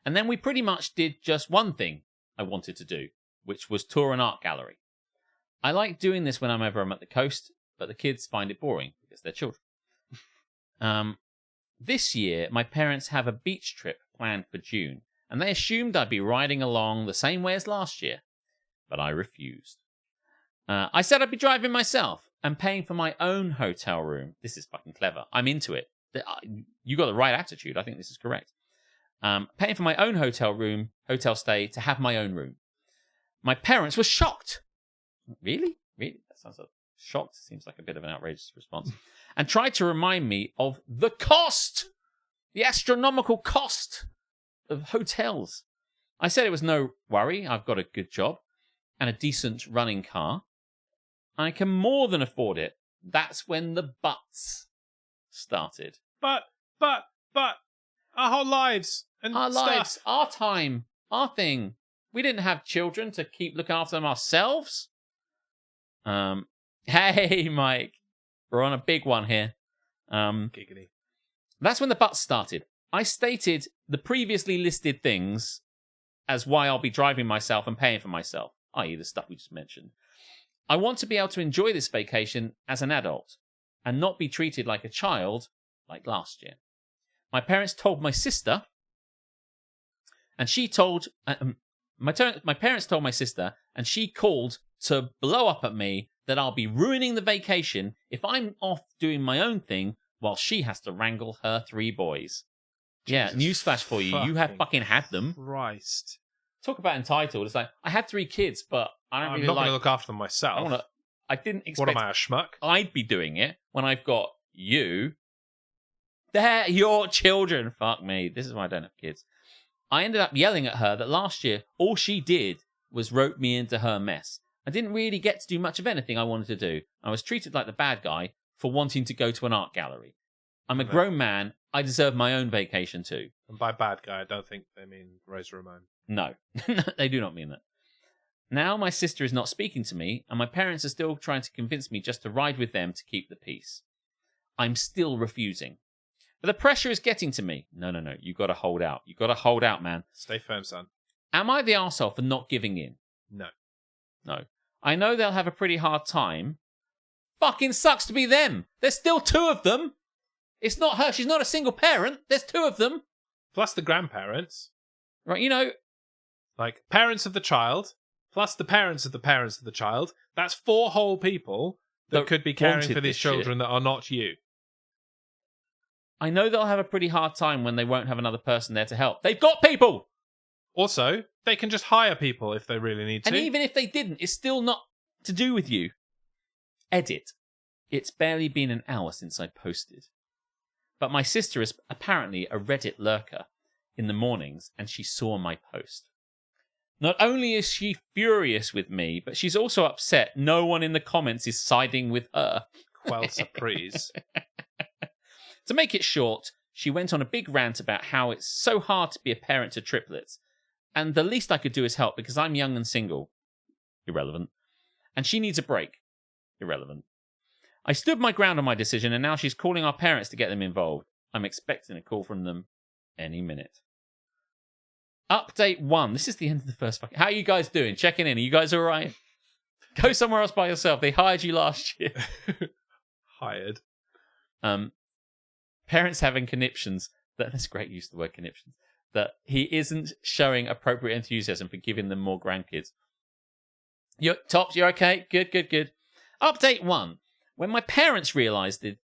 And then we pretty much did just one thing I wanted to do, which was tour an art gallery. I like doing this whenever I'm at the coast, but the kids find it boring because they're children. This year, my parents have a beach trip planned for June, and they assumed I'd be riding along the same way as last year, but I refused. I said I'd be driving myself and paying for my own hotel room. This is fucking clever. I'm into it. You got the right attitude. I think this is correct. Paying for my own hotel stay to have my own room. My parents were shocked. Really? Really? That sounds like shocked. Seems like a bit of an outrageous response. And tried to remind me of the cost, the astronomical cost of hotels. I said it was no worry. I've got a good job and a decent running car. I can more than afford it. That's when the buts started. But, our whole lives and Our stuff. lives, our time, our thing. We didn't have children to keep looking after them ourselves. Hey, Mike. We're on a big one here. Giggity. That's when the buts started. I stated the previously listed things as why I'll be driving myself and paying for myself, i.e. the stuff we just mentioned. I want to be able to enjoy this vacation as an adult and not be treated like a child like last year. My parents told my sister, and she told... my parents told my sister, and she called to blow up at me that I'll be ruining the vacation if I'm off doing my own thing while she has to wrangle her 3 boys. Yeah, newsflash for you. You have fucking had them. Christ. Talk about entitled. It's like, I had 3 kids, but I don't I'm really not like... going to look after them myself. I didn't expect... What am I, a schmuck? I'd be doing it when I've got you. They're your children. Fuck me. This is why I don't have kids. I ended up yelling at her that last year, all she did was rope me into her mess. I didn't really get to do much of anything I wanted to do. I was treated like the bad guy for wanting to go to an art gallery. I'm a grown man. I deserve my own vacation too. And by bad guy, I don't think they mean Razor Ramon. No, they do not mean that. Now my sister is not speaking to me, and my parents are still trying to convince me just to ride with them to keep the peace. I'm still refusing. But the pressure is getting to me. No. You got to hold out. You got to hold out, man. Stay firm, son. Am I the arsehole for not giving in? No. I know they'll have a pretty hard time. Fucking sucks to be them. There's still 2 of them. It's not her. She's not a single parent. There's 2 of them. Plus the grandparents. Right, you know. Like, parents of the child, plus the parents of the parents of the child. That's 4 whole people that could be caring for these children that are not you. I know they'll have a pretty hard time when they won't have another person there to help. They've got people! Also, they can just hire people if they really need to. And even if they didn't, it's still not to do with you. Edit. It's barely been an hour since I posted. But my sister is apparently a Reddit lurker in the mornings, and she saw my post. Not only is she furious with me, but she's also upset no one in the comments is siding with her. Quelle surprise. To make it short, she went on a big rant about how it's so hard to be a parent to triplets, and the least I could do is help because I'm young and single. Irrelevant. And she needs a break. Irrelevant. I stood my ground on my decision, and now she's calling our parents to get them involved. I'm expecting a call from them any minute. Update 1. This is the end of the first fucking... How are you guys doing? Checking in. Are you guys all right? Go somewhere else by yourself. They hired you last year. Hired. Parents having conniptions. That's a great use of the word conniptions. That he isn't showing appropriate enthusiasm for giving them more grandkids. Tops, you're okay? Good. Update 1. When my parents realised it.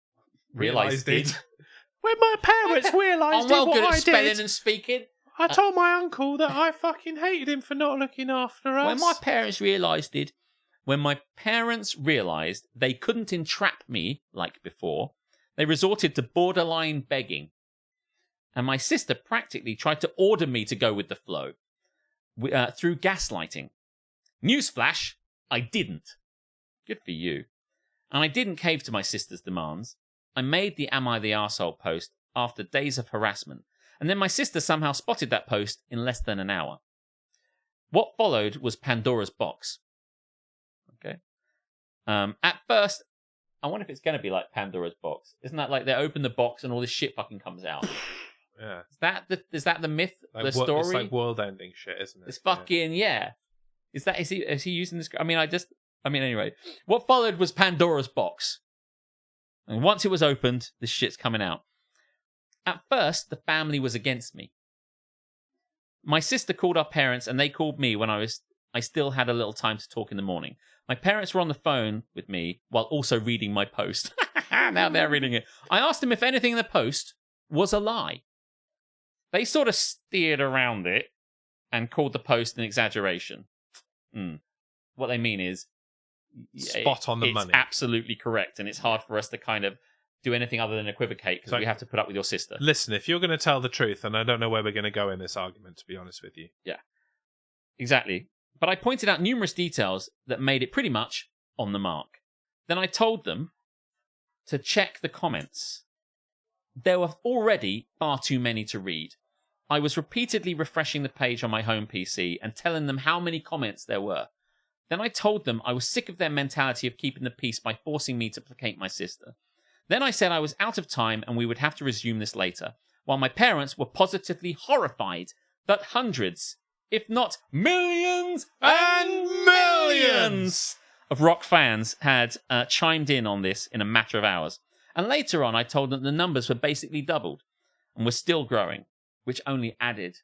When my parents realised I'm well what good at I spelling did, and speaking. I told my uncle that I fucking hated him for not looking after us. When my parents realised they couldn't entrap me like before, they resorted to borderline begging. And my sister practically tried to order me to go with the flow through gaslighting. Newsflash, I didn't. Good for you. And I didn't cave to my sister's demands. I made the Am I the Arsehole post after days of harassment. And then my sister somehow spotted that post in less than an hour. What followed was Pandora's box. Okay. At first, I wonder if it's going to be like Pandora's box. Isn't that like they open the box and all this shit fucking comes out? Yeah. Is that the myth, like, the story? It's like world-ending shit, isn't it? It's fucking, yeah. Is he using this? Anyway. What followed was Pandora's box. And once it was opened, this shit's coming out. At first, the family was against me. My sister called our parents, and they called me when I still had a little time to talk in the morning. My parents were on the phone with me while also reading my post. Now they're reading it. I asked them if anything in the post was a lie. They sort of steered around it and called the post an exaggeration. What they mean is... Spot on the money. It's absolutely correct, and it's hard for us to kind of do anything other than equivocate because we have to put up with your sister. Listen, if you're going to tell the truth, and I don't know where we're going to go in this argument, to be honest with you. Yeah, exactly. But I pointed out numerous details that made it pretty much on the mark. Then I told them to check the comments. There were already far too many to read. I was repeatedly refreshing the page on my home PC and telling them how many comments there were. Then I told them I was sick of their mentality of keeping the peace by forcing me to placate my sister. Then I said I was out of time and we would have to resume this later, while my parents were positively horrified that hundreds, if not millions and millions of rock fans had chimed in on this in a matter of hours. And later on, I told them the numbers were basically doubled and were still growing, which only added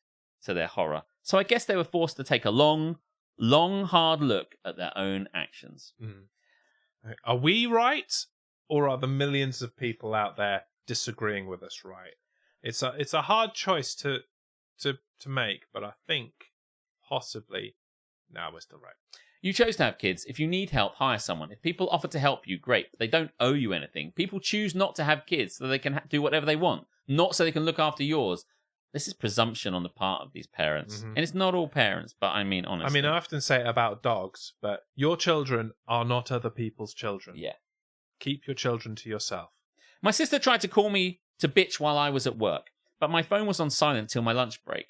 to their horror. So I guess they were forced to take a long, hard look at their own actions. Are we right? Or are the millions of people out there disagreeing with us right? It's a hard choice to make, but I think possibly now we're still right. You chose to have kids. If you need help, hire someone. If people offer to help you, great. But they don't owe you anything. People choose not to have kids so they can do whatever they want, not so they can look after yours. This is presumption on the part of these parents. And it's not all parents, but I mean, honestly. I often say it about dogs, but your children are not other people's children. Yeah. Keep your children to yourself. My sister tried to call me to bitch while I was at work, but my phone was on silent till my lunch break.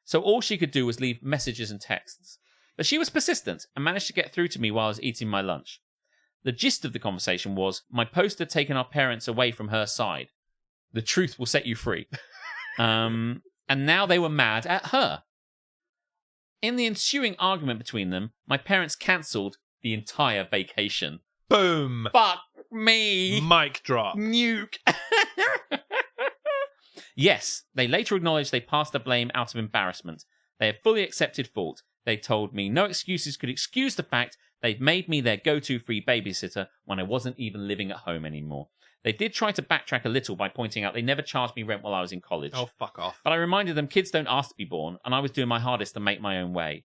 So all she could do was leave messages and texts. But she was persistent and managed to get through to me while I was eating my lunch. The gist of the conversation was my post had taken our parents away from her side. The truth will set you free. And now they were mad at her. In the ensuing argument between them, my parents cancelled the entire vacation. Boom. Fuck me. Mic drop. Nuke. Yes, they later acknowledged they passed the blame out of embarrassment. They have fully accepted fault. They told me no excuses could excuse the fact they'd made me their go-to free babysitter when I wasn't even living at home anymore. They did try to backtrack a little by pointing out they never charged me rent while I was in college. Oh, fuck off. But I reminded them kids don't ask to be born, and I was doing my hardest to make my own way.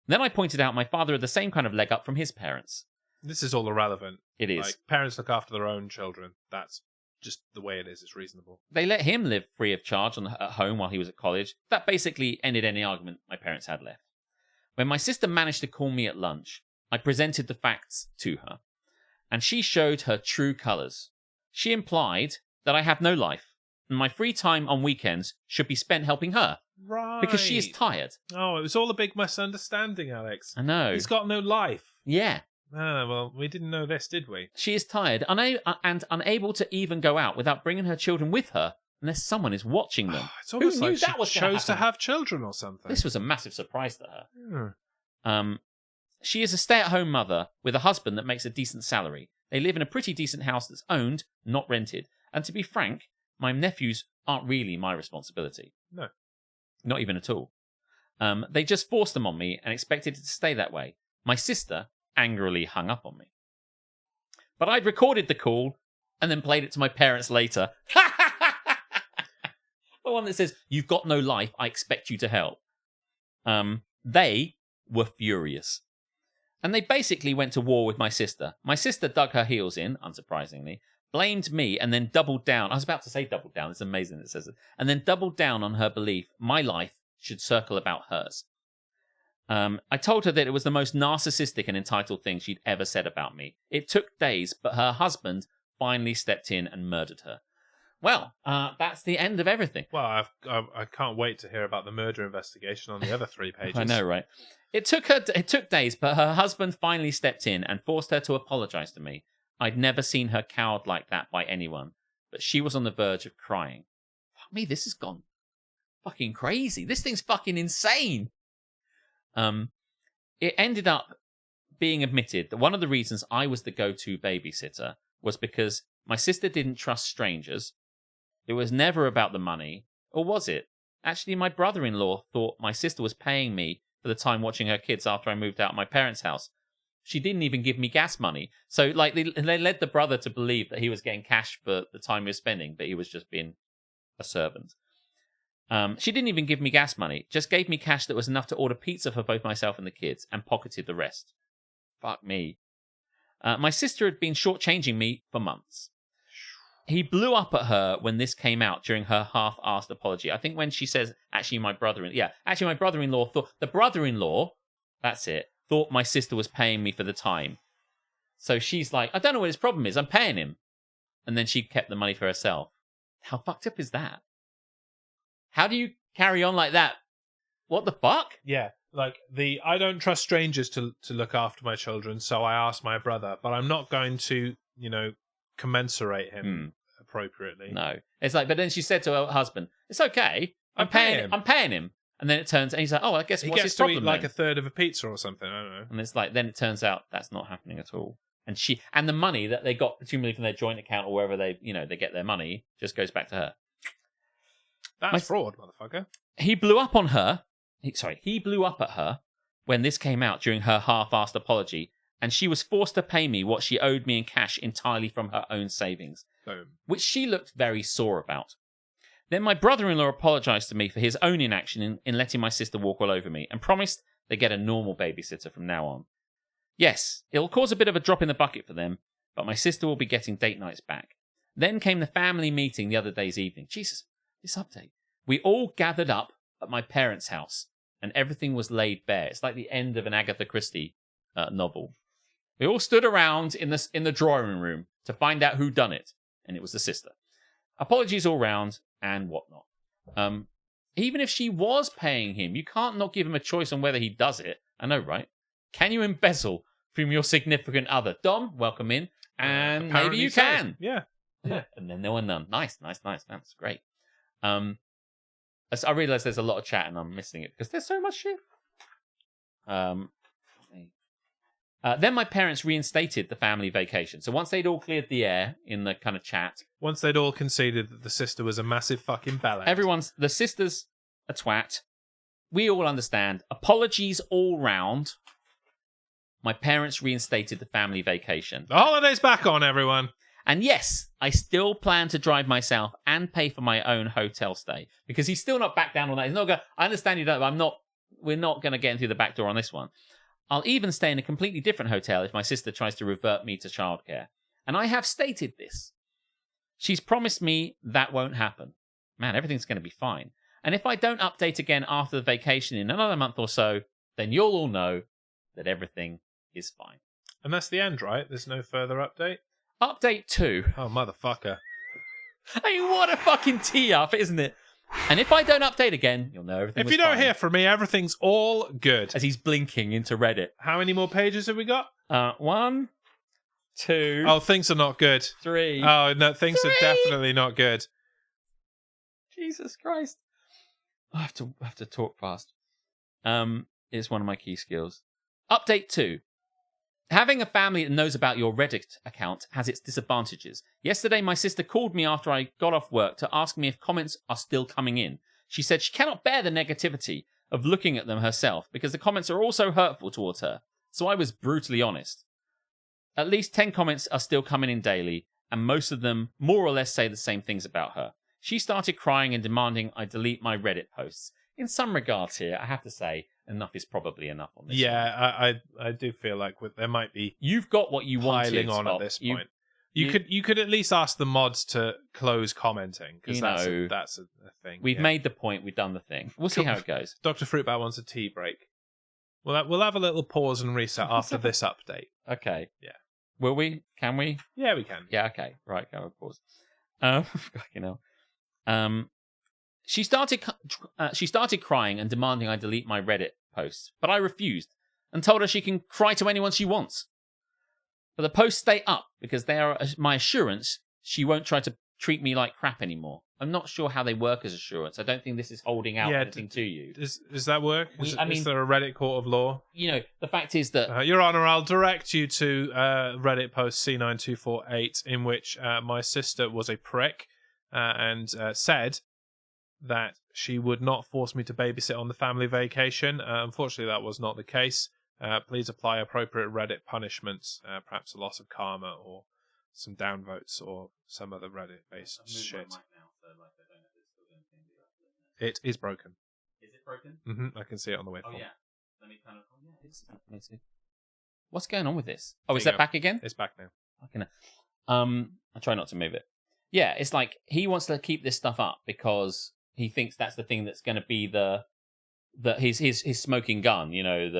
Then I pointed out my father had the same kind of leg up from his parents. This is all irrelevant. It is. Like, parents look after their own children. That's just the way it is. It's reasonable. They let him live free of charge at home while he was at college. That basically ended any argument my parents had left. When my sister managed to call me at lunch, I presented the facts to her, and she showed her true colours. She implied that I have no life, and my free time on weekends should be spent helping her. Right. Because she is tired. Oh, it was all a big misunderstanding, Alex. I know. He's got no life. Yeah. Ah, well, we didn't know this, did we? She is tired and unable to even go out without bringing her children with her unless someone is watching them. It's almost knew like that she was gonna chose to happen? have children or something. This was a massive surprise to her. Hmm. She is a stay-at-home mother with a husband that makes a decent salary. They live in a pretty decent house that's owned, not rented. And to be frank, my nephews aren't really my responsibility. No. Not even at all. They just forced them on me and expected it to stay that way. My sister angrily hung up on me. But I'd recorded the call and then played it to my parents later. The one that says, "You've got no life, I expect you to help." They were furious. And they basically went to war with my sister. My sister dug her heels in, unsurprisingly, blamed me, and then doubled down. I was about to say doubled down. It's amazing that it says it. And then doubled down on her belief my life should circle about hers. I told her that it was the most narcissistic and entitled thing she'd ever said about me. It took days, but her husband finally stepped in and murdered her. Well, that's the end of everything. Well, I can't wait to hear about the murder investigation on the other 3 pages. I know, right? It took days, but her husband finally stepped in and forced her to apologize to me. I'd never seen her cowed like that by anyone, but she was on the verge of crying. Fuck me, this has gone fucking crazy. This thing's fucking insane. It ended up being admitted that one of the reasons I was the go-to babysitter was because my sister didn't trust strangers. It was never about the money, or was it? Actually, my brother-in-law thought my sister was paying me for the time watching her kids after I moved out of my parents' house. She didn't even give me gas money. So, like, they led the brother to believe that he was getting cash for the time he was spending, but he was just being a servant. She didn't even give me gas money, just gave me cash that was enough to order pizza for both myself and the kids, and pocketed the rest. Fuck me. My sister had been shortchanging me for months. He blew up at her when this came out during her half-assed apology. I think when she says, my brother-in-law thought, the brother-in-law, that's it, thought my sister was paying me for the time. So she's like, I don't know what his problem is, I'm paying him. And then she kept the money for herself. How fucked up is that? How do you carry on like that? What the fuck? Yeah, like I don't trust strangers to look after my children, so I asked my brother, but I'm not going to, commensurate him appropriately. No. It's like, but then she said to her husband, it's okay, I'm paying him. And then it turns, and he's like, oh, I guess he what's gets his problem to eat like then? a third of a pizza or something, I don't know. And it's like, then it turns out that's not happening at all. And the money that they got, presumably from their joint account or wherever they get their money, just goes back to her. That's fraud, motherfucker. He blew up on her. He blew up at her when this came out during her half-assed apology, and she was forced to pay me what she owed me in cash entirely from her own savings, which she looked very sore about. Then my brother-in-law apologized to me for his own inaction in letting my sister walk all over me, and promised they get a normal babysitter from now on. Yes, it'll cause a bit of a drop in the bucket for them, but my sister will be getting date nights back. Then came the family meeting the other day's evening. Jesus, this update. We all gathered up at my parents' house, and everything was laid bare. It's like the end of an Agatha Christie novel. We all stood around in the drawing room to find out who done it, and it was the sister. Apologies all round, and whatnot. Even if she was paying him, you can't not give him a choice on whether he does it. I know, right? Can you embezzle from your significant other. Dom, welcome in. And maybe Apparently you so. can. Yeah. And then there were none. Nice. That's great. I realise there's a lot of chat and I'm missing it because there's so much shit. Then my parents reinstated the family vacation. So once they'd all cleared the air in the kind of chat, Once they'd all conceded that the sister was a massive fucking bellend. the sister's a twat. We all understand. Apologies all round. My parents reinstated the family vacation. The holiday's back on, everyone. And yes, I still plan to drive myself and pay for my own hotel stay because he's still not back down on that. He's not going. I understand you don't. But we're not going to get in through the back door on this one. I'll even stay in a completely different hotel if my sister tries to revert me to childcare. And I have stated this. She's promised me that won't happen. Man, everything's going to be fine. And if I don't update again after the vacation in another month or so, then you'll all know that everything is fine. And that's the end, right? There's no further update? Update 2. Oh, motherfucker. I mean, what a fucking tee-up, isn't it? And if I don't update again, you'll know everything If was you don't fine. hear from me, everything's all good. As he's blinking into Reddit. How many more pages have we got? 1, 2, Oh, things are not good. 3. Oh, no, things are 3. definitely not good. Jesus Christ. I have to talk fast. It's one of my key skills. Update 2. Having a family that knows about your Reddit account has its disadvantages. Yesterday, my sister called me after I got off work to ask me if comments are still coming in. She said she cannot bear the negativity of looking at them herself because the comments are also hurtful towards her. So I was brutally honest. At least 10 comments are still coming in daily, and most of them more or less say the same things about her. She started crying and demanding I delete my Reddit posts. In some regards here, I have to say, enough is probably enough on this. Yeah, I do feel like there might be You've got what you wanted. piling on Scott. at this point. You could at least ask the mods to close commenting because that's a thing. We've made the point. We've done the thing. We'll see how it goes. Dr. Fruitbat wants a tea break. We'll have a little pause and reset after this update. Okay. Yeah. Will we? Can we? Yeah, we can. Yeah. Okay. Right. Go. Pause. Fucking hell. She started crying and demanding I delete my Reddit posts, but I refused and told her she can cry to anyone she wants. But the posts stay up because they are my assurance she won't try to treat me like crap anymore. I'm not sure how they work as assurance. I don't think this is holding out anything to you. Does that work? Is there a Reddit court of law? You know, the fact is that... Your Honour, I'll direct you to Reddit post C9248 in which my sister was a prick and said that she would not force me to babysit on the family vacation. Unfortunately, that was not the case. Please apply appropriate Reddit punishments, perhaps a loss of karma or some downvotes or some other Reddit-based shit. It is broken. Is it broken? Mm-hmm. I can see it on the waveform. Oh, yeah. Let me kind of... Oh, yeah, it is. What's going on with this? Oh, is that back again? It's back now. Fucking I'll try not to move it. Yeah, it's like he wants to keep this stuff up because he thinks that's the thing that's going to be his smoking gun, you know,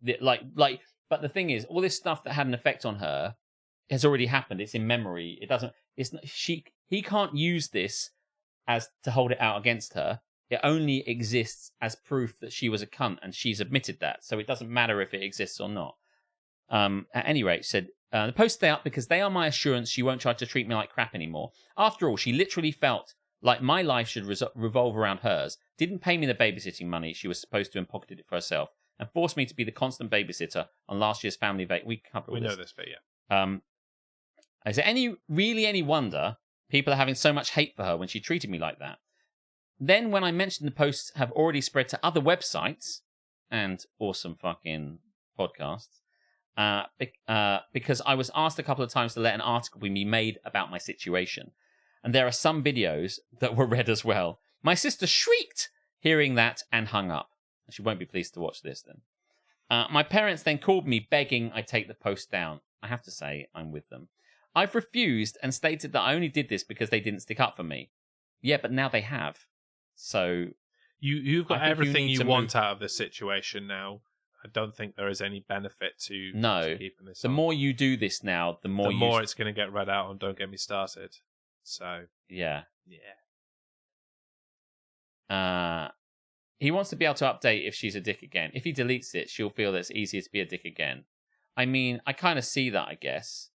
but the thing is, all this stuff that had an effect on her has already happened. It's in memory. He can't use this as to hold it out against her. It only exists as proof that she was a cunt, and she's admitted that. So it doesn't matter if it exists or not. At any rate, said, the posts stay up because they are my assurance she won't try to treat me like crap anymore. After all, she literally felt like my life should revolve around hers, didn't pay me the babysitting money she was supposed to and pocketed it for herself, and forced me to be the constant babysitter on last year's family vacation. We know this bit, yeah. Is there any wonder people are having so much hate for her when she treated me like that? Then when I mentioned the posts have already spread to other websites and awesome fucking podcasts, because I was asked a couple of times to let an article be made about my situation. And there are some videos that were read as well. My sister shrieked hearing that and hung up. She won't be pleased to watch this then. My parents then called me begging I take the post down. I have to say, I'm with them. I've refused and stated that I only did this because they didn't stick up for me. Yeah, but now they have. So... You've got everything you want out of this situation now. I don't think there is any benefit to keeping this on. The more you do this now, the more it's going to get read out on Don't Get Me Started. So... Yeah. Yeah. He wants to be able to update if she's a dick again. If he deletes it, she'll feel that it's easier to be a dick again. I mean, I kind of see that, I guess.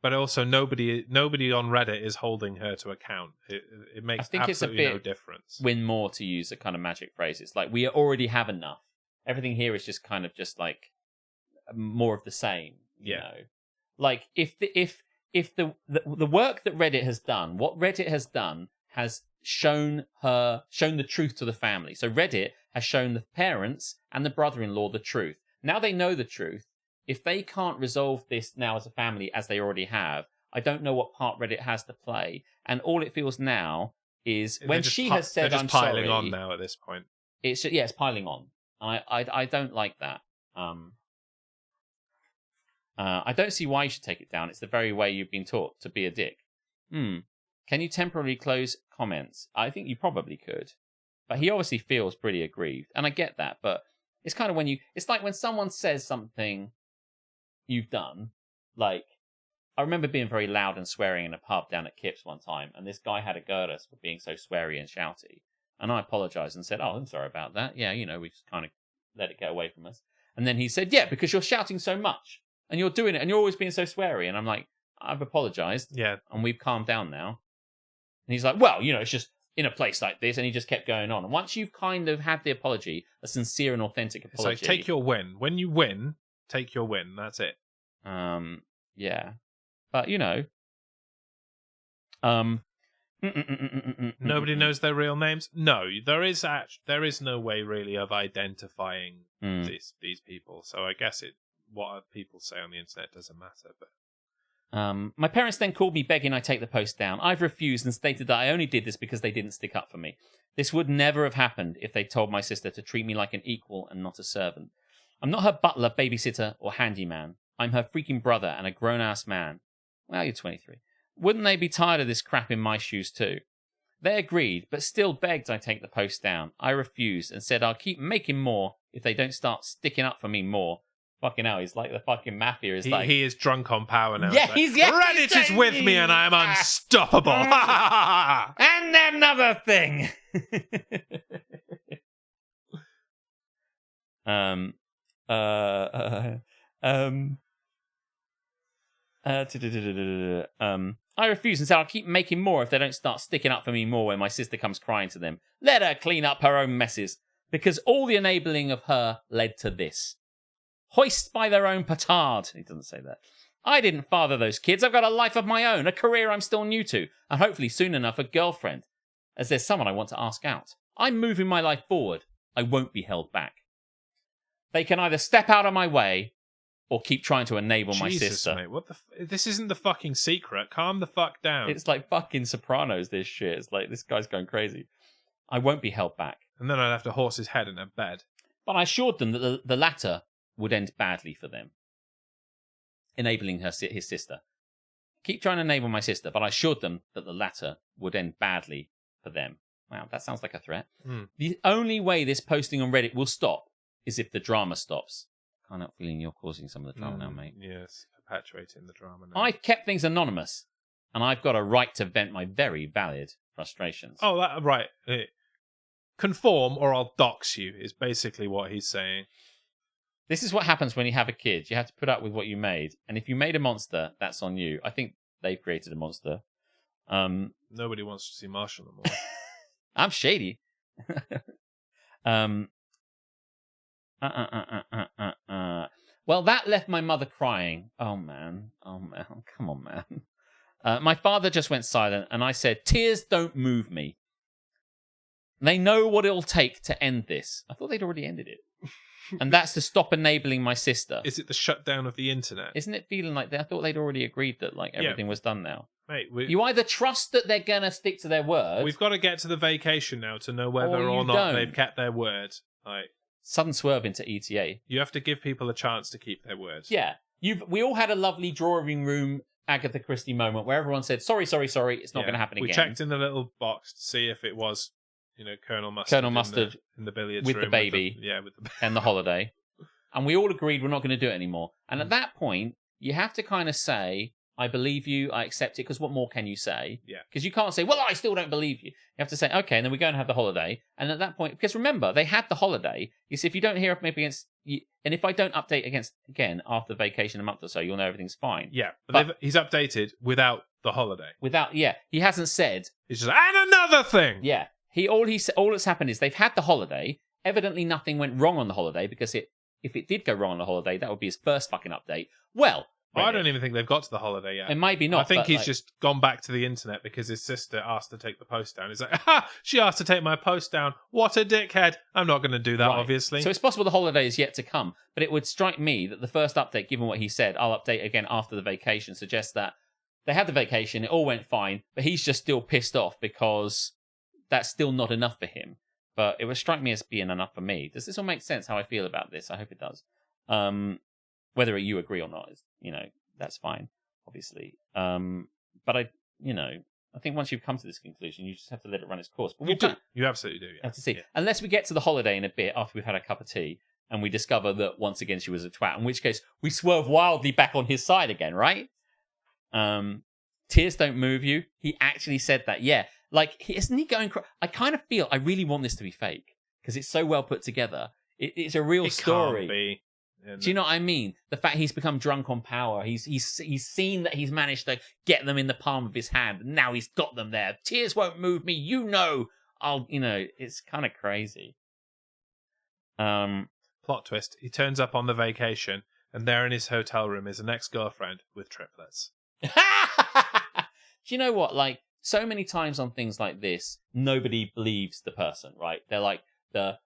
But also, nobody on Reddit is holding her to account. It makes absolutely no difference. Win more, to use a kind of magic phrase. It's like we already have enough. Everything here is just kind of just like more of the same. You know? Like if the work that Reddit has done, what Reddit has done has shown the truth to the family. So Reddit has shown the parents and the brother-in-law the truth. Now they know the truth. If they can't resolve this now as a family, as they already have, I don't know what part Reddit has to play. And all it feels now is when she has said, "I'm sorry," piling on now at this point. It's piling on. I don't like that. I don't see why you should take it down. It's the very way you've been taught to be a dick. Can you temporarily close comments? I think you probably could, but he obviously feels pretty aggrieved, and I get that. But it's kind of it's like when someone says something you've done. Like, I remember being very loud and swearing in a pub down at Kip's one time, and this guy had a go at us for being so sweary and shouty. And I apologized and said, "Oh, I'm sorry about that. Yeah, we just kind of let it get away from us." And then he said, "Yeah, because you're shouting so much and you're doing it and you're always being so sweary." And I'm like, "I've apologized. Yeah. And we've calmed down now." And he's like, "Well, it's just in a place like this." And he just kept going on. And once you've kind of had the apology, a sincere and authentic apology. It's like, take your win. When you win, take your win. That's it. Yeah. But, nobody knows their real names. No, there is no way really of identifying these people. So I guess what people say on the internet doesn't matter. But my parents then called me begging I take the post down. I've refused and stated that I only did this because they didn't stick up for me. This would never have happened if they told my sister to treat me like an equal and not a servant. I'm not her butler, babysitter, or handyman. I'm her freaking brother and a grown-ass man. Well, you're 23. Wouldn't they be tired of this crap in my shoes too? They agreed, but still begged I take the post down. I refused and said I'll keep making more if they don't start sticking up for me more. Fucking hell, he's like the fucking mafia. He is drunk on power now. Yeah, Reddit is with me and I am unstoppable. And another thing. I refuse and said I'll keep making more if they don't start sticking up for me more when my sister comes crying to them. Let her clean up her own messes, because all the enabling of her led to this. Hoist by their own petard. He doesn't say that. I didn't father those kids. I've got a life of my own, a career I'm still new to, and hopefully soon enough a girlfriend, as there's someone I want to ask out. I'm moving my life forward. I won't be held back. They can either step out of my way or keep trying to enable my sister. Mate, this isn't The Fucking Secret. Calm the fuck down. It's like fucking Sopranos, this shit. It's like, this guy's going crazy. I won't be held back. And then I'd have to horse his head in a bed. But I assured them that the latter would end badly for them. Enabling his sister. Keep trying to enable my sister, but I assured them that the latter would end badly for them. Wow, that sounds like a threat. The only way this posting on Reddit will stop is if the drama stops. I can't help feeling you're causing some of the drama now, mate. Yes, perpetuating the drama now. I've kept things anonymous, and I've got a right to vent my very valid frustrations. Oh, right. Conform or I'll dox you is basically what he's saying. This is what happens when you have a kid. You have to put up with what you made. And if you made a monster, that's on you. I think they've created a monster. Nobody wants to see Marshall no more. I'm shady. Well, that left my mother crying. Oh, man. Come on, man. My father just went silent, and I said, tears don't move me. They know what it'll take to end this. I thought they'd already ended it. And that's to stop enabling my sister. Is it the shutdown of the internet? Isn't it feeling like I thought they'd already agreed that everything was done now? Mate, you either trust that they're going to stick to their word. We've got to get to the vacation now to know whether or not they've kept their word. Sudden swerve into ETA. You have to give people a chance to keep their word. Yeah. We all had a lovely drawing room Agatha Christie moment where everyone said, sorry, it's not going to happen again. We checked in the little box to see if it was, Colonel Mustard in the billiards with room. The baby. With the and the holiday. And we all agreed we're not going to do it anymore. And at that point, you have to kind of say, I believe you, I accept it, because what more can you say? Yeah. Because you can't say, well, I still don't believe you. You have to say, okay, and then we go and have the holiday. And at that point, because remember, they had the holiday. You see, if you don't hear up against and if I don't update again after vacation a month or so, you'll know everything's fine. Yeah, but he's updated without the holiday. He hasn't said. He's just and another thing. Yeah, all that's happened is they've had the holiday. Evidently, nothing went wrong on the holiday because if it did go wrong on the holiday, that would be his first fucking update. Well, I don't even think they've got to the holiday yet. It might be not. I think he's just gone back to the internet because his sister asked to take the post down. He's like, she asked to take my post down. What a dickhead. I'm not going to do that, obviously. So it's possible the holiday is yet to come, but it would strike me that the first update, given what he said, I'll update again after the vacation, suggests that they had the vacation, it all went fine, but he's just still pissed off because that's still not enough for him. But it would strike me as being enough for me. Does this all make sense how I feel about this? I hope it does. Whether you agree or not is, that's fine, obviously. But I think once you've come to this conclusion, you just have to let it run its course. But you absolutely do. Yeah. Have to see. Yeah. Unless we get to the holiday in a bit after we've had a cup of tea and we discover that once again she was a twat, in which case we swerve wildly back on his side again, right? Tears don't move you. He actually said that. Yeah. Like, isn't he going... I kind of feel I really want this to be fake because it's so well put together. It's a real story. Can't be. Do you know what I mean? The fact he's become drunk on power. He's seen that he's managed to get them in the palm of his hand. And now he's got them there. Tears won't move me. It's kind of crazy. Plot twist. He turns up on the vacation and there in his hotel room is an ex-girlfriend with triplets. Do you know what? Like, so many times on things like this, nobody believes the person, right? They're like, the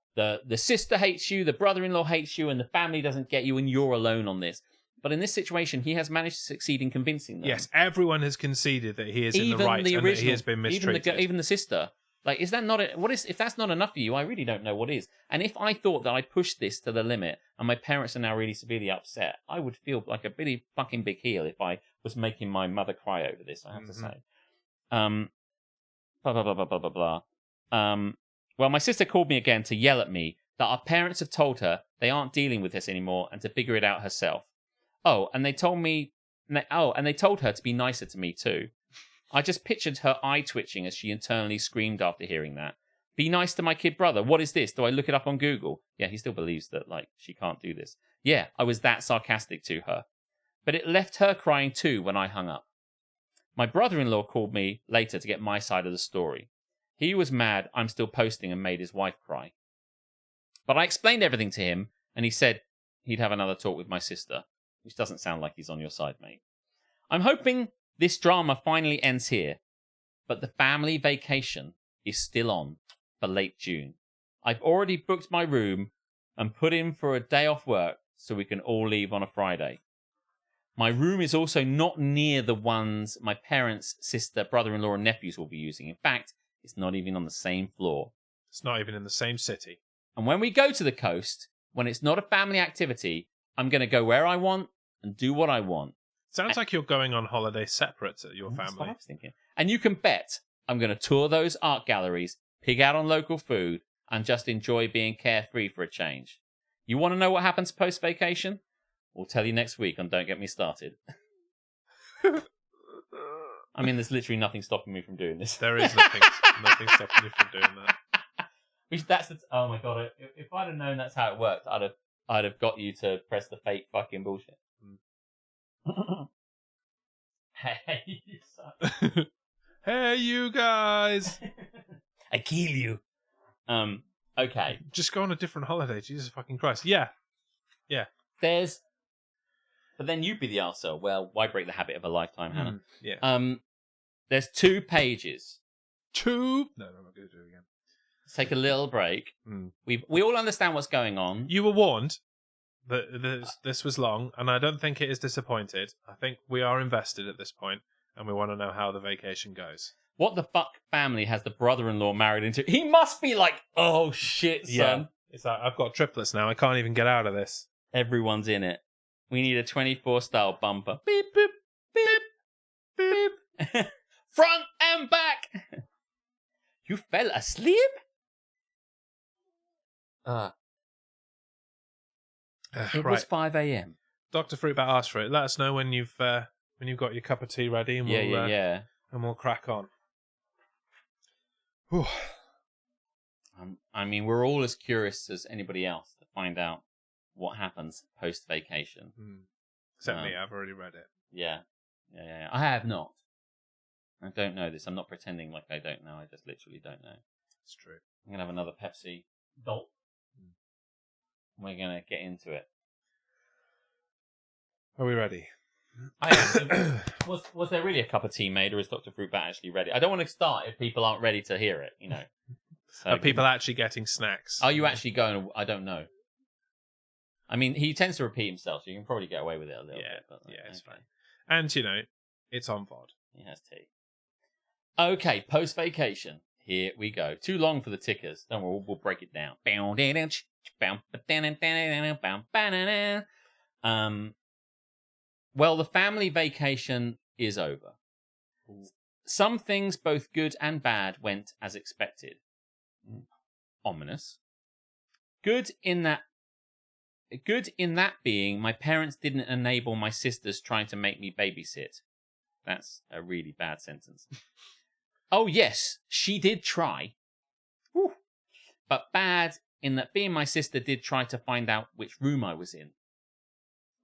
sister hates you, the brother-in-law hates you, and the family doesn't get you, and you're alone on this. But in this situation, he has managed to succeed in convincing them. Yes, everyone has conceded that he is in the right and that he has been mistreated. Even the sister. Like, is that not... if that's not enough for you, I really don't know what is. And if I thought that I pushed this to the limit, and my parents are now really severely upset, I would feel like a really fucking big heel if I was making my mother cry over this, I have to say. Blah, blah, blah, blah, blah, blah, blah. Well, my sister called me again to yell at me that our parents have told her they aren't dealing with this anymore and to figure it out herself. And they told her to be nicer to me too. I just pictured her eye twitching as she internally screamed after hearing that. Be nice to my kid brother. What is this? Do I look it up on Google? Yeah, he still believes that, she can't do this. Yeah, I was that sarcastic to her. But it left her crying too when I hung up. My brother-in-law called me later to get my side of the story. He was mad I'm still posting and made his wife cry. But I explained everything to him, and he said he'd have another talk with my sister, which doesn't sound like he's on your side, mate. I'm hoping this drama finally ends here, but the family vacation is still on for late June. I've already booked my room and put in for a day off work so we can all leave on a Friday. My room is also not near the ones my parents, sister, brother-in-law and nephews will be using. In fact, it's not even on the same floor. It's not even in the same city. And when we go to the coast, when it's not a family activity, I'm going to go where I want and do what I want. Sounds like you're going on holiday separate to your That's family. what I was thinking. And you can bet I'm going to tour those art galleries, pig out on local food, and just enjoy being carefree for a change. You want to know what happens post-vacation? We'll tell you next week on Don't Get Me Started. I mean, there's literally nothing stopping me from doing this. There is nothing stopping you from doing that. Oh my god! If I'd have known that's how it worked, I'd have got you to press the fake fucking bullshit. Hey, you suck. Hey, you guys! I kill you. Okay. Just go on a different holiday. Jesus fucking Christ! Yeah. But then you'd be the arsehole. Well, why break the habit of a lifetime, Hannah? Yeah. There's 2 pages. No, I'm not going to do it again. Let's take a little break. We all understand what's going on. You were warned that this was long, and I don't think it is disappointed. I think we are invested at this point, and we want to know how the vacation goes. What the fuck family has the brother-in-law married into? He must be like, oh shit, son. Yeah. It's like, I've got triplets now. I can't even get out of this. Everyone's in it. We need a 24 style bumper. Beep, beep, beep, beep. Front and back. You fell asleep? It was 5 a.m. Dr. Fruitbat asked for it. Let us know when you've got your cup of tea ready, and Yeah. and we'll crack on. I mean, we're all as curious as anybody else to find out what happens post-vacation. Except me, I've already read it. Yeah. I have not. I don't know this. I'm not pretending like I don't know. I just literally don't know. It's true. I'm going to have another Pepsi gulp. We're going to get into it. Are we ready? I am. Was there really a cup of tea made, or is Dr. Fruitbat actually ready? I don't want to start if people aren't ready to hear it, you know. So, Are people actually getting snacks? Are you actually going? I don't know. I mean, he tends to repeat himself, so you can probably get away with it a little bit. But, it's fine. And, you know, it's on VOD. He has tea. Okay, post-vacation. Here we go. Too long for the tickers. Don't worry, we'll break it down. Well, the family vacation is over. Some things, both good and bad, went as expected. Ominous. Good in that being my parents didn't enable my sisters trying to make me babysit. That's a really bad sentence. Oh yes, she did try. Whew. But bad in that being my sister did try to find out which room I was in.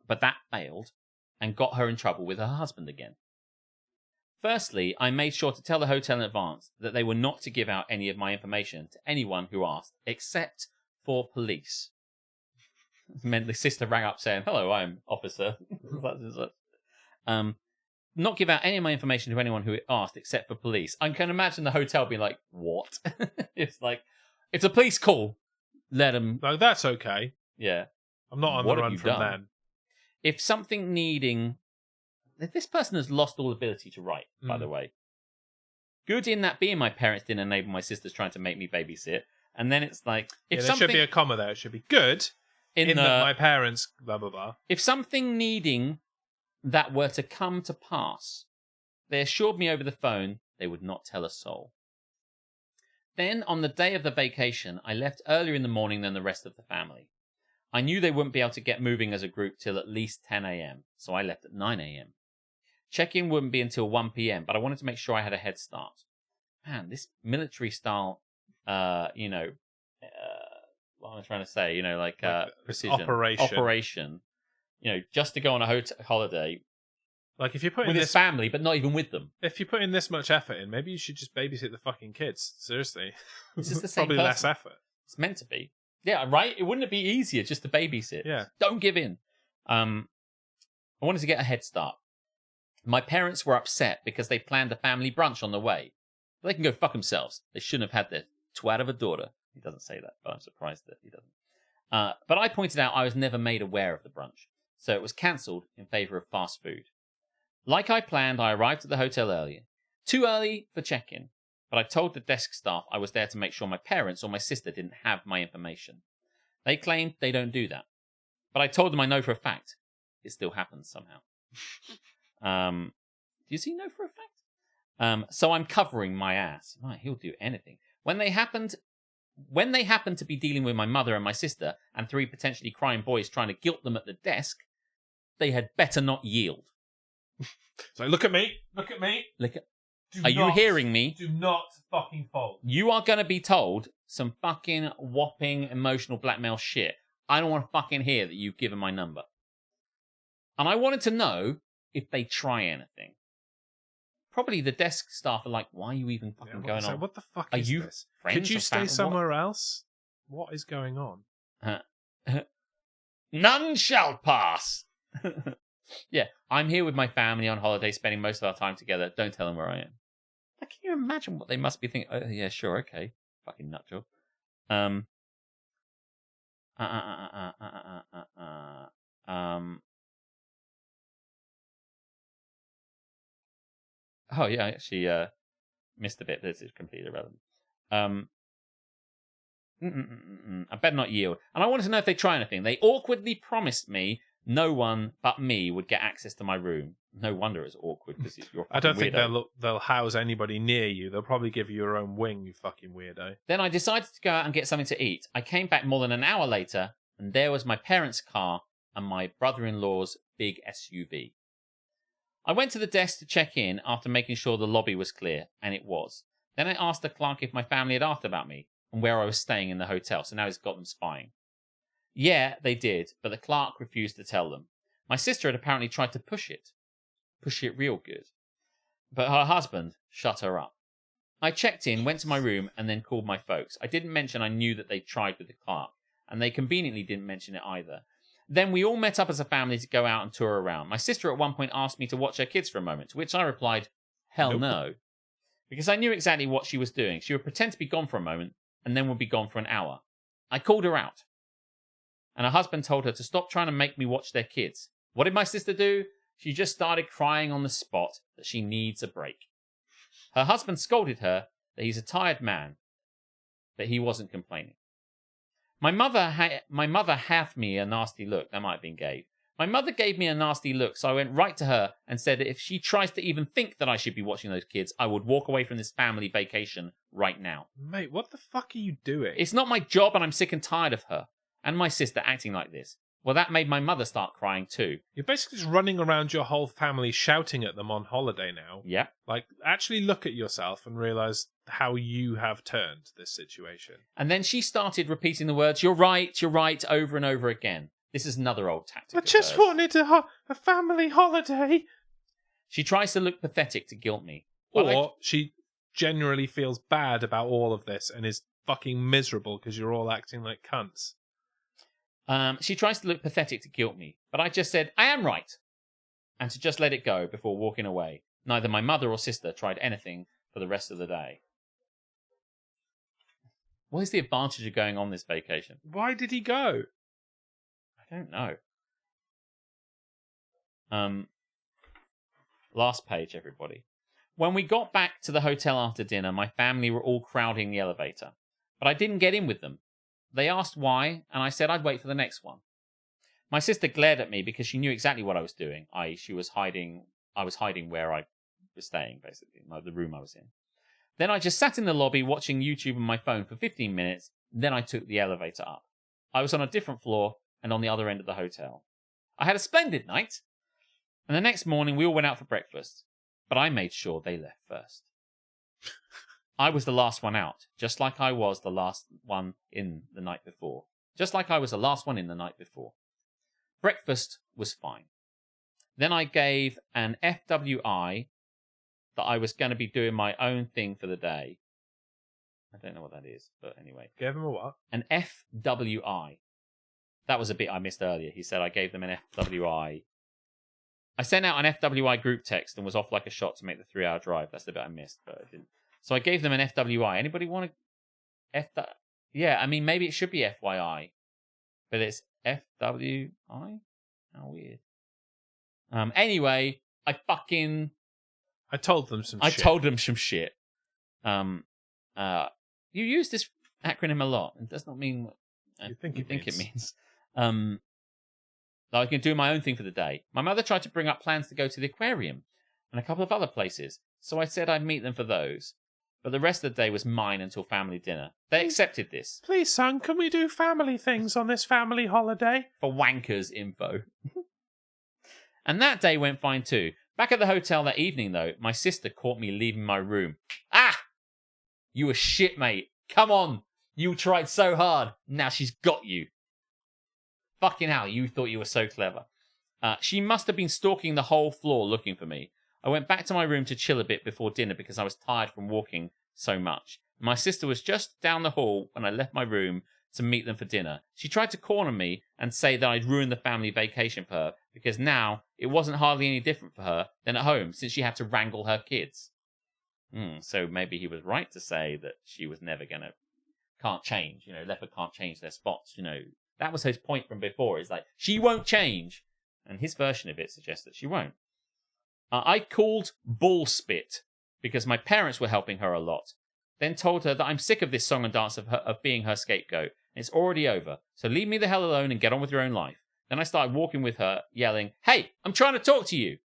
But that failed and got her in trouble with her husband again. Firstly, I made sure to tell the hotel in advance that they were not to give out any of my information to anyone who asked, except for police. It meant the sister rang up saying, "Hello, I'm officer." Not give out any of my information to anyone who asked, except for police. I can imagine the hotel being like, "What?" It's like, if the police call, let them. No, that's okay. Yeah, I'm not on What the have run you from done? them. If something needing... This person has lost all ability to write, by the way. Good in that being my parents didn't enable my sisters trying to make me babysit. And then it's like... There should be a comma there. It should be good in that my parents... blah, blah, blah. If something needing that were to come to pass, they assured me over the phone they would not tell a soul. Then, on the day of the vacation, I left earlier in the morning than the rest of the family. I knew they wouldn't be able to get moving as a group till at least 10 a.m., so I left at 9 a.m. Check-in wouldn't be until 1 p.m., but I wanted to make sure I had a head start. Man, this military-style, what am I trying to say? Like precision. Operation. Just to go on a holiday Like, if you're putting with his family, but not even with them. If you're putting this much effort in, maybe you should just babysit the fucking kids. Seriously. This is the same Probably person. less effort. It's meant to be. Yeah, right? Wouldn't it be easier just to babysit? Yeah. Don't give in. I wanted to get a head start. My parents were upset because they planned a family brunch on the way. They can go fuck themselves. They shouldn't have had their twat of a daughter. He doesn't say that, but I'm surprised that he doesn't. But I pointed out I was never made aware of the brunch, so it was cancelled in favour of fast food. Like I planned, I arrived at the hotel earlier. Too early for check-in, but I told the desk staff I was there to make sure my parents or my sister didn't have my information. They claimed they don't do that, but I told them I know for a fact. It still happens somehow. Does he know for a fact? So I'm covering my ass. Right, he'll do anything. When they happened to be dealing with my mother and my sister and 3 potentially crying boys trying to guilt them at the desk, they had better not yield. So look at me. Are you hearing me? Do not fucking fold. You are going to be told some fucking whopping emotional blackmail shit. I don't want to fucking hear that you've given my number. And I wanted to know if they try anything. Probably the desk staff are like, why are you even fucking going on? What the fuck Are is you this? friends Could you or stay family? somewhere else? What is going on? None shall pass. Yeah, I'm here with my family on holiday, spending most of our time together. Don't tell them where I am. Can you imagine what they must be thinking? Oh, yeah, sure, okay. Fucking nut job. Oh, yeah, I actually missed a bit. This is completely irrelevant. I better not yield. And I wanted to know if they try anything. They awkwardly promised me no one but me would get access to my room. No wonder it's awkward because you're a I don't think weirdo. they'll house anybody near you. They'll probably give you your own wing, you fucking weirdo. Then I decided to go out and get something to eat. I came back more than an hour later, and there was my parents' car and my brother-in-law's big SUV. I went to the desk to check in after making sure the lobby was clear, and it was. Then I asked the clerk if my family had asked about me and where I was staying in the hotel, so now he's got them spying. Yeah, they did, but the clerk refused to tell them. My sister had apparently tried to push it real good. But her husband shut her up. I checked in, went to my room, and then called my folks. I didn't mention I knew that they'd tried with the clerk, and they conveniently didn't mention it either. Then we all met up as a family to go out and tour around. My sister at one point asked me to watch her kids for a moment, to which I replied, hell no. Because I knew exactly what she was doing. She would pretend to be gone for a moment, and then would be gone for an hour. I called her out. And her husband told her to stop trying to make me watch their kids. What did my sister do? She just started crying on the spot that she needs a break. Her husband scolded her that he's a tired man, but he wasn't complaining. My mother had me a nasty look. That might have been Gabe. My mother gave me a nasty look, so I went right to her and said that if she tries to even think that I should be watching those kids, I would walk away from this family vacation right now. Mate, what the fuck are you doing? It's not my job, and I'm sick and tired of her and my sister acting like this. Well, that made my mother start crying too. You're basically just running around your whole family shouting at them on holiday now. Yeah. Like, actually look at yourself and realise how you have turned this situation. And then she started repeating the words, you're right, over and over again. This is another old tactic. I just wanted a family holiday. She tries to look pathetic to guilt me. Or she genuinely feels bad about all of this and is fucking miserable because you're all acting like cunts. She tries to look pathetic to guilt me, but I just said, I am right, and to just let it go before walking away. Neither my mother or sister tried anything for the rest of the day. What is the advantage of going on this vacation? Why did he go? I don't know. Last page, everybody. When we got back to the hotel after dinner, my family were all crowding the elevator, but I didn't get in with them. They asked why, and I said I'd wait for the next one. My sister glared at me because she knew exactly what I was doing. I was hiding where I was staying, basically, the room I was in. Then I just sat in the lobby watching YouTube on my phone for 15 minutes. Then I took the elevator up. I was on a different floor and on the other end of the hotel. I had a splendid night. And the next morning we all went out for breakfast. But I made sure they left first. I was the last one out, just like I was the last one in the night before. Breakfast was fine. Then I gave an FWI that I was going to be doing my own thing for the day. I don't know what that is, but anyway. Gave him a what? An FWI. That was a bit I missed earlier. He said I gave them an FWI. I sent out an FWI group text and was off like a shot to make the 3-hour drive. That's the bit I missed, but I didn't. So I gave them an FWI. Anybody want to... Yeah, I mean, maybe it should be FYI. But it's FWI? How weird. Anyway, I told them some shit. You use this acronym a lot. It does not mean what you think it means. I can do my own thing for the day. My mother tried to bring up plans to go to the aquarium and a couple of other places, so I said I'd meet them for those. But the rest of the day was mine until family dinner. They accepted this. Please, son, can we do family things on this family holiday? For wankers info. And that day went fine too. Back at the hotel that evening, though, my sister caught me leaving my room. Ah! You were shit, mate. Come on. You tried so hard. Now she's got you. Fucking hell, you thought you were so clever. She must have been stalking the whole floor looking for me. I went back to my room to chill a bit before dinner because I was tired from walking so much. My sister was just down the hall when I left my room to meet them for dinner. She tried to corner me and say that I'd ruined the family vacation for her because now it wasn't hardly any different for her than at home since she had to wrangle her kids. So maybe he was right to say that she was never can't change. Leopard can't change their spots. That was his point from before. It's like, she won't change. And his version of it suggests that she won't. I called bull spit because my parents were helping her a lot. Then told her that I'm sick of this song and dance of being her scapegoat. It's already over. So leave me the hell alone and get on with your own life. Then I started walking with her, yelling, "Hey, I'm trying to talk to you."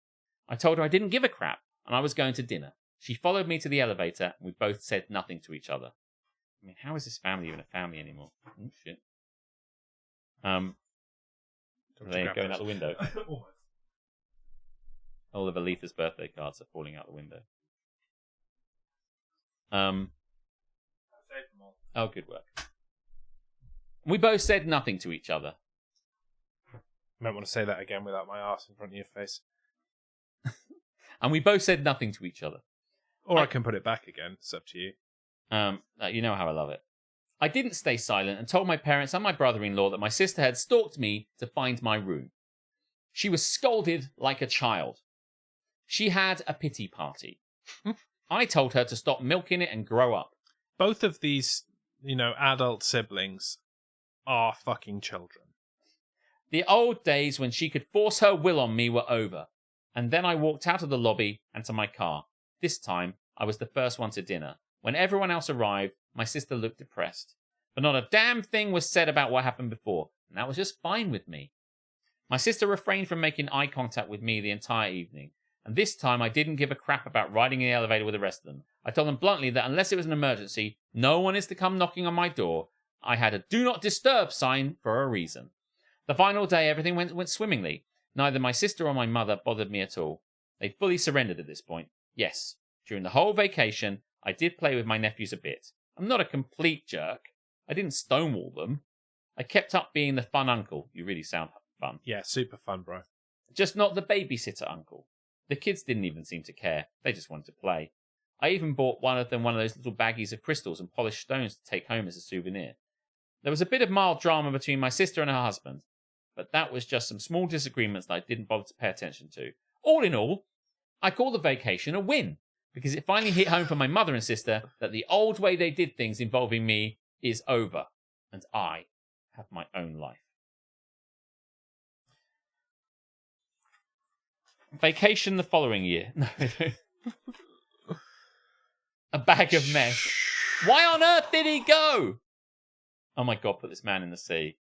I told her I didn't give a crap and I was going to dinner. She followed me to the elevator and we both said nothing to each other. I mean, how is this family even a family anymore? Oh, shit. Are they going out the window? All of Aletha's birthday cards are falling out the window. Oh, good work. We both said nothing to each other. Might want to say that again without my arse in front of your face. And we both said nothing to each other. Or I can put it back again. It's up to you. You know how I love it. I didn't stay silent and told my parents and my brother-in-law that my sister had stalked me to find my room. She was scolded like a child. She had a pity party. I told her to stop milking it and grow up. Both of these, adult siblings are fucking children. The old days when she could force her will on me were over. And then I walked out of the lobby and to my car. This time, I was the first one to dinner. When everyone else arrived, my sister looked depressed. But not a damn thing was said about what happened before, and that was just fine with me. My sister refrained from making eye contact with me the entire evening, and this time I didn't give a crap about riding in the elevator with the rest of them. I told them bluntly that unless it was an emergency, no one is to come knocking on my door. I had a do not disturb sign for a reason. The final day, everything went swimmingly. Neither my sister or my mother bothered me at all. They fully surrendered at this point. Yes, during the whole vacation, I did play with my nephews a bit. I'm not a complete jerk. I didn't stonewall them. I kept up being the fun uncle. You really sound fun. Yeah, super fun, bro. Just not the babysitter uncle. The kids didn't even seem to care. They just wanted to play. I even bought one of those little baggies of crystals and polished stones to take home as a souvenir. There was a bit of mild drama between my sister and her husband, but that was just some small disagreements that I didn't bother to pay attention to. All in all, I call the vacation a win, because it finally hit home for my mother and sister that the old way they did things involving me is over, and I have my own life. Vacation the following year. No. A bag of mess. Why on earth did he go? Oh my God, put this man in the sea.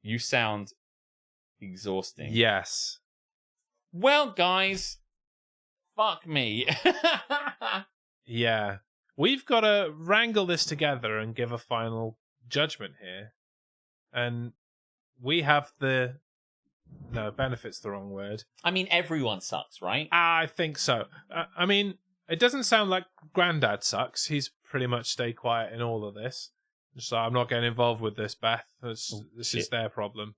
You sound exhausting. Yes. Well, guys, fuck me. Yeah. We've got to wrangle this together and give a final judgment here. And we have the... No, benefit's the wrong word. I mean, everyone sucks, right? I think so. I mean, it doesn't sound like Grandad sucks. He's pretty much stayed quiet in all of this. Just like, I'm not getting involved with this, Beth. This is their problem.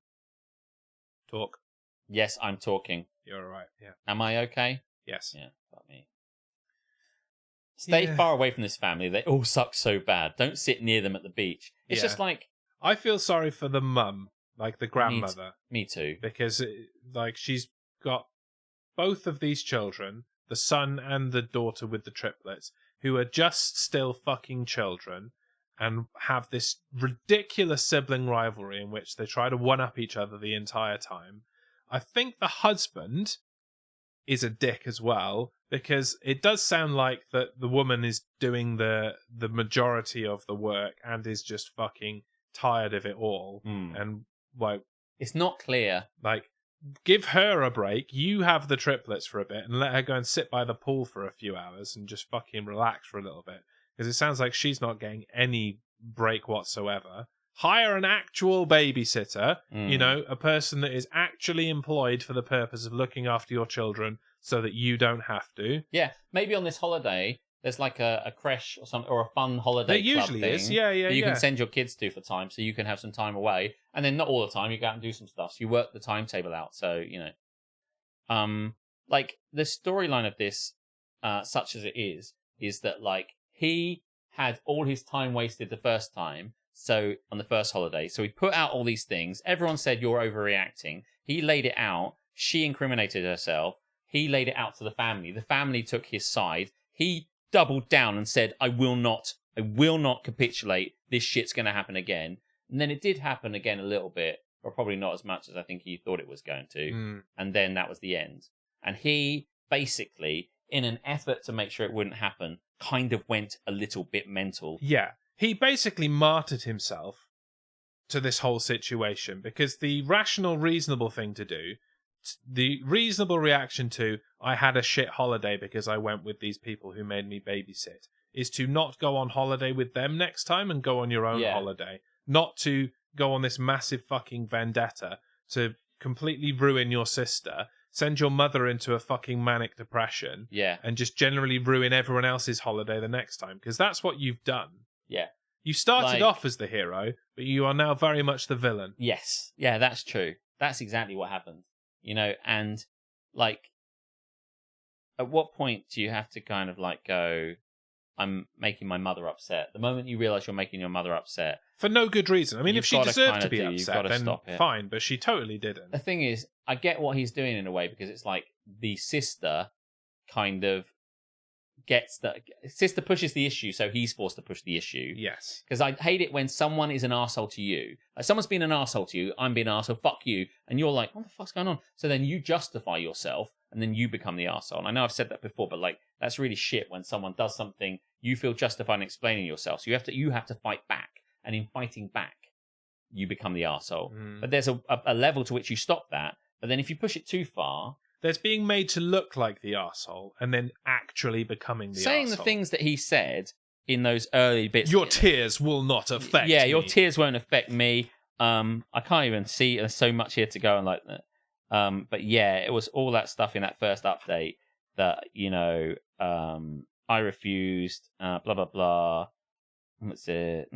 Talk. Yes, I'm talking. You're all right, yeah. Am I okay? Yes. Yeah, fuck me. Stay far away from this family. They all suck so bad. Don't sit near them at the beach. It's just like... I feel sorry for the mum, like the grandmother. Me too. Because, she's got both of these children, the son and the daughter with the triplets, who are just still fucking children and have this ridiculous sibling rivalry in which they try to one-up each other the entire time. I think the husband is a dick as well, because it does sound like that the woman is doing the majority of the work and is just fucking tired of it all. And, it's not clear. Give her a break. You have the triplets for a bit and let her go and sit by the pool for a few hours and just fucking relax for a little bit. Because it sounds like she's not getting any break whatsoever. Hire an actual babysitter, a person that is actually employed for the purpose of looking after your children so that you don't have to. Yeah, maybe on this holiday, there's like a creche or something, or a fun holiday there club usually thing is, yeah. that you can send your kids to for time, so you can have some time away. And then not all the time, you go out and do some stuff. So you work the timetable out, so, the storyline of this, such as it is that, he had all his time wasted the first time, so on the first holiday. So he put out all these things. Everyone said, you're overreacting. He laid it out. She incriminated herself. He laid it out to the family. The family took his side. He doubled down and said, I will not capitulate. This shit's going to happen again. And then it did happen again a little bit, but probably not as much as I think he thought it was going to. And then that was the end. And he basically, in an effort to make sure it wouldn't happen, kind of went a little bit mental. Yeah. He basically martyred himself to this whole situation because the rational, reasonable thing to do, the reasonable reaction to, I had a shit holiday because I went with these people who made me babysit, is to not go on holiday with them next time and go on your own holiday. Not to go on this massive fucking vendetta to completely ruin your sister, send your mother into a fucking manic depression, and just generally ruin everyone else's holiday the next time, because that's what you've done. Yeah. You started Like- off as the hero, but you are now very much the villain. Yes. Yeah, that's true. That's exactly what happened. You know, and like, at what point do you have to kind of like go, I'm making my mother upset? The moment you realize you're making your mother upset, For no good reason. I mean, You've if she gotta deserved kinda to be do- you've upset, gotta then stop it. fine, but she totally didn't. the thing is, I get what he's doing in a way, because it's like the sister kind of gets the sister pushes the issue, so he's forced to push the issue. Yes. Because I hate it when someone is an arsehole to you. Like, someone's been an arsehole to you, I'm being an arsehole, fuck you, and you're like, what the fuck's going on? So then you justify yourself, and then you become the arsehole. And I know I've said that before, but like, that's really shit when someone does something, you feel justified in explaining yourself. So you have to fight back. And in fighting back, you become the arsehole. But there's a level to which you stop that. But then if you push it too far, There's being made to look like the arsehole and then actually becoming the saying arsehole. the things that he said in those early bits. Your tears will not affect me. Your tears won't affect me. I can't even see. There's so much here to go and like that. But yeah, it was all that stuff in that first update that, you know, I refused, blah, blah, blah. What's it?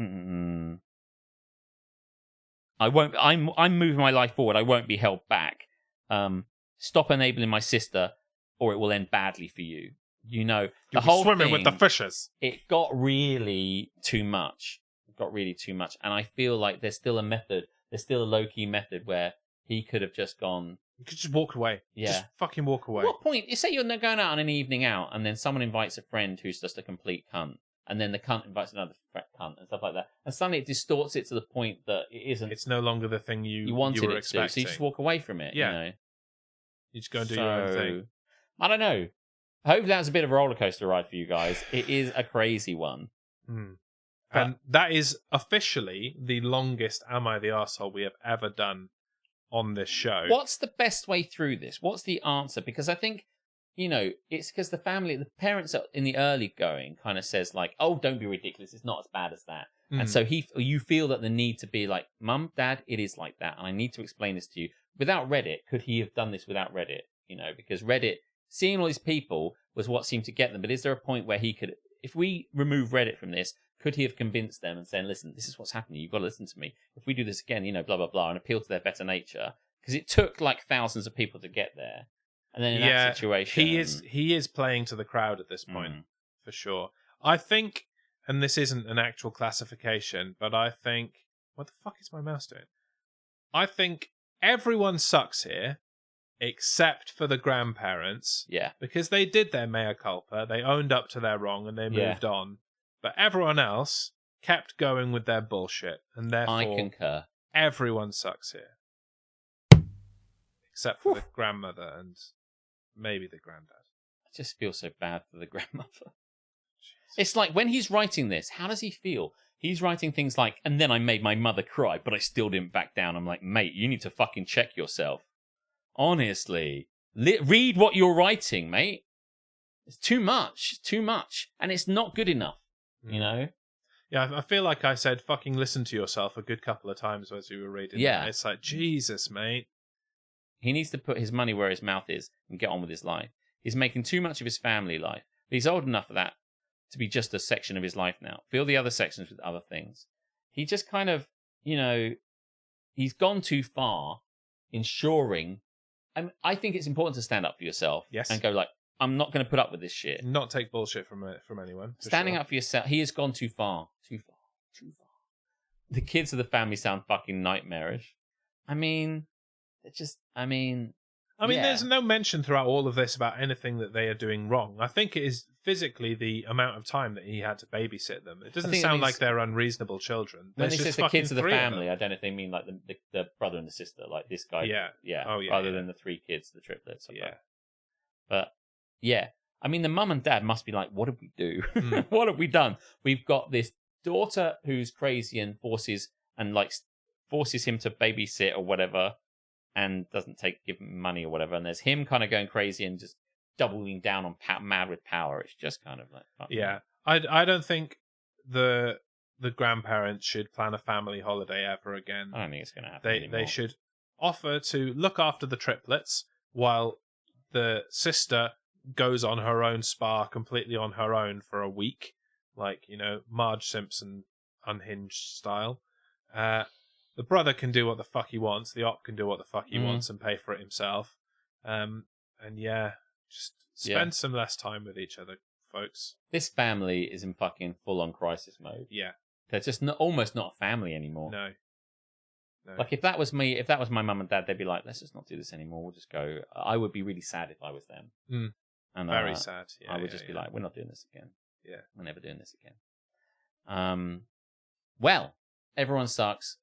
I won't, I'm moving my life forward. I won't be held back. Stop enabling my sister or it will end badly for you. You know, You'll be swimming with the fishes. It got really too much. And I feel like there's still a method. There's still a low-key method where he could have just gone. You could just walk away. Yeah. Just fucking walk away. At what point? You say you're going out on an evening out, and then someone invites a friend who's just a complete cunt, and then the cunt invites another cunt and stuff like that, and suddenly it distorts it to the point that it isn't. It's no longer the thing you wanted were it expecting. to, so you just walk away from it. Yeah. You know? You just go and do your own thing. I don't know. Hopefully that was a bit of a roller coaster ride for you guys. It is a crazy one. And that is officially the longest Am I the Arsehole we have ever done on this show. What's the best way through this? What's the answer? Because I think, you know, it's because the parents in the early going kind of says like, oh, don't be ridiculous. It's not as bad as that. And so you feel that the need to be like, Mum, Dad, it is like that. And I need to explain this to you. Without Reddit, could he have done this without Reddit? You know, because Reddit, seeing all these people was what seemed to get them. But is there a point where he could, if we remove Reddit from this, could he have convinced them and saying, listen, this is what's happening. You've got to listen to me. If we do this again, you know, blah, blah, blah, and appeal to their better nature. Because it took like thousands of people to get there. And then in that situation... He is playing to the crowd at this point, for sure. I think, and this isn't an actual classification, but I think... What the fuck is my mouse doing? I think everyone sucks here, except for the grandparents. Yeah. Because they did their mea culpa, they owned up to their wrong, and they moved on. But everyone else kept going with their bullshit, and therefore... I concur. Everyone sucks here. Except for the grandmother and maybe the granddad. I just feel so bad for the grandmother. Jeez. It's like when he's writing this, how does he feel? He's writing things like, and then I made my mother cry, but I still didn't back down. I'm like, mate, you need to fucking check yourself. Honestly. Read what you're writing, mate. It's too much. Too much. And it's not good enough, you know? Yeah, I feel like I said fucking listen to yourself a good couple of times as we were reading that. It's like, Jesus, mate. He needs to put his money where his mouth is and get on with his life. He's making too much of his family life. But he's old enough for that to be just a section of his life now. Fill the other sections with other things. He just kind of, you know, he's gone too far ensuring... I think it's important to stand up for yourself and go like, I'm not going to put up with this shit. Not take bullshit from anyone. Standing up for yourself. He has gone too far. Too far. The kids of the family sound fucking nightmarish. There's no mention throughout all of this about anything that they are doing wrong. I think it is physically the amount of time that he had to babysit them. It doesn't sound like they're unreasonable children. When he says the kids of the family, of I don't know if they mean like the brother and the sister, like this guy. Yeah. Oh, yeah. Rather than the three kids, the triplets. Yeah. But yeah, I mean, the mum and dad must be like, what did we do? What have we done? We've got this daughter who's crazy and forces him to babysit or whatever, and doesn't give him money or whatever. And there's him kind of going crazy and just doubling down on mad with power. It's just kind of like... Yeah. I don't think the grandparents should plan a family holiday ever again. I don't think it's going to happen They should offer to look after the triplets while the sister goes on her own spa completely on her own for a week. Like, you know, Marge Simpson unhinged style. The brother can do what the fuck he wants. The op can do what the fuck he wants and pay for it himself. And yeah, just spend some less time with each other, folks. This family is in fucking full-on crisis mode. Yeah. They're just almost not a family anymore. No. Like, if that was me, if that was my mum and dad, they'd be like, let's just not do this anymore. We'll just go. I would be really sad if I was them. And, very sad. Yeah, I would just be like, we're not doing this again. Yeah. We're never doing this again. Well, everyone sucks.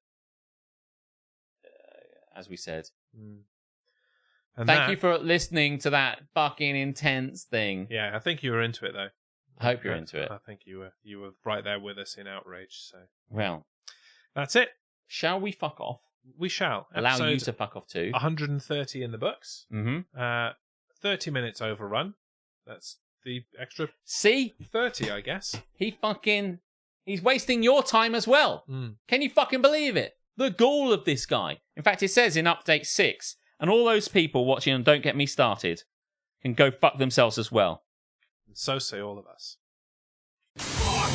As we said. And Thank you for listening to that fucking intense thing. Yeah, I think you were into it, though. I hope you're into it. I think you were right there with us in outrage. So, well, that's it. Shall we fuck off? We shall. Allow you to fuck off too. 130 in the books. 30 minutes overrun. That's the extra. See? 30, I guess. He's wasting your time as well. Can you fucking believe it? The gall of this guy. In fact, it says in update 6, and all those people watching on Don't Get Me Started can go fuck themselves as well. And so say all of us. Fuck,